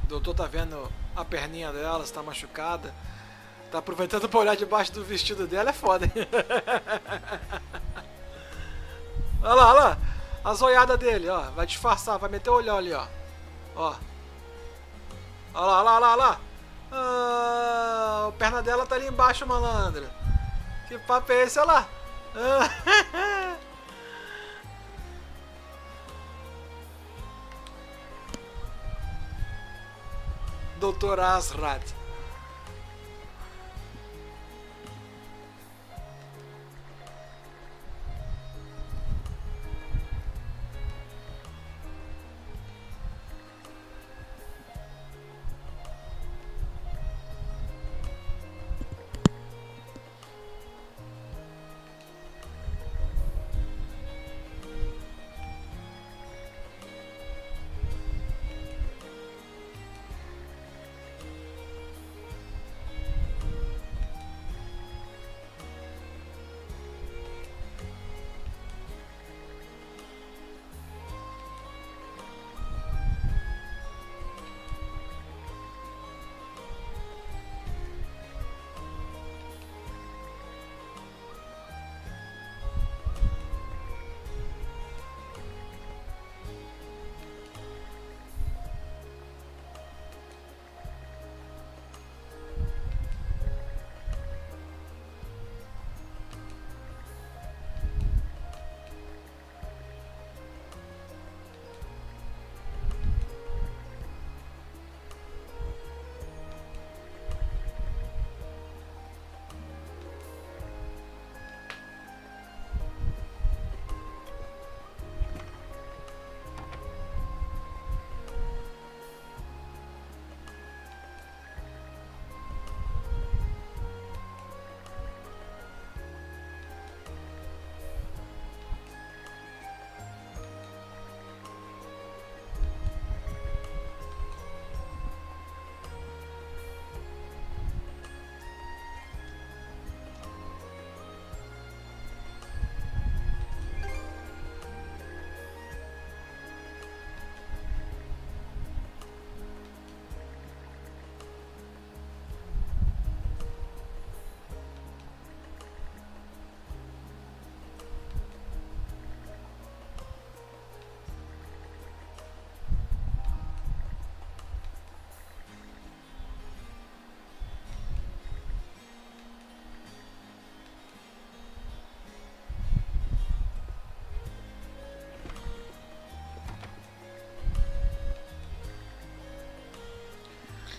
O doutor tá vendo a perninha dela, se tá machucada. Tá aproveitando pra olhar debaixo do vestido dela, é foda, hein? Olha lá, olha lá. A zoiada dele, ó. Vai disfarçar, vai meter o olhão ali, ó. Ó. Olha lá, olha lá, olha lá. Ah, a perna dela tá ali embaixo, malandro. Que papo é esse? Olha lá. Ah. Doutor Asrat.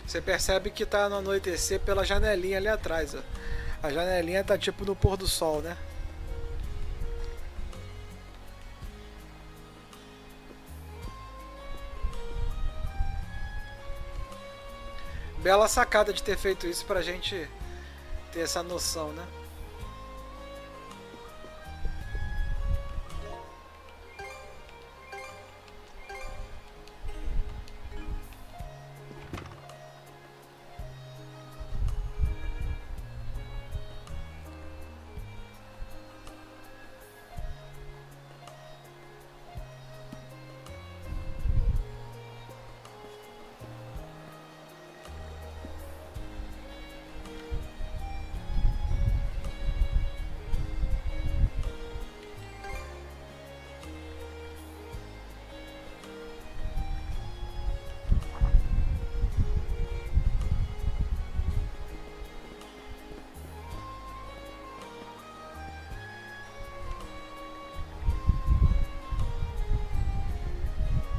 Você percebe que tá no anoitecer pela janelinha ali atrás, ó. A janelinha tá tipo no pôr do sol, né? Bela sacada de ter feito isso pra gente ter essa noção, né?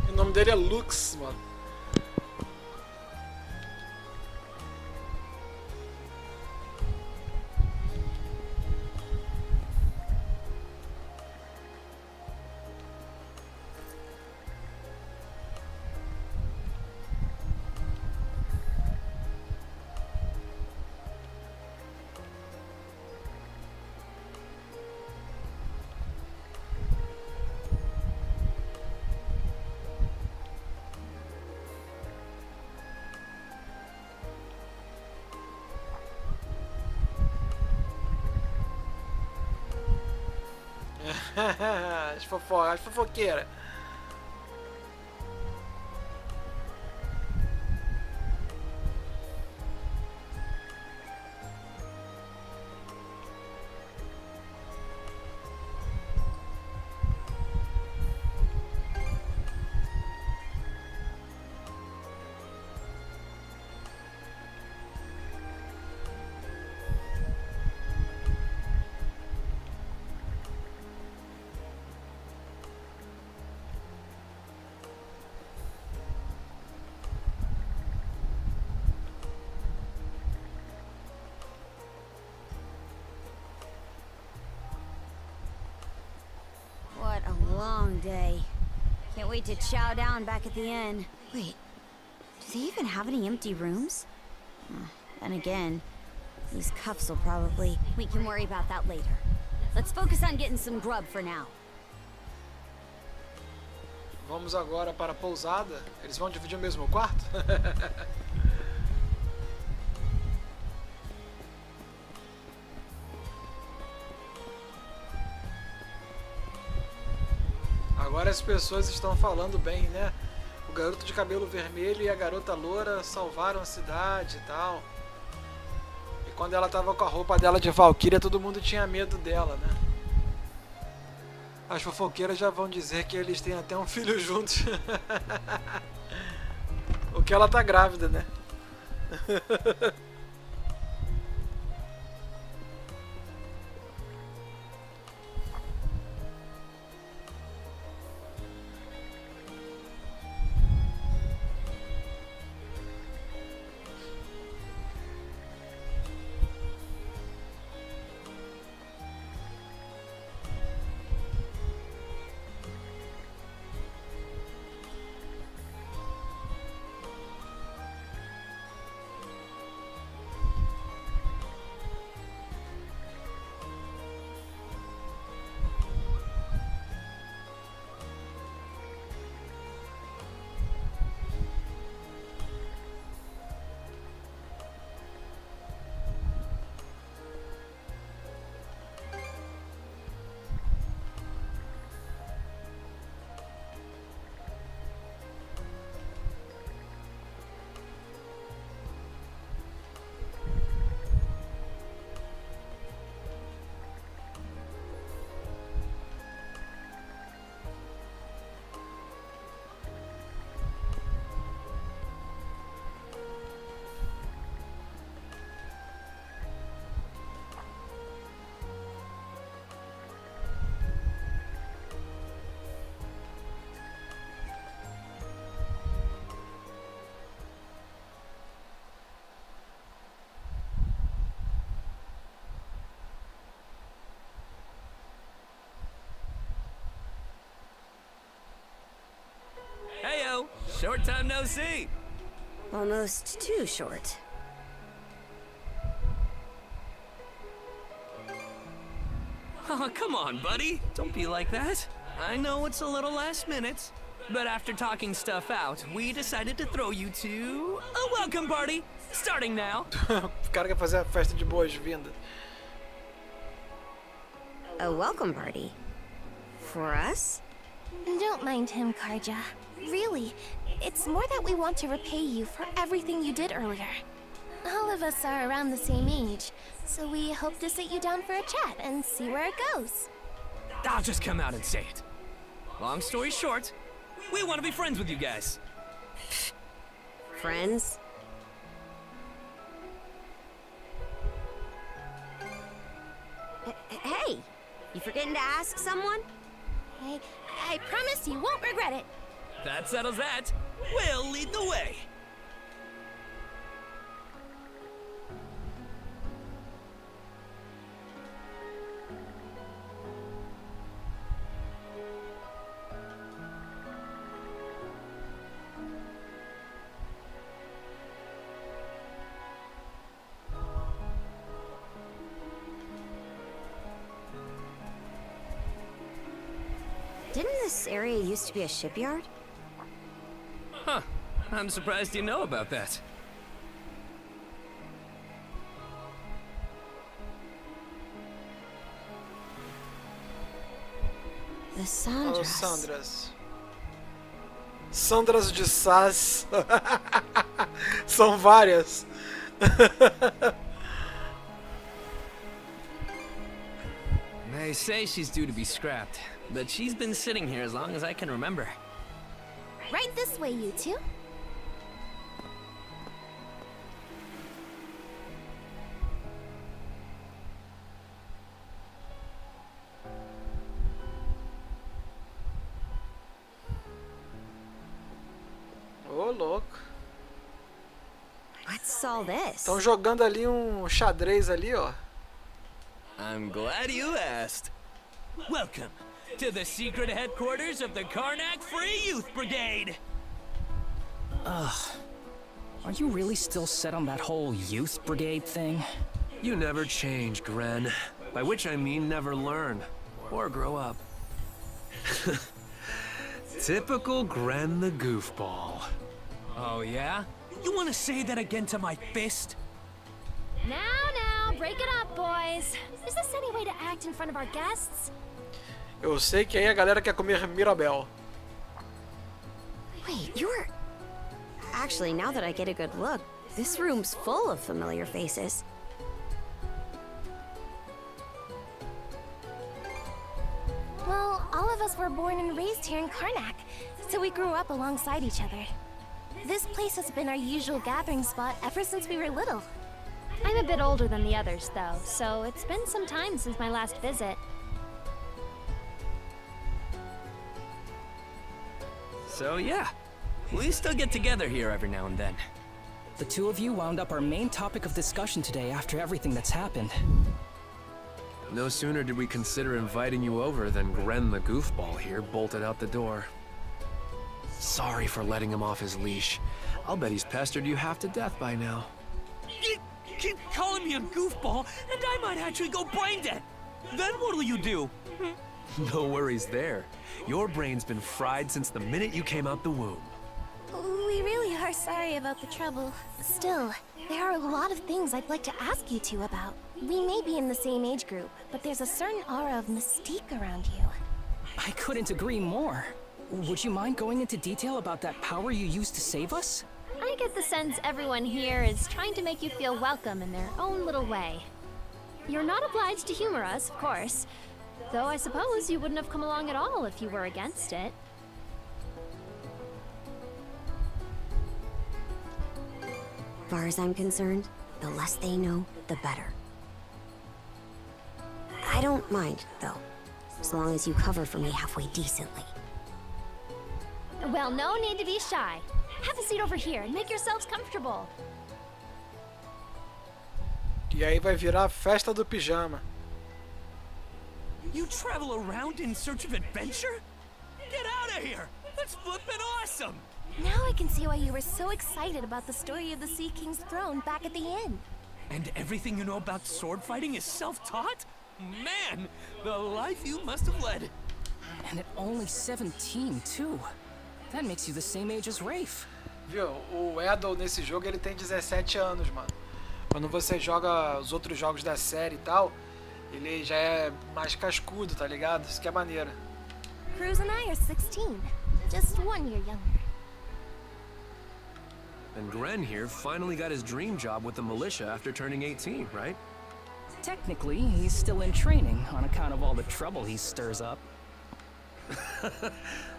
O nome dele é Lux, mano. As fofoqueiras. What a long day. Can't wait to chow down back at the inn. Wait, do they even have any empty rooms? Then again, these cuffs will probably... We can worry about that later. Let's focus on getting some grub for now. Vamos agora para a pousada. Eles vão dividir o mesmo quarto? Agora as pessoas estão falando bem, né? O garoto de cabelo vermelho e a garota loura salvaram a cidade e tal. E quando ela tava com a roupa dela de valquíria, todo mundo tinha medo dela, né? As fofoqueiras já vão dizer que eles têm até um filho juntos. O que ela tá grávida, né? short time no see. Almost too short. Oh, come on, buddy. Don't be like that. I know it's a little last minute, but after talking stuff out, we decided to throw you to a welcome party, starting now. O cara quer fazer a festa de boas-vindas. A welcome party? For us? Don't mind him, Karja. Really, it's more that we want to repay you for everything you did earlier. All of us are around the same age, so we hope to sit you down for a chat and see where it goes. I'll just come out and say it. Long story short, we want to be friends with you guys. Friends? Hey, you forgetting to ask someone? I promise you won't regret it. That settles that. We'll lead the way. Didn't this area used to be a shipyard? Huh. I'm surprised you know about that. The Sandras. Oh, Sandras. Sandras de Saz. São várias. They say she's due to be scrapped, but she's been sitting here as long as I can remember. Right this way, you two. Ô, louco. What's all this? Estão jogando ali xadrez ali, ó. I'm glad you asked. Welcome to the secret headquarters of the Karnak Free Youth Brigade. Ugh. Are you really still set on that whole youth brigade thing? You never change, Gren. By which I mean never learn. Or grow up. Typical Gren the goofball. Oh, yeah? You want to say that again to my fist? Now, break it up, boys. Is this any way to act in front of our guests? Eu sei que aí a galera quer comer Mirabel. Wait, you're... Actually, now that I get a good look, this room's full of familiar faces. Well, all of us were born and raised here in Karnak, so we grew up alongside each other. This place has been our usual gathering spot ever since we were little. I'm a bit older than the others, though, so it's been some time since my last visit. So yeah, we still get together here every now and then. The two of you wound up our main topic of discussion today after everything that's happened. No sooner did we consider inviting you over than Gren the goofball here bolted out the door. Sorry for letting him off his leash. I'll bet he's pestered you half to death by now. You keep calling me a goofball, and I might actually go brain dead. Then what'll you do? No worries there. Your brain's been fried since the minute you came out the womb. We really are sorry about the trouble. Still, there are a lot of things I'd like to ask you two about. We may be in the same age group, but there's a certain aura of mystique around you. I couldn't agree more. Would you mind going into detail about that power you used to save us? I get the sense everyone here is trying to make you feel welcome in their own little way. You're not obliged to humor us, of course. Though I suppose you wouldn't have come along at all if you were against it. As far as I'm concerned, the less they know, the better. I don't mind, though, as long as you cover for me halfway decently. Well, no need to be shy. Have a seat over here and make yourselves comfortable. E aí vai virar a festa do pijama. You travel around in search of adventure? Get out of here! That's flippin' awesome! Now I can see why you were so excited about the story of the Sea King's throne back at the inn. And everything you know about sword fighting is self-taught? Man, the life you must have led. And at only 17, too. That makes you the same age as Rafe. Viu? O Edel nesse jogo ele tem 17 anos, mano. Quando você joga os outros jogos da série e tal, ele já é mais cascudo, tá ligado? Isso que é maneiro. Cruz and I are 16, just 1 year younger. And Gren here finally got his dream job with the militia after turning 18, right? Technically, he's still in training on account of all the trouble he stirs up.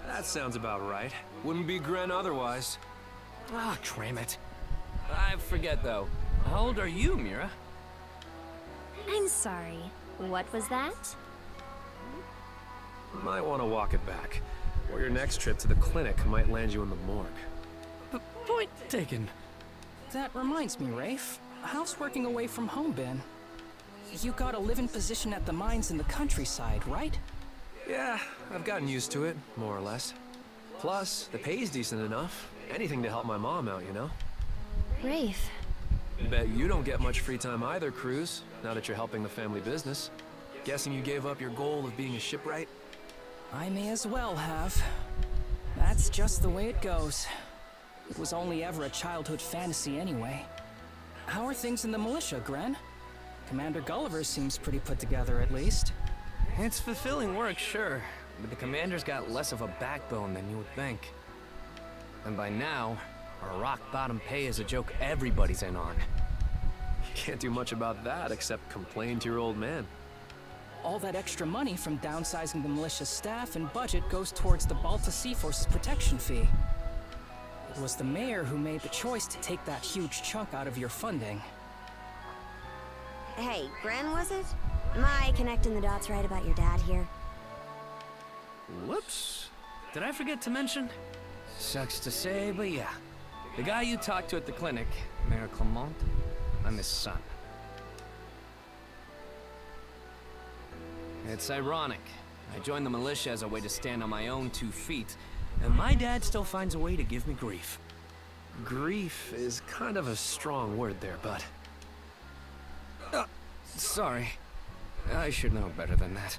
That sounds about right. Wouldn't be Gren otherwise. Ah, cram it. I forget though. How old are you, Mira? I'm sorry. What was that? Might want to walk it back. Or your next trip to the clinic might land you in the morgue. Point taken. That reminds me, Rafe. How's working away from home been? You got a living position at the mines in the countryside, right? Yeah, I've gotten used to it, more or less. Plus, the pay's decent enough. Anything to help my mom out, you know? Rafe. Bet you don't get much free time either, Cruz, now that you're helping the family business. Guessing you gave up your goal of being a shipwright? I may as well have. That's just the way it goes. It was only ever a childhood fantasy anyway. How are things in the militia, Gren? Commander Gulliver seems pretty put together, at least. It's fulfilling work, sure, but the commander's got less of a backbone than you would think. And by now, our rock-bottom pay is a joke everybody's in on. Can't do much about that except complain to your old man. All that extra money from downsizing the militia's staff and budget goes towards the Balta Sea Force's protection fee. It was the mayor who made the choice to take that huge chunk out of your funding. Hey, Gren, was it? Am I connecting the dots right about your dad here? Whoops. Did I forget to mention? Sucks to say, but yeah. The guy you talked to at the clinic, Mayor Clement, I'm his son. It's ironic. I joined the militia as a way to stand on my own 2 feet, and my dad still finds a way to give me grief. Grief is kind of a strong word there, bud. Sorry. I should know better than that.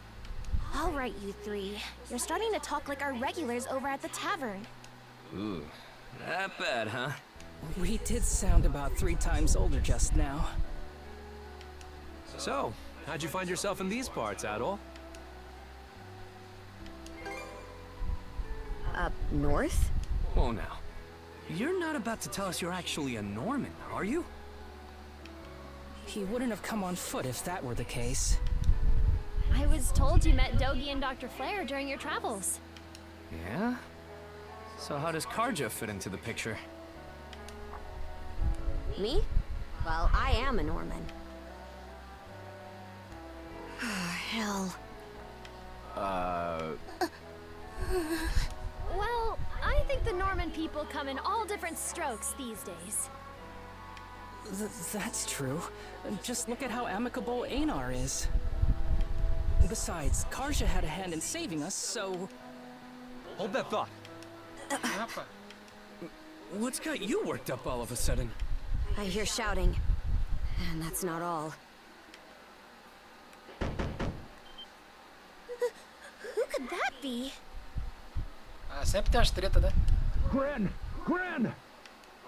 All right, you three. You're starting to talk like our regulars over at the tavern. Ooh, that bad, huh? We did sound about 3 times older just now. So, how'd you find yourself in these parts, Adol? Up north? Whoa now. You're not about to tell us you're actually a Norman, are you? He wouldn't have come on foot if that were the case. I was told you met Dogi and Dr. Flair during your travels. Yeah? So how does Karja fit into the picture? Me? Well, I am a Norman. Hell. Well, I think the Norman people come in all different strokes these days. That's true. Just look at how amicable Einar is. Besides, Karja had a hand in saving us, so... Hold that thought. What's got you worked up all of a sudden? I hear shouting. And that's not all. Who could that be? Ah, sempre tem as treta, né? Gren! Gren!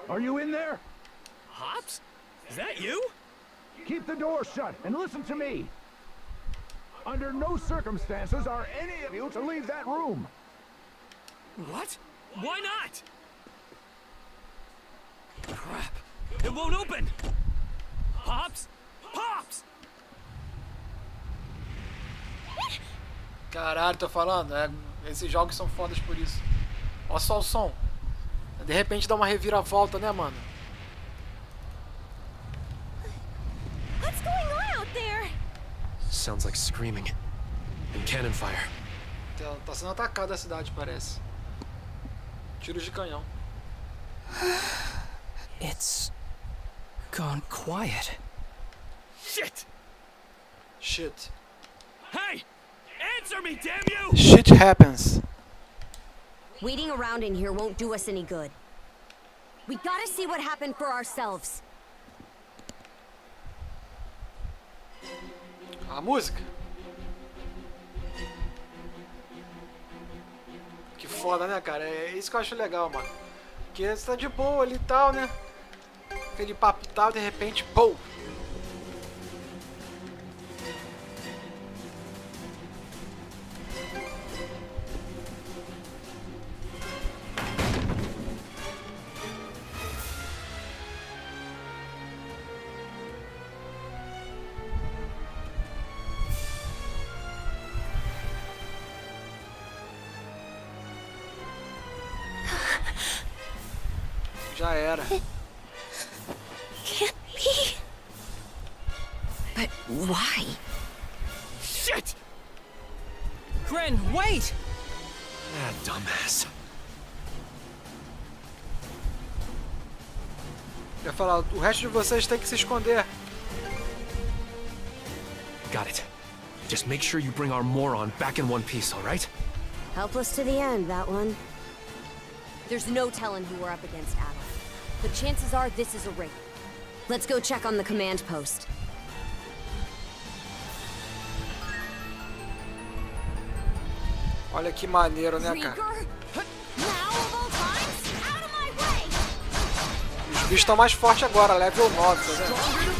Are you in there? Hops? Is that you? Keep the door shut and listen to me. Under no circumstances are any of you to leave that room. What? Why not? Crap. It won't open! Pops? Pops! Caralho, tô falando, esses jogos são fodas por isso. Olha só o som. De repente dá uma reviravolta, né, mano? What's going on out there? Sounds like screaming. And cannon fire. Tá sendo atacada a cidade, parece. Tiros de canhão. It's... gone quiet. Shit! Shit. Hey! Answer me, damn you! Shit happens. Waiting around in here won't do us any good. We gotta see what happened for ourselves. A música. Que foda, né, cara? É isso que eu acho legal, mano. Porque você tá de boa ali e tal, né? Aquele papo e tal, de repente, pô! Já era. Can't be. But why? Shit! Gren, wait! Ah, dumbass. Eu ia falar, o resto de vocês tem que se esconder. Got it. Just make sure you bring our moron back in one piece, all right? Helpless to the end, that one. There's no telling who we're up against, Adel. But chances are this is a raid. Let's go check on the command post. Olha que maneiro, né, cara? Os bichos estão mais fortes agora, level 9, tá vendo?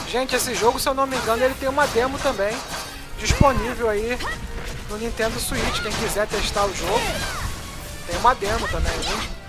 Gente, esse jogo, se eu não me engano, ele tem uma demo também disponível aí no Nintendo Switch. Quem quiser testar o jogo, tem uma demo também, viu?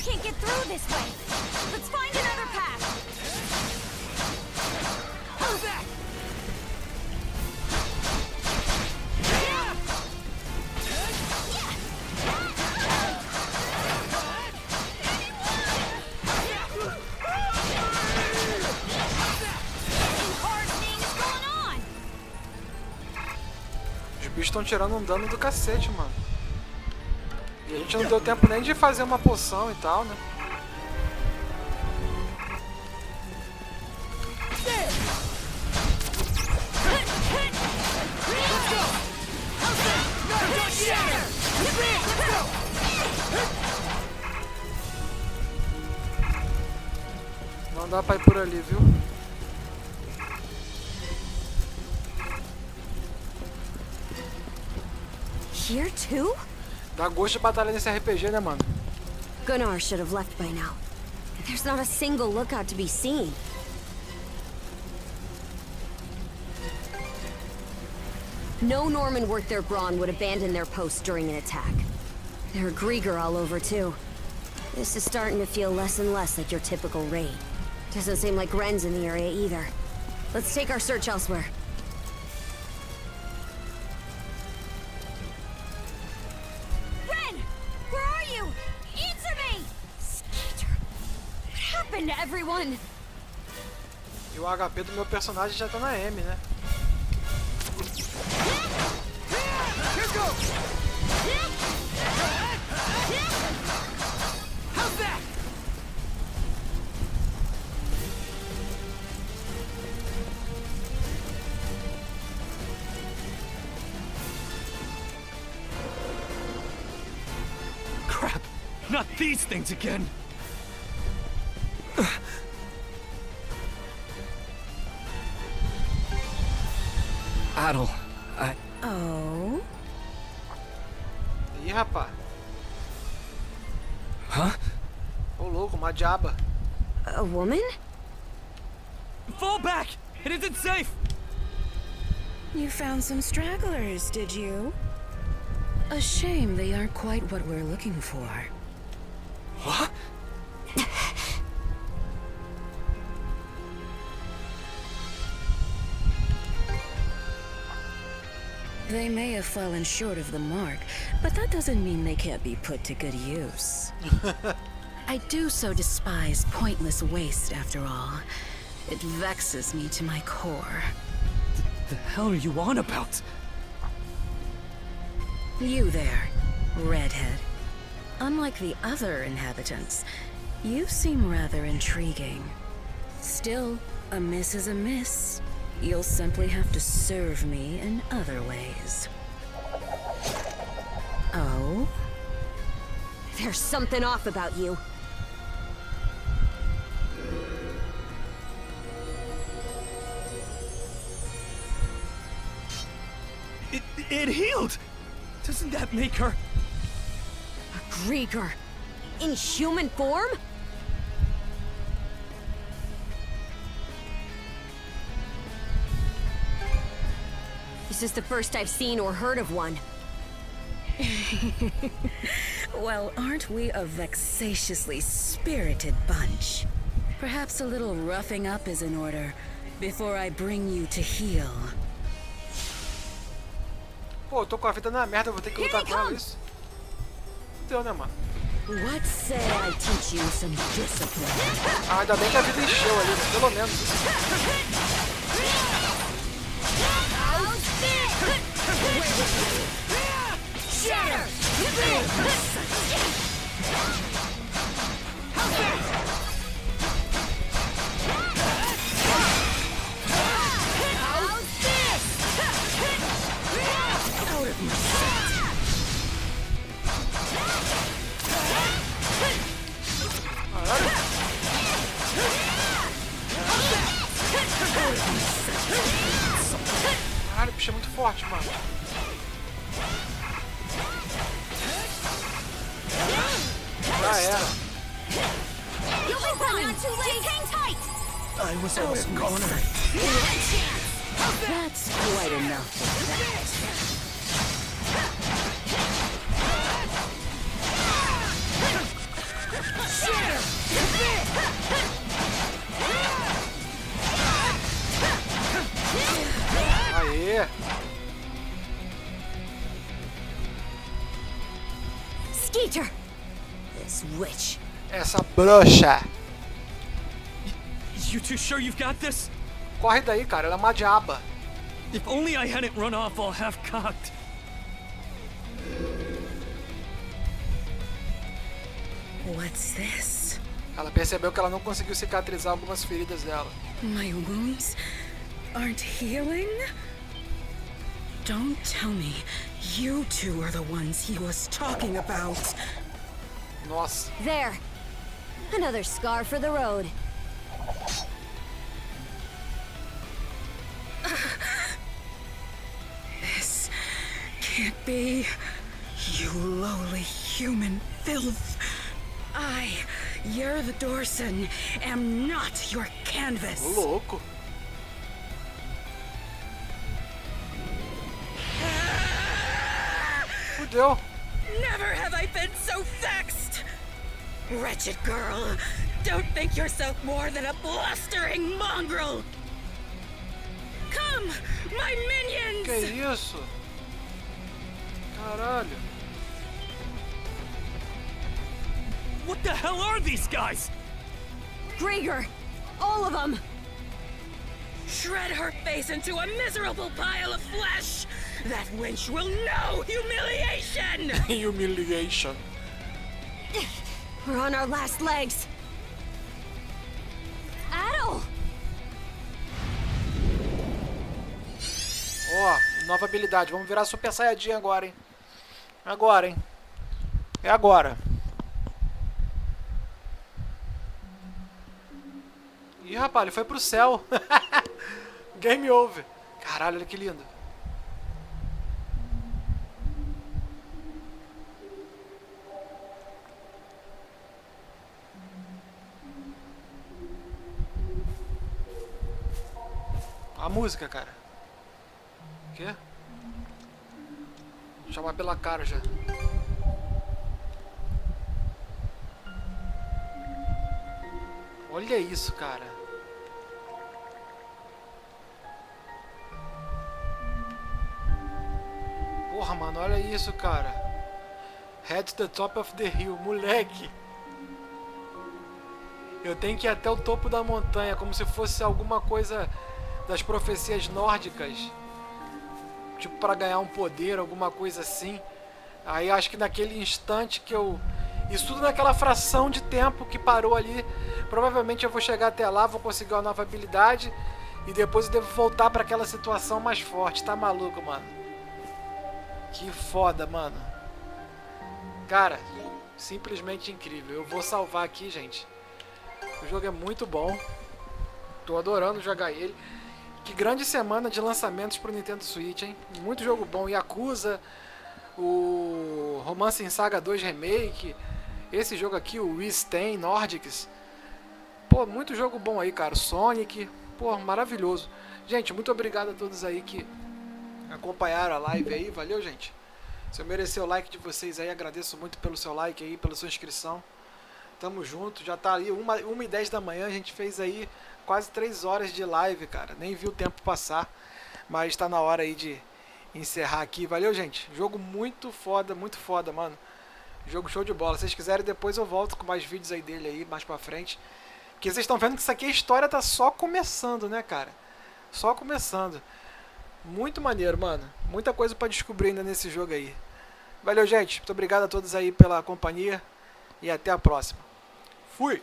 Can't get through this way. Let's find another path. How's that? Os bichos estão tirando um dano do cacete, mano. E a gente não deu tempo nem de fazer uma poção e tal, né? Não dá pra ir por ali, viu? Here too? Dá gosto de batalha nesse RPG, né, mano? Gunnar should have left by now. There's not a single lookout to be seen. No Norman worth their brawn would abandon their post during an attack. There are Grieger all over too. This is starting to feel less and less like your typical raid. Doesn't seem like Ren's in the area either. Let's take our search elsewhere. To everyone. E o HP do meu personagem já tá na M, né? Crap! Not these things again! Adel, Oh? Ih, rapaz. Huh? Ô, louco, uma diaba. A woman? Fall back! It isn't safe! You found some stragglers, did you? A shame they aren't quite what we're looking for. What? They may have fallen short of the mark, but that doesn't mean they can't be put to good use. I do so despise pointless waste, after all. It vexes me to my core. The hell are you on about? You there, redhead. Unlike the other inhabitants, you seem rather intriguing. Still, a miss is a miss. You'll simply have to serve me in other ways. Oh? There's something off about you. It healed! Doesn't that make her... A Grieger. In human form? This is the first I've seen or heard of one. Well, aren't we a vexatiously spirited bunch? Perhaps a little roughing up is in order, before I bring you to heel. Pô, eu tô com a vida na merda, eu vou ter que lutar com ela, isso? Deu, né, mano? What say I teach you some discipline? Ah, ainda bem que a vida encheu ali, pelo menos. Caralho, o bicho é muito forte, mano. Já era. I was always cornered. That's quite enough of that. Aê! Skeeter! This witch. Essa bruxa. You two sure you've got this? Corre daí, cara, ela é uma diaba. If only I hadn't run off all half-cocked. What's this? Ela percebeu que ela não conseguiu cicatrizar algumas feridas dela. My wounds aren't healing? Don't tell me you two are the ones he was talking about. Nossa. There. Another scar for the road. This can't be. You lowly human filth. You're the Dorson, am not your canvas. Ô, louco. Fudeu. Never have I been so vexed. Wretched girl, don't think yourself more than a blustering mongrel. Come, my minions. Que isso? Caralho. What the hell are these guys? Grieger! All of them! Shred her face into a miserable pile of flesh! That wench will know humiliation! Humiliation. We're on our last legs. Adel! Ó, nova habilidade. Vamos virar Super Saiyajin agora, hein? Agora, hein? É agora. Ih, rapaz, ele foi pro céu. Game over. Caralho, olha que lindo. A música, cara. O quê? Vou chamar pela cara já. Olha isso, cara. Porra, mano, olha isso, cara. Head to the top of the hill, moleque. Eu tenho que ir até o topo da montanha, como se fosse alguma coisa das profecias nórdicas. Tipo, pra ganhar um poder, alguma coisa assim. Aí acho que naquele instante que eu... Isso tudo naquela fração de tempo que parou ali. Provavelmente eu vou chegar até lá, vou conseguir uma nova habilidade. E depois eu devo voltar pra aquela situação mais forte. Tá maluco, mano? Que foda, mano. Cara, simplesmente incrível. Eu vou salvar aqui, gente. O jogo é muito bom. Tô adorando jogar ele. Que grande semana de lançamentos pro Nintendo Switch, hein? Muito jogo bom. Yakuza, o Romance em Saga 2 Remake, esse jogo aqui, o Inscreva, Nordics. Pô, muito jogo bom aí, cara. Sonic, pô, maravilhoso. Gente, muito obrigado a todos aí que acompanharam a live aí. Valeu, gente. Se eu merecer o like de vocês aí, agradeço muito pelo seu like aí, pela sua inscrição. Tamo junto, já tá aí 1h10 da manhã, a gente fez aí quase 3 horas de live, cara. Nem vi o tempo passar, mas tá na hora aí de encerrar aqui. Valeu, gente. Jogo muito foda, mano. Jogo show de bola. Se vocês quiserem, depois eu volto com mais vídeos aí dele aí, mais pra frente. Porque vocês estão vendo que isso aqui, a história tá só começando, né, cara? Só começando. Muito maneiro, mano. Muita coisa pra descobrir ainda nesse jogo aí. Valeu, gente. Muito obrigado a todos aí pela companhia. E até a próxima. Fui!